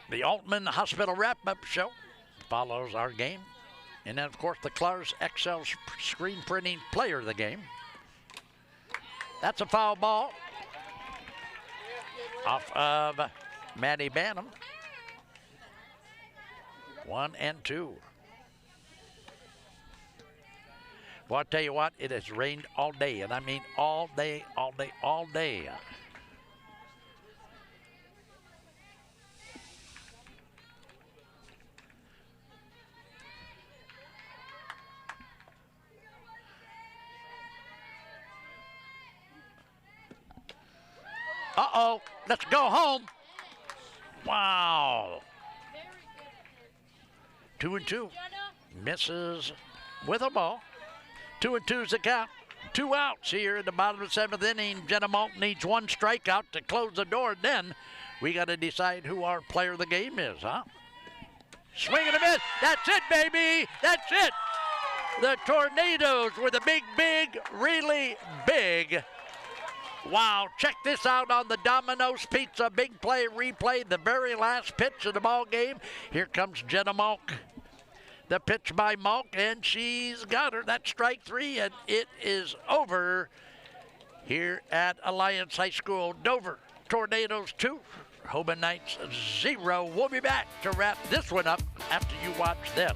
the Altman Hospital Wrap-Up Show follows our game. And then, of course, the Clarus XL screen printing player of the game. That's a foul ball off of Maddie Bannum. 1-2. Well, I'll tell you what, it has rained all day, and I mean all day, all day, all day. Uh-oh, let's go home. Wow. 2-2. Misses with a ball. 2-2's the count. 2 outs here in the bottom of the 7th inning. Jenna Malk needs 1 strikeout to close the door. Then we got to decide who our player of the game is, huh? Swing and a miss. That's it, baby. That's it. The Tornadoes were the big, really big. Wow, check this out on the Domino's Pizza Big Play Replay, the very last pitch of the ball game. Here comes Jenna Malk. The pitch by Malk, and she's got her. That's strike 3, and it is over here at Alliance High School. Dover Tornadoes 2, Hoban Knights 0. We'll be back to wrap this one up after you watch this.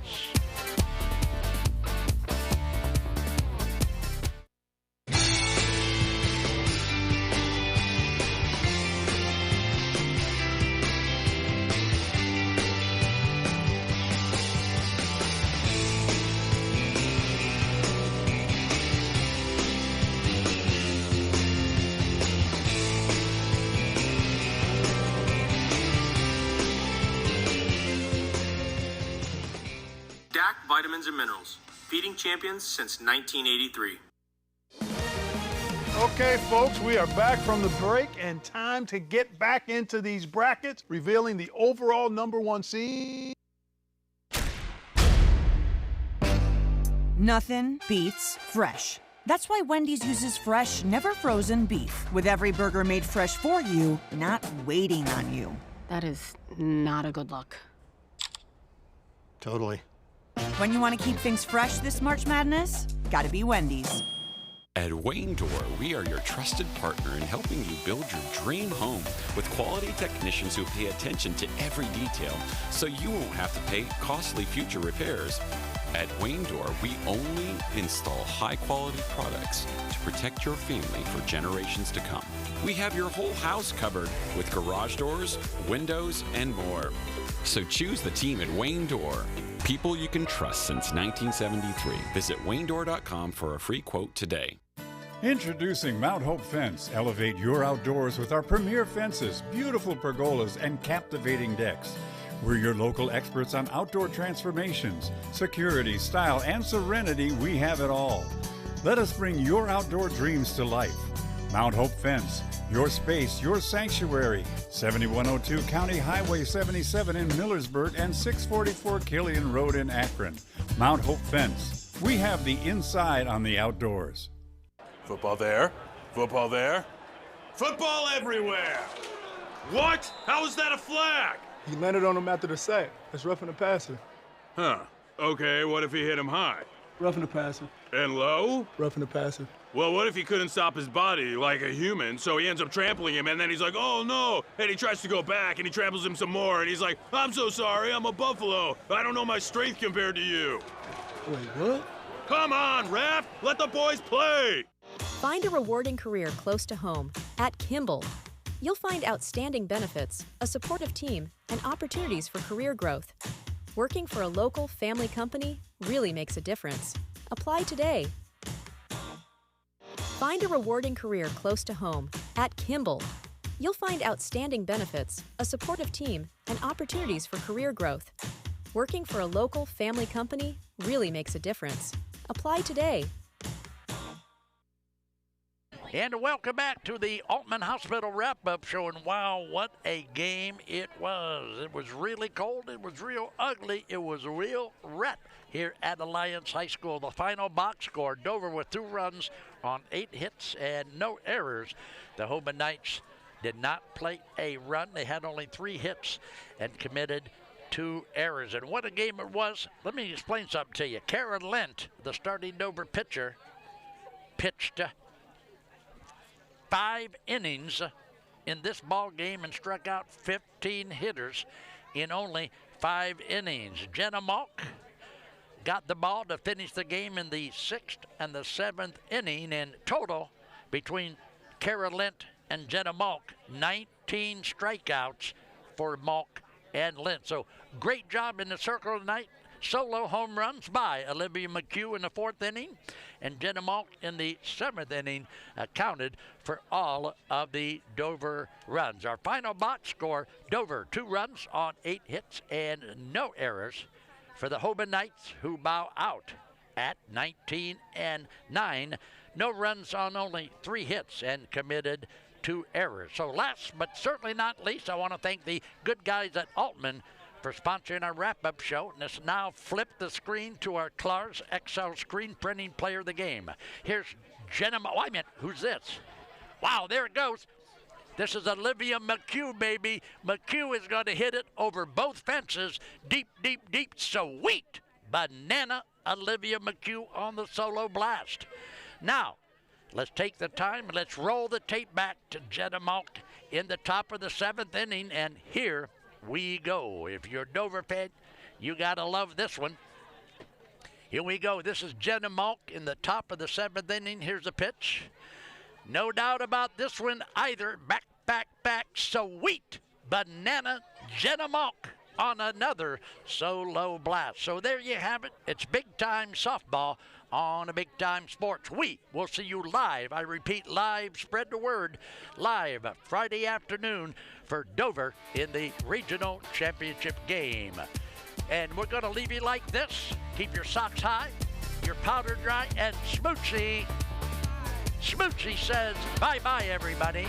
Vitamins and minerals, feeding champions since 1983. Okay, folks, we are back from the break and time to get back into these brackets, revealing the overall #1 seed. Nothing beats fresh. That's why Wendy's uses fresh, never frozen beef, with every burger made fresh for you, not waiting on you. That is not a good look. Totally. When you want to keep things fresh this March Madness, gotta be Wendy's. At Wayne Door, we are your trusted partner in helping you build your dream home with quality technicians who pay attention to every detail so you won't have to pay costly future repairs. At Wayne Door, we only install high-quality products to protect your family for generations to come. We have your whole house covered with garage doors, windows, and more. So choose the team at Wayne Door. People you can trust since 1973. Visit WayneDoor.com for a free quote today. Introducing Mount Hope Fence. Elevate your outdoors with our premier fences, beautiful pergolas, and captivating decks. We're your local experts on outdoor transformations, security, style, and serenity. We have it all. Let us bring your outdoor dreams to life. Mount Hope Fence, your space, your sanctuary. 7102 County Highway 77 in Millersburg and 644 Killian Road in Akron. Mount Hope Fence. We have the inside on the outdoors. Football there. Football there. Football everywhere. What? How is that a flag? He landed on him after the sack. That's roughing the passer. Huh. Okay, what if he hit him high? Roughing the passer. And low? Roughing the passer. Well, what if he couldn't stop his body like a human, so he ends up trampling him, and then he's like, oh no, and he tries to go back, and he tramples him some more, and he's like, I'm so sorry, I'm a buffalo. I don't know my strength compared to you. Wait, what? Come on, ref, let the boys play. Find a rewarding career close to home at Kimball. You'll find outstanding benefits, a supportive team, and opportunities for career growth. Working for a local family company really makes a difference. Apply today. Find a rewarding career close to home at Kimball. You'll find outstanding benefits, a supportive team, and opportunities for career growth. Working for a local family company really makes a difference. Apply today. And welcome back to the Altman Hospital wrap-up show. And wow, what a game it was. It was really cold. It was real ugly. It was real wet here at Alliance High School. The final box score, Dover with 2 runs on 8 hits and no errors. The Hoban Knights did not play a run. They had only 3 hits and committed 2 errors. And what a game it was. Let me explain something to you. Kara Lent, the starting Dover pitcher, pitched 5 innings in this ball game and struck out 15 hitters in only 5 innings. Jenna Malk got the ball to finish the game in the 6th and the 7th inning. In total, between Kara Lent and Jenna Malk, 19 strikeouts for Malk and Lent. So great job in the circle tonight. Solo home runs by Olivia McHugh in the 4th inning, and Jenna Malk in the 7th inning accounted for all of the Dover runs. Our final box score, Dover 2 runs on 8 hits and no errors for the Hoban Knights, who bow out at 19-9. No runs on only 3 hits and committed 2 errors. So last but certainly not least, I want to thank the good guys at Altman for sponsoring our wrap-up show. And let's now flip the screen to our Clarus XL screen printing player of the game. Here's Jenna. Wait a minute, who's this? Wow, there it goes. This is Olivia McHugh, baby. McHugh is going to hit it over both fences. Deep, deep, deep. Sweet banana Olivia McHugh on the solo blast. Now, let's take the time and let's roll the tape back to Jenna Malk in the top of the 7th inning, and here we go. If you're a Dover fan, you gotta love this one. Here we go. This is Jenna Malk in the top of the 7th inning. Here's a pitch. No doubt about this one either. Back, back, back. Sweet banana Jenna Malk on another solo blast. So there you have it. It's big-time softball on a big-time sports. We will see you live. I repeat, live, spread the word, live Friday afternoon for Dover in the regional championship game. And we're going to leave you like this. Keep your socks high, your powder dry, and Smoochie says bye-bye, everybody.